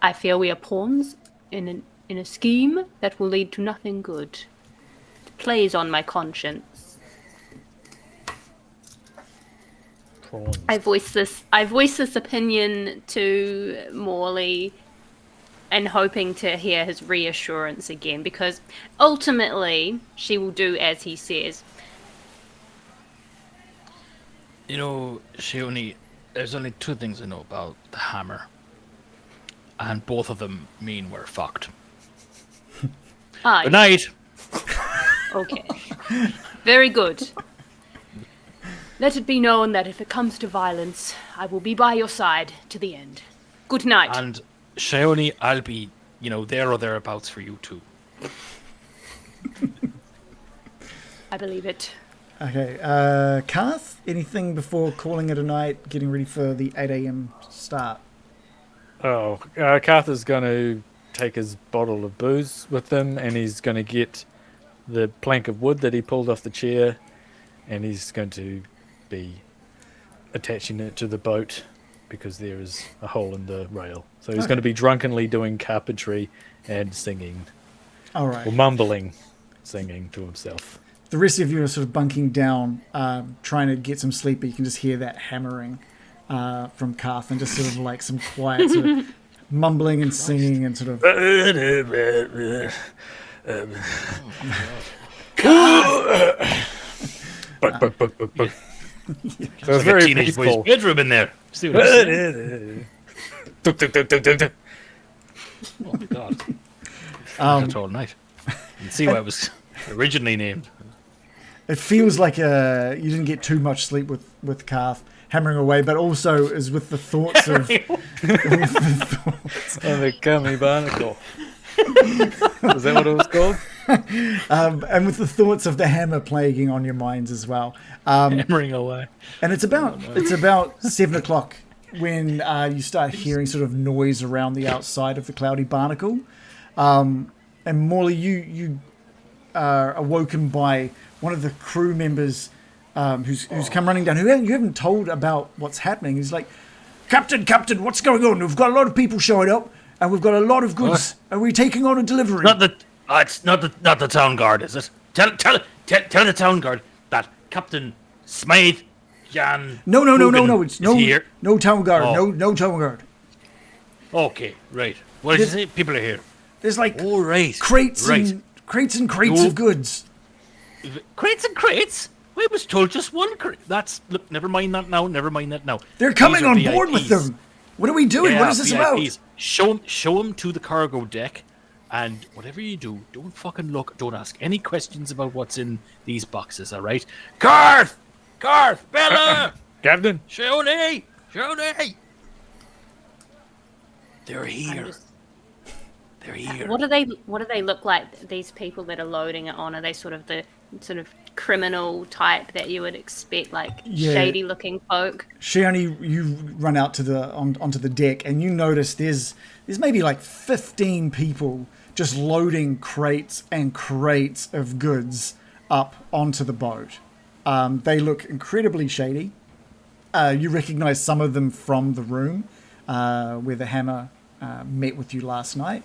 Speaker 6: I fear we are pawns in a scheme that will lead to nothing good. It plays on my conscience.
Speaker 5: Prawns.
Speaker 6: I voiced this opinion to Morley and hoping to hear his reassurance again, because ultimately she will do as he says.
Speaker 3: You know, Shayone, there's only two things I know about the hammer. And both of them mean we're fucked.
Speaker 6: Ah,
Speaker 3: Good night.
Speaker 6: okay. Very good. Let it be known that if it comes to violence, I will be by your side to the end. Good night.
Speaker 3: And Shayone, I'll be, there or thereabouts for you too.
Speaker 6: I believe it.
Speaker 2: Okay. Karth, anything before calling it a night, getting ready for the 8 a.m. start?
Speaker 5: Oh, Karth is going to take his bottle of booze with him, and he's going to get the plank of wood that he pulled off the chair, and he's going to be attaching it to the boat because there is a hole in the rail. So he's going to be drunkenly doing carpentry and singing,
Speaker 2: All right.
Speaker 5: or mumbling, singing to himself.
Speaker 2: The rest of you are sort of bunking down, trying to get some sleep, but you can just hear that hammering from Karth and just sort of like some quiet sort of mumbling and singing and sort of...
Speaker 5: So it's
Speaker 3: Like a
Speaker 5: very
Speaker 3: teenage boy's
Speaker 5: peaceful.
Speaker 3: bedroom in there. See what I'm saying? Oh my god. That's all night. You can see why it was originally named.
Speaker 2: It feels like you didn't get too much sleep with Karth hammering away, but also is with the thoughts of...
Speaker 5: Oh, the Cloudy Barnacle. Was that what it was called?
Speaker 2: and with the thoughts of the hammer plaguing on your minds as well.
Speaker 3: Hammering away.
Speaker 2: And it's about 7:00 when you start hearing sort of noise around the outside of the Cloudy Barnacle. And Morley, you are awoken by one of the crew members who's come running down. You haven't told about what's happening. He's like, Captain, what's going on? We've got a lot of people showing up, and we've got a lot of goods. Are we taking on a delivery?
Speaker 3: It's not the town guard, is it? Tell the town guard that Captain Smythe Jan.
Speaker 2: No. It's
Speaker 3: here.
Speaker 2: no town guard.
Speaker 3: Oh.
Speaker 2: No town guard.
Speaker 3: Okay, right. What did you say? People are here.
Speaker 2: There's like
Speaker 3: Oh, right.
Speaker 2: crates
Speaker 3: right.
Speaker 2: and crates of goods.
Speaker 3: Crates and crates. We was told just one crate. Look. Never mind that now.
Speaker 2: They're coming
Speaker 3: These are
Speaker 2: on board with
Speaker 3: VIPs.
Speaker 2: them. What are we doing?
Speaker 3: Yeah,
Speaker 2: what is this
Speaker 3: VIPs.
Speaker 2: about?
Speaker 3: Show them to the cargo deck, And whatever you do, don't fucking look. Don't ask any questions about what's in these boxes, all right? Karth! Bella!
Speaker 5: Captain.
Speaker 3: Shayone! They're
Speaker 6: I'm
Speaker 3: here.
Speaker 6: just-
Speaker 3: They're here.
Speaker 6: What do they look like? These people that are loading it on, are they sort of the criminal type that you would expect, like
Speaker 2: Yeah.
Speaker 6: shady looking folk?
Speaker 2: Shayone, you run out to onto the deck, and you notice there's maybe like 15 people just loading crates and crates of goods up onto the boat. They look incredibly shady. You recognize some of them from the room where the Hammer met with you last night.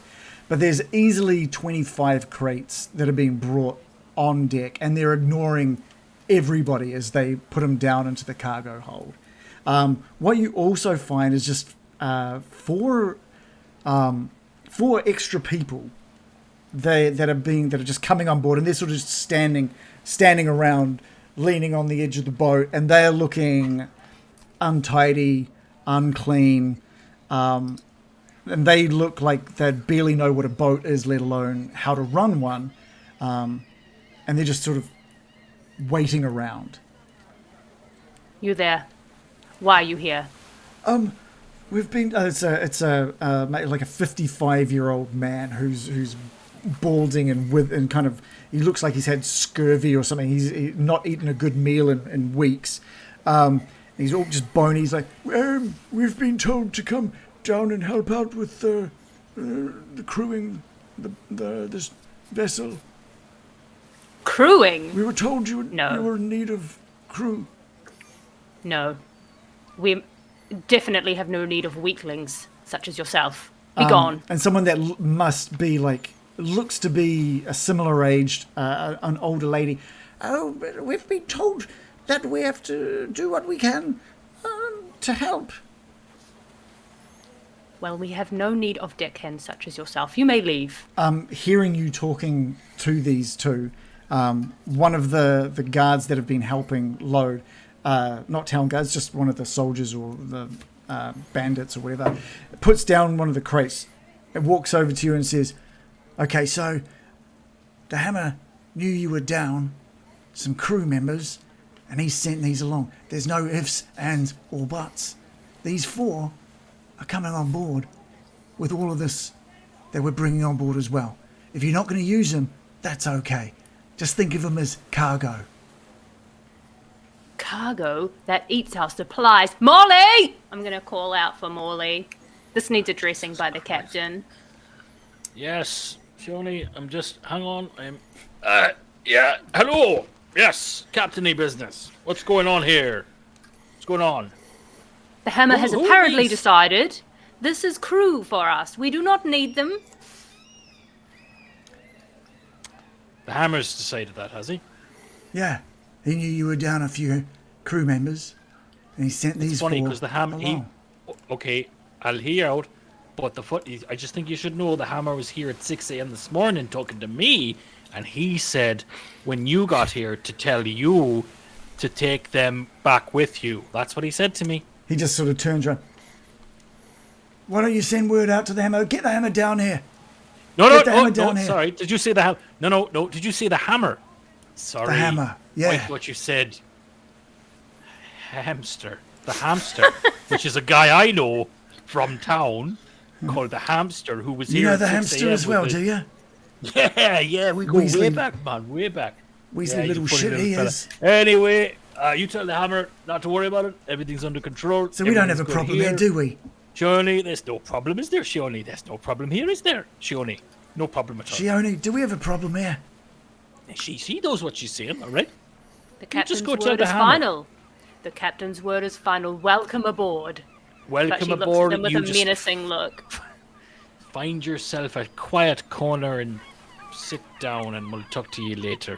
Speaker 2: But there's easily 25 crates that are being brought on deck, and they're ignoring everybody as they put them down into the cargo hold. What you also find is just four extra people that are just coming on board, and they're sort of just standing around, leaning on the edge of the boat, and they are looking untidy, unclean, and they look like they barely know what a boat is, let alone how to run one, and they're just sort of waiting around.
Speaker 6: You there? Why are you here?
Speaker 2: We've been. It's a like a 55-year-old man who's balding and kind of, he looks like he's had scurvy or something. He's not eaten a good meal in weeks. He's all just bony. He's like, we've been told to come down and help out with the crewing this vessel.
Speaker 6: Crewing?
Speaker 2: We were told you
Speaker 6: No.
Speaker 2: were in need of crew.
Speaker 6: No. We definitely have no need of weaklings such as yourself. Be gone.
Speaker 2: And someone that must be like, looks to be a similar aged, an older lady. Oh, but we've been told that we have to do what we can to help.
Speaker 6: Well, we have no need of deckhands such as yourself. You may leave.
Speaker 2: Hearing you talking to these two, one of the guards that have been helping load, not town guards, just one of the soldiers or the bandits or whatever, puts down one of the crates and walks over to you and says, okay, so the Hammer knew you were down, some crew members, and he sent these along. There's no ifs, ands, or buts. These four are coming on board with all of this that we're bringing on board as well. If you're not going to use them, that's okay. Just think of them as cargo.
Speaker 6: Cargo that eats our supplies. Morley! I'm going to call out for Morley. This needs addressing by the captain.
Speaker 3: Yes, Shayone, I'm just, hang on, yeah, hello, yes, captainy business. What's going on here? What's going on?
Speaker 6: The Hammer has
Speaker 3: Who are
Speaker 6: apparently
Speaker 3: these?
Speaker 6: decided this is crew for us. We do not need them.
Speaker 3: The Hammer's decided that, has he?
Speaker 2: Yeah, he knew you were down a few crew members, and he sent these
Speaker 3: It's funny
Speaker 2: four
Speaker 3: because the Hammer,
Speaker 2: along.
Speaker 3: okay, I'll hear out, but I just think you should know the Hammer was here at 6 a.m. this morning talking to me, and he said when you got here to tell you to take them back with you. That's what he said to me.
Speaker 2: He just sort of turns around. Why don't you send word out to the Hammer? Get the Hammer down here. Get the Hammer down here.
Speaker 3: Sorry. Did you say the Hammer? No. Did you say the Hammer? Sorry.
Speaker 2: The Hammer, yeah.
Speaker 3: I thought you said hamster. The hamster, which is a guy I know from town called the Hamster, who was
Speaker 2: You
Speaker 3: here
Speaker 2: know
Speaker 3: at
Speaker 2: the
Speaker 3: 6
Speaker 2: hamster
Speaker 3: a.m.
Speaker 2: as well,
Speaker 3: with
Speaker 2: do you?
Speaker 3: Yeah, we go way
Speaker 2: Weasley-
Speaker 3: back, man, way back.
Speaker 2: Weasley
Speaker 3: Yeah,
Speaker 2: little
Speaker 3: you funny
Speaker 2: shit he
Speaker 3: fella.
Speaker 2: is.
Speaker 3: Anyway, you tell the Hammer not to worry about it. Everything's under control.
Speaker 2: So we don't have a
Speaker 3: Everything's good
Speaker 2: problem here, do we?
Speaker 3: Shayone, there's no problem, is there, Shayone? There's no problem here, is there, Shayone? No problem at all.
Speaker 2: Shayone, do we have a problem here?
Speaker 3: She knows what she's saying, all right?
Speaker 6: The
Speaker 3: You just
Speaker 6: captain's
Speaker 3: go tell
Speaker 6: word
Speaker 3: the
Speaker 6: is
Speaker 3: Hammer.
Speaker 6: final. The captain's word is final. Welcome aboard. But
Speaker 3: Welcome
Speaker 6: she looks
Speaker 3: aboard.
Speaker 6: at them with
Speaker 3: You
Speaker 6: a
Speaker 3: just
Speaker 6: menacing look.
Speaker 3: find yourself a quiet corner and sit down, and we'll talk to you later.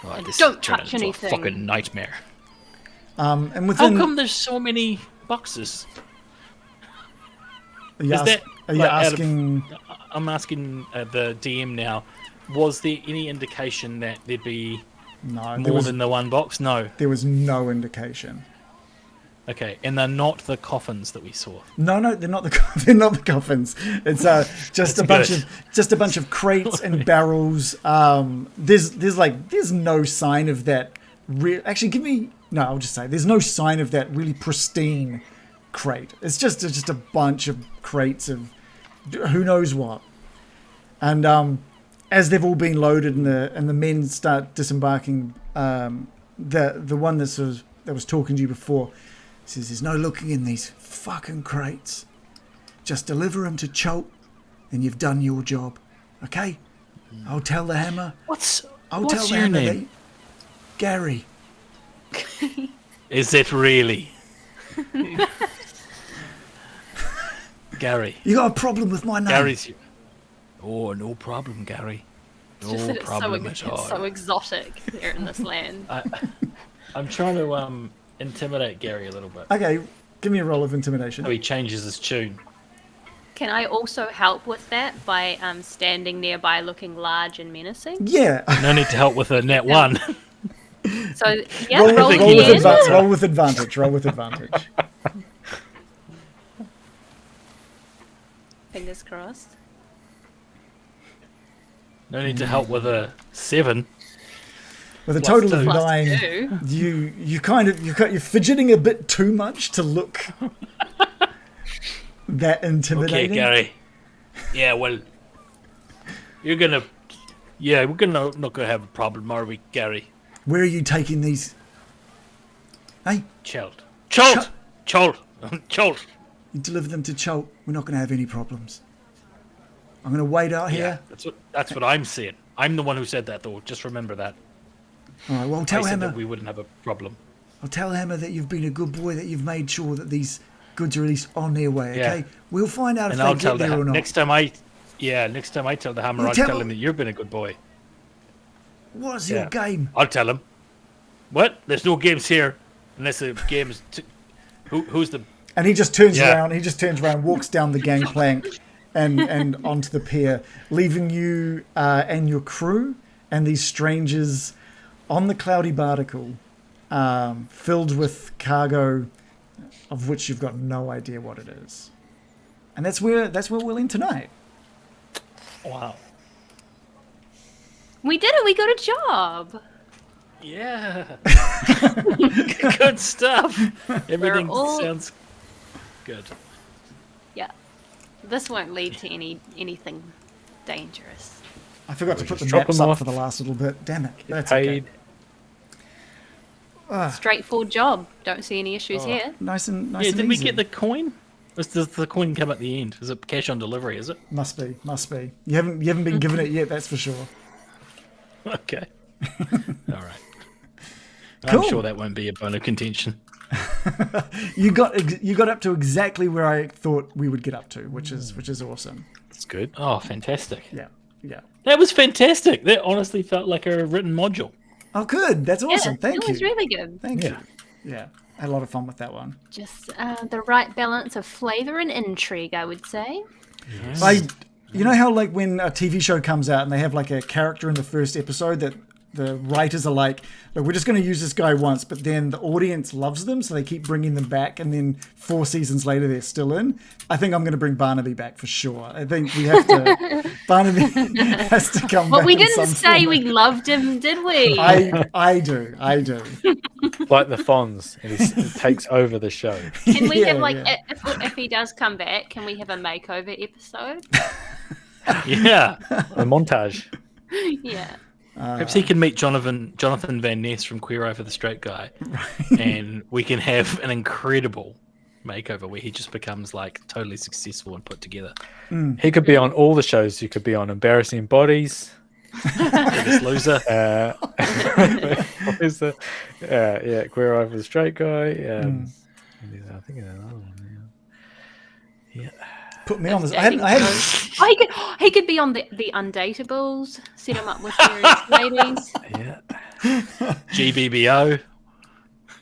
Speaker 3: Oh,
Speaker 6: And
Speaker 3: this
Speaker 6: don't
Speaker 3: is turning
Speaker 6: touch
Speaker 3: into
Speaker 6: anything.
Speaker 3: a fucking nightmare.
Speaker 2: And
Speaker 3: How
Speaker 2: within,
Speaker 3: come there's so many boxes?
Speaker 2: are you,
Speaker 3: is that-
Speaker 2: are you
Speaker 3: like, out of-
Speaker 2: asking?
Speaker 3: I'm asking the DM now. Was there any indication that there'd be
Speaker 2: No,
Speaker 3: more than the one box? No.
Speaker 2: there was no indication.
Speaker 3: Okay, and they're not the coffins that we saw.
Speaker 2: No, they're not they're not the coffins. It's just a bunch of crates and barrels. There's no sign of that. I'll just say there's no sign of that really pristine crate. It's just a bunch of crates of who knows what. And as they've all been loaded and the men start disembarking, the one that was talking to you before says, "There's no looking in these fucking crates. Just deliver them to Cholt, and you've done your job. Okay? I'll tell the hammer.
Speaker 3: What's
Speaker 2: tell the
Speaker 3: your
Speaker 2: hammer
Speaker 3: name?
Speaker 2: Gary."
Speaker 3: Is it really? Gary.
Speaker 2: You got a problem with my name?
Speaker 3: Gary's. Oh, no problem, Gary.
Speaker 6: It's just
Speaker 3: No
Speaker 6: that
Speaker 3: problem
Speaker 6: it's
Speaker 3: at all.
Speaker 6: so exotic here in this land.
Speaker 3: I'm trying to intimidate Gary a little bit.
Speaker 2: Okay, give me a roll of intimidation.
Speaker 3: So he changes his tune.
Speaker 6: Can I also help with that by standing nearby looking large and menacing?
Speaker 2: Yeah.
Speaker 3: No need to help with a nat 1.
Speaker 6: So, yeah,
Speaker 2: roll
Speaker 6: roll
Speaker 2: with
Speaker 6: again.
Speaker 2: roll with advantage. Roll with advantage.
Speaker 6: Fingers crossed.
Speaker 3: No need to help with a 7.
Speaker 2: With a total of
Speaker 6: Plus
Speaker 2: 9,
Speaker 6: 2.
Speaker 2: you're fidgeting a bit too much to look that intimidating.
Speaker 3: Okay, Gary. Yeah, well, we're not gonna have a problem, are we, Gary?
Speaker 2: Where are you taking these? Hey,
Speaker 3: Cholt.
Speaker 2: you deliver them to Cholt. We're not going to have any problems. I'm going to wait out
Speaker 3: Yeah,
Speaker 2: here.
Speaker 3: that's what I'm saying. I'm the one who said that, though. Just remember that.
Speaker 2: All right. Well,
Speaker 3: I
Speaker 2: tell
Speaker 3: said
Speaker 2: Hammer.
Speaker 3: that we wouldn't have a problem.
Speaker 2: I'll tell Hammer that you've been a good boy. That you've made sure that these goods are at least on their way. Okay.
Speaker 3: Yeah.
Speaker 2: We'll find out if
Speaker 3: And
Speaker 2: they
Speaker 3: I'll
Speaker 2: get
Speaker 3: tell
Speaker 2: there or not.
Speaker 3: next time I tell the Hammer,
Speaker 2: You
Speaker 3: I'll
Speaker 2: tell-
Speaker 3: tell him that you've been a good boy.
Speaker 2: What's your
Speaker 3: Yeah.
Speaker 2: game?
Speaker 3: I'll tell him. What? There's no games here unless the game is. Who's the?
Speaker 2: And he just turns
Speaker 3: Yeah.
Speaker 2: around. He just turns around, walks down the gangplank, and onto the pier, leaving you and your crew and these strangers on the Cloudy Barnacle, filled with cargo, of which you've got no idea what it is. And that's where we'll end tonight.
Speaker 3: Wow.
Speaker 6: We did it. We got a job.
Speaker 3: Yeah. Good stuff. Everything
Speaker 6: all-
Speaker 3: sounds good.
Speaker 6: Yeah. This won't lead to anything dangerous.
Speaker 2: I forgot to put the
Speaker 5: drop
Speaker 2: maps
Speaker 5: them
Speaker 2: up
Speaker 5: off.
Speaker 2: for the last little bit. Damn it. That's
Speaker 5: Paid.
Speaker 2: okay.
Speaker 6: Straightforward job. Don't see any issues here.
Speaker 2: Nice and
Speaker 3: Yeah,
Speaker 2: and
Speaker 3: did we
Speaker 2: easy.
Speaker 3: get the coin? Does the coin come at the end? Is it cash on delivery? Is it?
Speaker 2: Must be. You haven't been given it yet. That's for sure.
Speaker 3: Okay. All right.
Speaker 2: Cool.
Speaker 3: I'm sure that won't be a bone of contention.
Speaker 2: You got up to exactly where I thought we would get up to, which is awesome.
Speaker 5: That's good.
Speaker 3: Oh, fantastic.
Speaker 2: Yeah.
Speaker 3: That was fantastic. That honestly felt like a written module.
Speaker 2: Oh, good. That's awesome.
Speaker 6: Yeah,
Speaker 2: Thank
Speaker 6: it
Speaker 2: you.
Speaker 6: was really good.
Speaker 2: Thank
Speaker 5: Yeah.
Speaker 2: you. Yeah. I had a lot of fun with that one.
Speaker 6: Just the right balance of flavor and intrigue, I would say.
Speaker 2: You know how like when a TV show comes out and they have like a character in the first episode that the writers are like, look, we're just going to use this guy once, but then the audience loves them, so they keep bringing them back, and then 4 seasons later they're still in. I think I'm going to bring Barnaby back for sure. I think we have to. Barnaby has to come back.
Speaker 6: But we
Speaker 2: in
Speaker 6: didn't
Speaker 2: some
Speaker 6: say
Speaker 2: form.
Speaker 6: we loved him, did we?
Speaker 2: I do.
Speaker 5: Like the Fonz, and he takes over the show.
Speaker 6: Can we
Speaker 2: Yeah,
Speaker 6: have like
Speaker 2: yeah.
Speaker 6: if he does come back, can we have a makeover episode?
Speaker 3: Yeah.
Speaker 5: A montage.
Speaker 6: Yeah.
Speaker 3: Perhaps he can meet Jonathan Van Ness from Queer Eye for the Straight Guy, and we can have an incredible makeover where he just becomes like totally successful and put together.
Speaker 5: He could be on all the shows. You could be on Embarrassing Bodies.
Speaker 3: Biggest loser.
Speaker 5: What is the? Yeah, Queer Eye for the Straight Guy. I think another one. Yeah.
Speaker 2: Put me on this. I
Speaker 6: Dating
Speaker 2: hadn't.
Speaker 6: shows. Oh, he could be on the Undateables. Set him up with various ladies.
Speaker 5: Yeah.
Speaker 3: GBBO.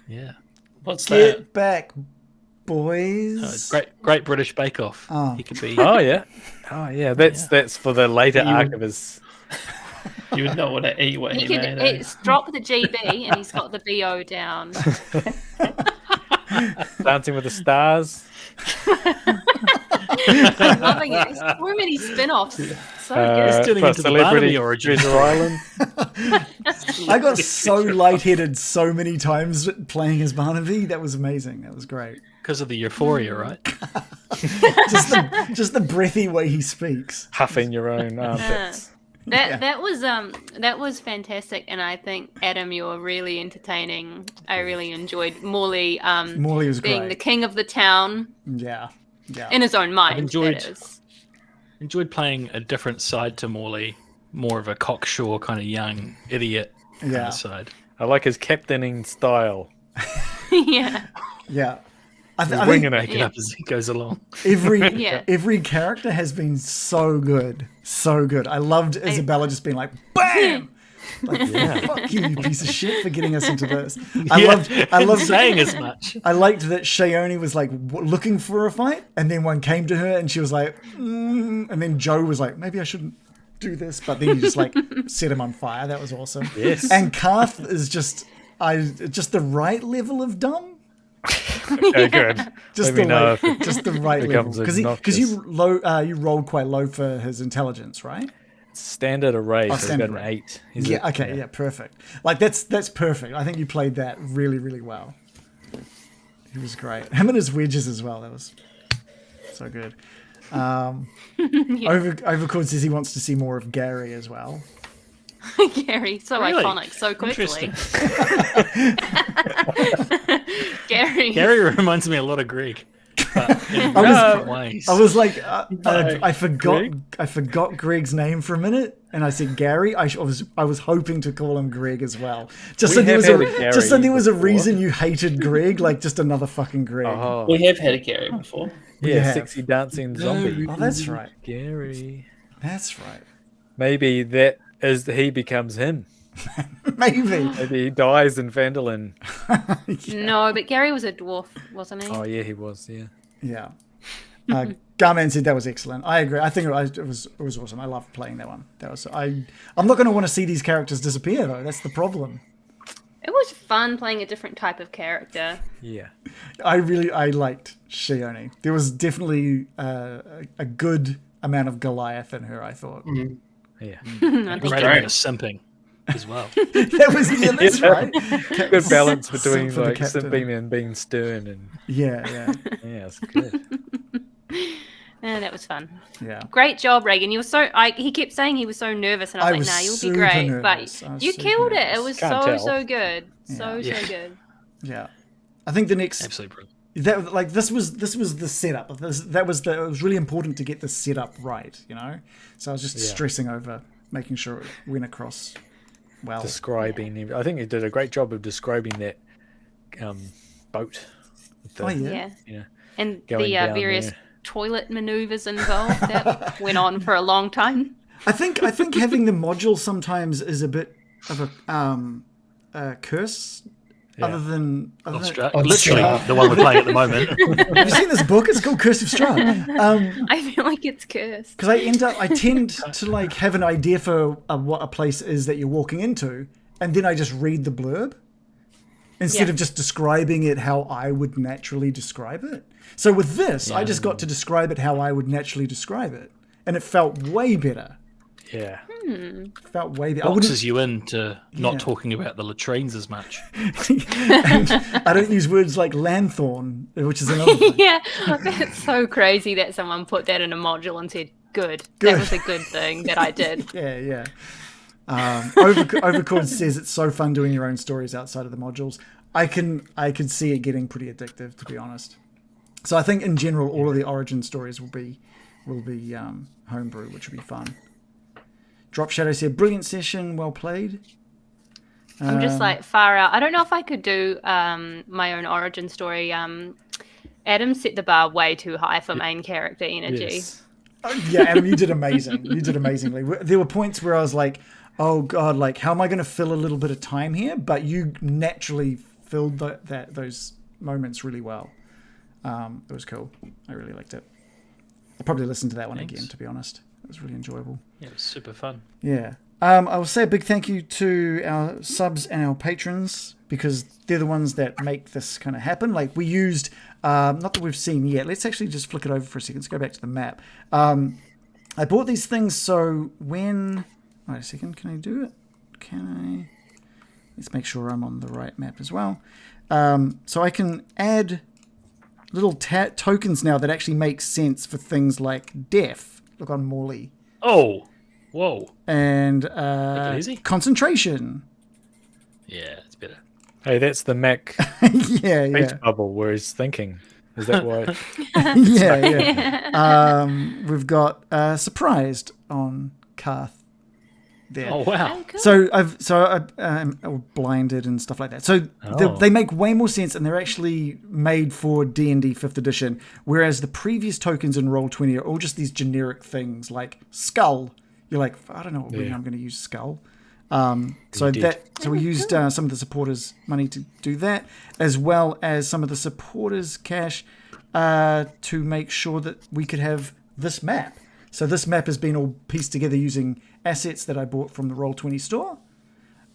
Speaker 3: Yeah.
Speaker 4: What's that?
Speaker 2: Get back, boys.
Speaker 3: Great British Bake Off.
Speaker 2: Oh.
Speaker 3: He could be.
Speaker 5: Oh yeah. That's for the later arc of his.
Speaker 4: You would not want to eat what
Speaker 6: He
Speaker 4: he
Speaker 6: could
Speaker 4: made.
Speaker 6: drop the GB and he's got the BO down.
Speaker 5: Dancing with the Stars.
Speaker 6: I'm loving it. There's so many spin-offs. So good.
Speaker 3: turning
Speaker 5: for
Speaker 3: into the
Speaker 5: Celebrity
Speaker 3: Barnaby origin.
Speaker 5: Treasure Island.
Speaker 2: I got so lightheaded so many times playing as Barnaby. That was amazing. That was great.
Speaker 3: Because of the euphoria, right?
Speaker 2: Just the breathy way he speaks.
Speaker 5: Huffing your own armpits.
Speaker 6: That was fantastic, and I think Adam, you were really entertaining. I really enjoyed Morley.
Speaker 2: Morley was
Speaker 6: being
Speaker 2: great.
Speaker 6: the king of the town
Speaker 2: Yeah.
Speaker 6: in his own mind.
Speaker 3: I've enjoyed playing a different side to Morley, more of a cocksure kind of young idiot kind
Speaker 2: Yeah.
Speaker 3: of side.
Speaker 5: I like his captaining style.
Speaker 6: Yeah.
Speaker 2: Yeah. I
Speaker 5: He's
Speaker 2: think
Speaker 5: winging it.
Speaker 3: Make it up as he goes along.
Speaker 6: Yeah.
Speaker 2: every character has been so good. So good. I loved Isabela just being like, BAM! Like, fuck you, you piece of shit, for getting us into this. I loved
Speaker 3: saying as much.
Speaker 2: I liked that Shayone was like looking for a fight, and then one came to her, and she was like, and then Joe was like, maybe I shouldn't do this, but then you just like set him on fire. That was awesome.
Speaker 5: Yes.
Speaker 2: And Karth is just the right level of dumb.
Speaker 5: Okay, good.
Speaker 2: Just
Speaker 5: Let me know
Speaker 2: the
Speaker 5: if it
Speaker 2: just the right level,
Speaker 5: becomes
Speaker 2: because
Speaker 5: obnoxious.
Speaker 2: you rolled quite low for his intelligence, right?
Speaker 5: Standard array, so he's
Speaker 2: standard
Speaker 5: got an
Speaker 2: array.
Speaker 5: 8.
Speaker 2: Yeah. Okay. Yeah. Perfect. Like that's perfect. I think you played that really, really well. He was great. Him and his wedges as well. That was so good. Overcord says he wants to see more of Gary as well.
Speaker 6: Gary, so
Speaker 3: Really?
Speaker 6: iconic, so quickly.
Speaker 3: Interesting.
Speaker 6: Gary.
Speaker 3: reminds me a lot of Greg. But in
Speaker 2: I was-
Speaker 3: different ways.
Speaker 2: I was like, I forgot.
Speaker 5: Greg?
Speaker 2: I forgot Greg's name for a minute, and I said Gary. I was hoping to call him Greg as well, just
Speaker 5: We
Speaker 2: so there
Speaker 5: have
Speaker 2: was
Speaker 5: had a Gary
Speaker 2: just so there was a
Speaker 5: before.
Speaker 2: reason you hated Greg, like just another fucking Greg.
Speaker 5: Oh,
Speaker 4: We have had a Gary before.
Speaker 2: We
Speaker 5: yeah,
Speaker 2: have.
Speaker 5: sexy dancing zombie.
Speaker 2: Oh, that's right.
Speaker 5: Gary.
Speaker 2: That's right.
Speaker 5: Maybe that is he becomes him.
Speaker 2: Maybe.
Speaker 5: Maybe he dies in Vandalin.
Speaker 6: No, but Gary was a dwarf, wasn't he?
Speaker 5: Oh yeah, he was. Yeah.
Speaker 2: Yeah. Garman said that was excellent. I agree. I think it was awesome. I loved playing that one. I'm not going to want to see these characters disappear though. That's the problem.
Speaker 6: It was fun playing a different type of character.
Speaker 5: Yeah.
Speaker 2: I liked Shayone. There was definitely a good amount of Goliath in her, I thought.
Speaker 5: Yeah.
Speaker 6: I think
Speaker 3: Great amount of simping as well.
Speaker 2: That's
Speaker 5: Yeah.
Speaker 2: right.
Speaker 5: Good balance between
Speaker 2: Simp for the
Speaker 5: like
Speaker 2: captain.
Speaker 5: simping and being stern, and
Speaker 2: Yeah.
Speaker 5: yeah, it's good.
Speaker 6: Yeah, that was fun.
Speaker 2: Yeah.
Speaker 6: Great job, Reagan. You were he kept saying he was so nervous, and I was like, nah, you'll be
Speaker 2: super
Speaker 6: great.
Speaker 2: nervous. I
Speaker 6: But
Speaker 2: was
Speaker 6: you
Speaker 2: super
Speaker 6: killed it.
Speaker 2: nervous.
Speaker 6: It was
Speaker 5: Can't
Speaker 6: so
Speaker 5: tell.
Speaker 6: good. So
Speaker 3: Yeah.
Speaker 6: good.
Speaker 2: Yeah. I think the next
Speaker 3: Absolutely brilliant.
Speaker 2: that like this was the setup. It was really important to get the setup right, you know. So I was just stressing over making sure it went across well.
Speaker 5: Describing, I think he did a great job of describing that boat. With the,
Speaker 2: Oh yeah.
Speaker 6: Yeah.
Speaker 5: You know,
Speaker 6: And
Speaker 5: Going
Speaker 6: the
Speaker 5: down
Speaker 6: various
Speaker 5: there.
Speaker 6: toilet maneuvers involved that went on for a long time.
Speaker 2: I think having the module sometimes is a bit of a curse.
Speaker 5: Yeah.
Speaker 2: Other than
Speaker 3: Literally the one we're playing at the moment.
Speaker 2: have you seen this book? It's called Curse of Strahd.
Speaker 6: I feel like it's cursed.
Speaker 2: Because I tend to like have an idea for what a place is that you're walking into, and then I just read the blurb instead
Speaker 6: Yeah.
Speaker 2: of just describing it how I would naturally describe it. So with this, I just got to describe it how I would naturally describe it, and it felt way better.
Speaker 5: yeah.
Speaker 2: Felt way better. I wouldn't.
Speaker 3: Boxes you into not
Speaker 2: Yeah.
Speaker 3: talking about the latrines as much.
Speaker 2: And I don't use words like lanthorn, which is another thing.
Speaker 6: Yeah, that's so crazy that someone put that in a module and said, good.
Speaker 2: Good.
Speaker 6: That was a good thing that I did.
Speaker 2: Yeah. Overcord says it's so fun doing your own stories outside of the modules. I can see it getting pretty addictive, to be honest. So I think in general, all of the origin stories will be homebrew, which will be fun. Drop Shadow said, brilliant session, well played.
Speaker 6: I'm just like far out. I don't know if I could do my own origin story. Adam set the bar way too high for main character energy.
Speaker 5: Yes.
Speaker 2: Yeah, Adam, you did amazing. You did amazingly. There were points where I was like, oh God, like how am I going to fill a little bit of time here? But you naturally filled those moments really well. It was cool. I really liked it. I'll probably listen to that one
Speaker 3: Thanks.
Speaker 2: again, to be honest. It was really enjoyable.
Speaker 3: Yeah, it was super fun.
Speaker 2: Yeah. I will say a big thank you to our subs and our patrons because they're the ones that make this kind of happen. Like we used, not that we've seen yet. Let's actually just flick it over for a second. Let's go back to the map. I bought these things so when... Wait a second. Can I do it? Can I... Let's make sure I'm on the right map as well. So I can add little tokens now that actually make sense for things like death. Look on Morley.
Speaker 3: Oh, whoa.
Speaker 2: And
Speaker 3: Take it easy.
Speaker 2: concentration.
Speaker 3: Yeah, it's better.
Speaker 5: Hey, that's the Mac
Speaker 2: yeah.
Speaker 5: speech bubble where he's thinking. Is that why?
Speaker 2: yeah. We've got surprised on Karth there.
Speaker 3: Oh, wow.
Speaker 6: Oh, cool.
Speaker 2: So I'm blinded and stuff like that. So they make way more sense, and they're actually made for D&D 5th edition. Whereas the previous tokens in Roll20 are all just these generic things like skull. You're like, I don't know what I'm going to use skull. So we used some of the supporters' money to do that, as well as some of the supporters' cash to make sure that we could have this map. So this map has been all pieced together using assets that I bought from the Roll20 store.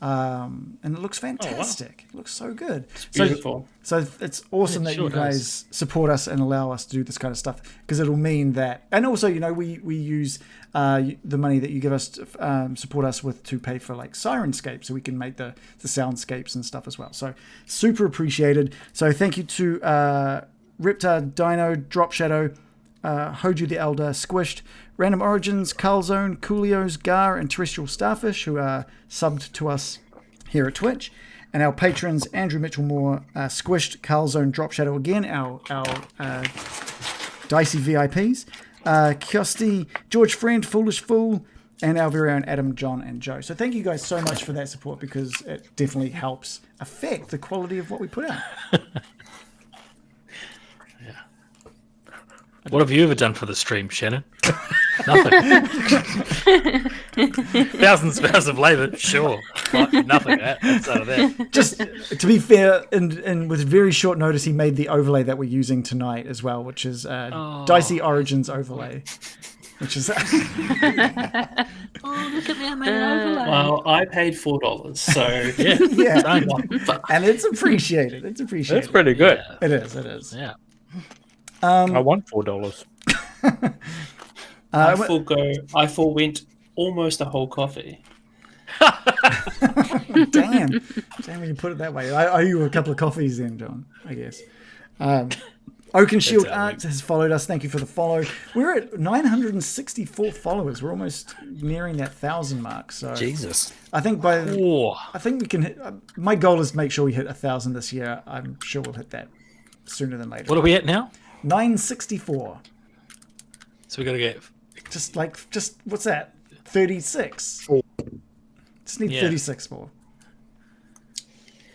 Speaker 2: And it looks fantastic. It looks so good. It's
Speaker 4: beautiful.
Speaker 2: So it's awesome that you guys support us and allow us to do this kind of stuff because it'll mean that. And also, we use the money that you give us to support us with to pay for like Sirenscape, so we can make the soundscapes and stuff as well. So super appreciated. So thank you to Riptar, Dino, Drop Shadow, Hoju the Elder, Squished, Random Origins, Carlzone, Coolios, Gar, and Terrestrial Starfish, who are subbed to us here at Twitch. And our patrons, Andrew Mitchell Moore, Squished, Carlzone, Drop Shadow again, our Dicey VIPs, Kiosti, George Friend, Foolish Fool, and our very own Adam, John, and Joe. So thank you guys so much for that support because it definitely helps affect the quality of what we put out.
Speaker 3: What have you ever done for the stream, Shannon? Nothing. Thousands of labour, sure. But nothing outside of that.
Speaker 2: Just to be fair, and with very short notice, he made the overlay that we're using tonight as well, which is Dicey Origins overlay. Which is
Speaker 3: Oh, look at me, I made an overlay.
Speaker 4: Well, I paid $4, so
Speaker 2: yeah, and it's appreciated. It's appreciated.
Speaker 5: That's pretty good.
Speaker 2: It is.
Speaker 3: Yeah.
Speaker 5: I won $4.
Speaker 4: I forewent almost a whole coffee.
Speaker 2: Damn, when you put it that way. I owe you a couple of coffees then, John, I guess. Oaken Shield Art has followed us. Thank you for the follow. We're at 964 followers. We're almost nearing that 1,000 mark. So
Speaker 3: Jesus.
Speaker 2: I think I think we can hit. My goal is to make sure we hit 1,000 this year. I'm sure we'll hit that sooner than later.
Speaker 3: What are we at now?
Speaker 2: 964.
Speaker 3: So we got to get
Speaker 2: just what's that? 36. Just need 36 more.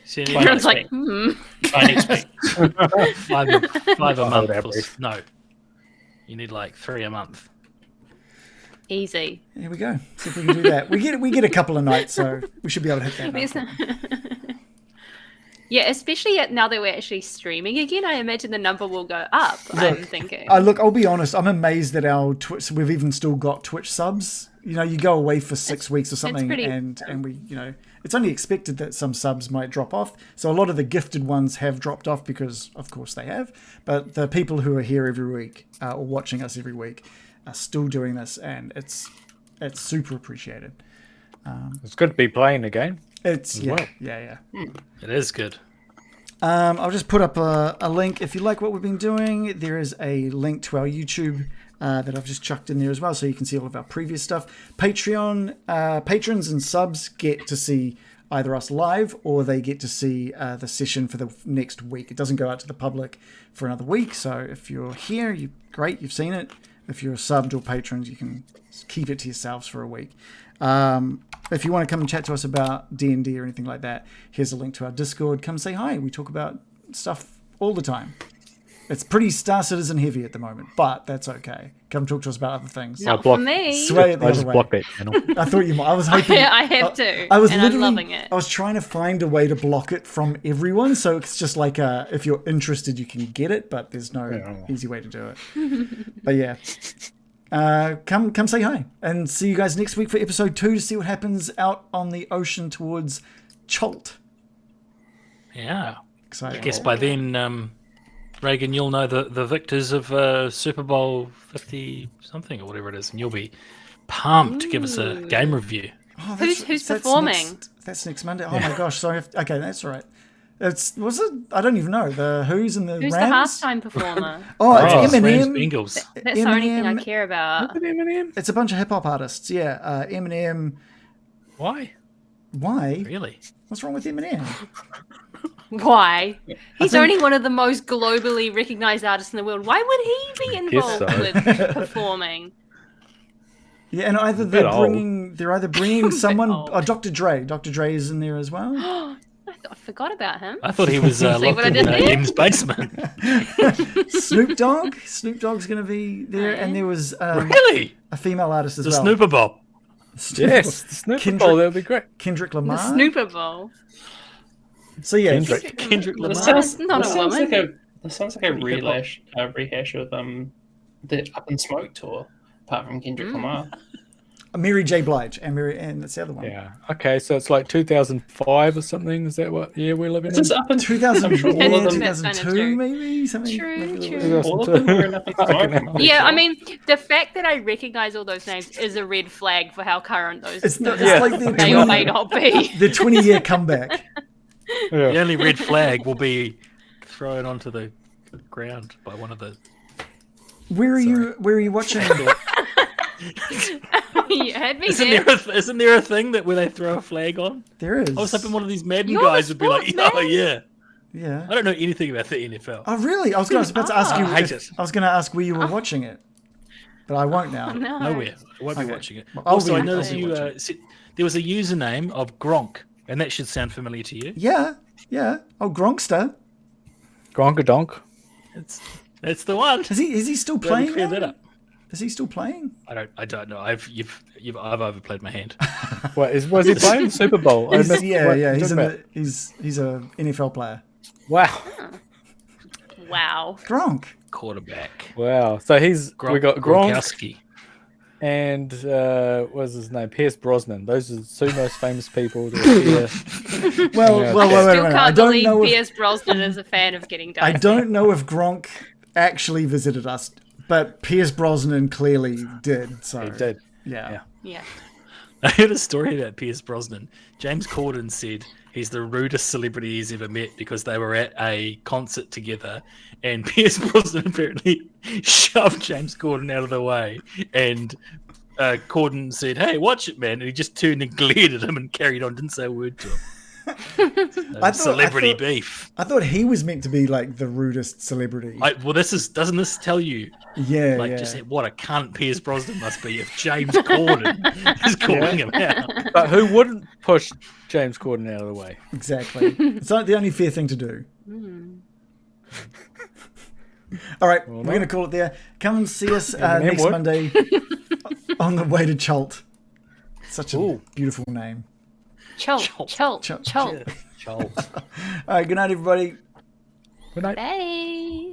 Speaker 3: See,
Speaker 6: Everyone's like,
Speaker 4: I expect.
Speaker 3: five a month. No, you need like 3 a month.
Speaker 6: easy.
Speaker 2: Here we go. See if we can do that. We get a couple of nights, so we should be able to hit that.
Speaker 6: Yeah, especially now that we're actually streaming again, I imagine the number will go up. I'm thinking.
Speaker 2: Look, I'll be honest. I'm amazed that our Twitch. We've even still got Twitch subs. You know, you go away for 6 weeks or something, and we, it's only expected that some subs might drop off. So a lot of the gifted ones have dropped off because, of course, they have. But the people who are here every week or watching us every week are still doing this, and it's super appreciated.
Speaker 5: It's good to be playing again.
Speaker 2: It's
Speaker 5: well.
Speaker 2: yeah.
Speaker 3: It is good.
Speaker 2: I'll just put up a link. If you like what we've been doing, there is a link to our YouTube that I've just chucked in there as well, so you can see all of our previous stuff. Patreon patrons and subs get to see either us live or they get to see the session for the next week. It doesn't go out to the public for another week, so if you're here, great, you've seen it. If you're subbed or patrons, you can keep it to yourselves for a week. If you want to come and chat to us about D&D or anything like that, here's a link to our Discord. Come say hi. We talk about stuff all the time. It's pretty Star Citizen heavy at the moment, but that's okay. Come talk to us about other things.
Speaker 6: Not for me.
Speaker 2: Sway it the
Speaker 5: I
Speaker 2: other
Speaker 5: just
Speaker 2: way.
Speaker 5: blocked that channel.
Speaker 2: I thought you might. I was hoping.
Speaker 6: I have to.
Speaker 2: I was
Speaker 6: and
Speaker 2: literally.
Speaker 6: I'm loving it.
Speaker 2: I was trying to find a way to block it from everyone, so it's just like if you're interested, you can get it, but there's no easy way to do it. But yeah. come say hi. And see you guys next week for episode 2 to see what happens out on the ocean towards Cholt.
Speaker 3: Yeah.
Speaker 2: Exciting.
Speaker 3: I guess by then, Reagan, you'll know the victors of Super Bowl 50 something or whatever it is, and you'll be pumped to give us a game review.
Speaker 2: Oh,
Speaker 6: Who's performing?
Speaker 2: That's next Monday. Oh my gosh! Sorry. Okay, that's all right. Was it? I don't don't know. The Who's and the
Speaker 6: Who's
Speaker 2: Rams.
Speaker 6: the halftime performer?
Speaker 2: It's
Speaker 3: Rams,
Speaker 2: Eminem.
Speaker 3: Bengals.
Speaker 6: That's the only thing I care about.
Speaker 5: Eminem?
Speaker 2: It's a bunch of hip hop artists. Yeah, Eminem.
Speaker 3: Why?
Speaker 2: Why?
Speaker 3: Really?
Speaker 2: What's wrong with Eminem?
Speaker 6: Why? He's
Speaker 2: think-
Speaker 6: only one of the most globally recognized artists in the world. Why would he be involved
Speaker 5: so.
Speaker 6: with performing?
Speaker 2: Yeah, and either
Speaker 5: bit
Speaker 2: they're either bringing someone.
Speaker 6: old.
Speaker 2: Dr. Dre. Dr. Dre is in there as well.
Speaker 6: I forgot about him.
Speaker 3: I thought he was locked
Speaker 6: what I
Speaker 3: in
Speaker 6: did there?
Speaker 3: M's basement.
Speaker 2: Snoop Dogg. Snoop Dogg's going to be there, and there was
Speaker 3: Really?
Speaker 2: a female artist as
Speaker 3: The
Speaker 2: well.
Speaker 3: Snooper Bob.
Speaker 5: Yes, the Snooper Bowl, that would be great.
Speaker 2: Kendrick
Speaker 6: The
Speaker 2: Lamar.
Speaker 6: Snooper Bowl.
Speaker 2: So yeah,
Speaker 3: Kendrick Lamar.
Speaker 6: That's not a woman.
Speaker 4: That sounds like a rehash of the Up in Smoke tour, apart from Kendrick Lamar.
Speaker 2: Mary J. Blige and that's the other one.
Speaker 5: Yeah. Okay, so it's like 2005 or something. Is that what year we're living in?
Speaker 4: Just Up in
Speaker 2: 2000,
Speaker 4: I'm sure all of them.
Speaker 6: That's kind of
Speaker 2: 2002
Speaker 6: true.
Speaker 2: maybe something.
Speaker 6: True,
Speaker 2: maybe
Speaker 6: true.
Speaker 4: All of them were in Up in Smoke.
Speaker 6: Yeah, I mean, the fact that I recognize all those names is a red flag for how current those
Speaker 2: It's
Speaker 6: those
Speaker 2: like their
Speaker 6: may or
Speaker 2: 20,
Speaker 6: may not be.
Speaker 2: their 20-year comeback.
Speaker 3: The only red flag will be thrown onto the ground by one of the.
Speaker 2: Where are you watching it?
Speaker 6: You had me
Speaker 3: Isn't
Speaker 6: there.
Speaker 3: there a thing that where they throw a flag on?
Speaker 2: There is.
Speaker 3: I was hoping one of these Madden
Speaker 6: You're
Speaker 3: guys
Speaker 6: the
Speaker 3: would be like,
Speaker 6: sports
Speaker 3: "Oh
Speaker 6: man."
Speaker 3: yeah."
Speaker 2: Yeah.
Speaker 3: I don't know anything about the NFL.
Speaker 2: Oh really? I was about to ask you.
Speaker 3: I hate
Speaker 2: if-
Speaker 3: it.
Speaker 2: I was going to ask where you were watching it, but I won't now.
Speaker 6: No.
Speaker 3: Nowhere. I won't be
Speaker 2: Okay.
Speaker 3: watching it.
Speaker 2: Well, I'll
Speaker 3: Also,
Speaker 2: be-
Speaker 3: I noticed
Speaker 2: I'll be
Speaker 3: you
Speaker 2: watching
Speaker 3: said there was a username of Gronk, and that should sound familiar to you.
Speaker 2: Yeah. Oh, Gronkster.
Speaker 5: Gronkadonk.
Speaker 3: That's the one.
Speaker 2: Is he still
Speaker 3: Glad we
Speaker 2: playing?
Speaker 3: cleared that
Speaker 2: now?
Speaker 3: up.
Speaker 2: Is he still playing?
Speaker 3: I don't know. I've overplayed my hand.
Speaker 5: What was he playing the Super Bowl? I missed-
Speaker 2: Yeah.
Speaker 5: what
Speaker 2: He's
Speaker 5: you
Speaker 2: in
Speaker 5: talking
Speaker 2: he's a NFL player.
Speaker 5: about?
Speaker 6: Wow.
Speaker 2: Gronk.
Speaker 3: Quarterback.
Speaker 5: Wow. So we got Gronk
Speaker 3: Gronkowski.
Speaker 5: and what's his name? Pierce Brosnan. Those are the two most famous people to appear.
Speaker 2: Well,
Speaker 5: Yeah,
Speaker 2: wait
Speaker 5: okay.
Speaker 2: a
Speaker 6: Still
Speaker 2: minute. I
Speaker 6: can't
Speaker 2: don't
Speaker 6: believe
Speaker 2: know.
Speaker 6: Pierce Brosnan is a fan of getting dicey.
Speaker 2: I don't know if Gronk actually visited us, but Pierce Brosnan clearly did. So
Speaker 5: He did.
Speaker 2: Yeah.
Speaker 6: Yeah.
Speaker 3: I heard a story about Pierce Brosnan. James Corden said he's the rudest celebrity he's ever met because they were at a concert together, and Pierce Brosnan apparently shoved James Corden out of the way, and Corden said, "Hey, watch it, man," and he just turned and glared at him and carried on, didn't say a word to him. Celebrity beef.
Speaker 2: I thought he was meant to be like the rudest celebrity.
Speaker 3: Well, doesn't this tell you?
Speaker 2: Yeah.
Speaker 3: Just what a cunt Pierce Brosnan must be if James Corden is calling him out.
Speaker 5: But who wouldn't push James Corden out of the way?
Speaker 2: Exactly. It's not the only fair thing to do. All right, we're going to call it there. Come and see us next
Speaker 5: would.
Speaker 2: Monday on the way to Cholt. Such a
Speaker 5: Ooh.
Speaker 2: beautiful name.
Speaker 6: Cholt.
Speaker 2: Cholt.
Speaker 3: Charles.
Speaker 2: All right, good night, everybody.
Speaker 5: Good night.
Speaker 6: Bye.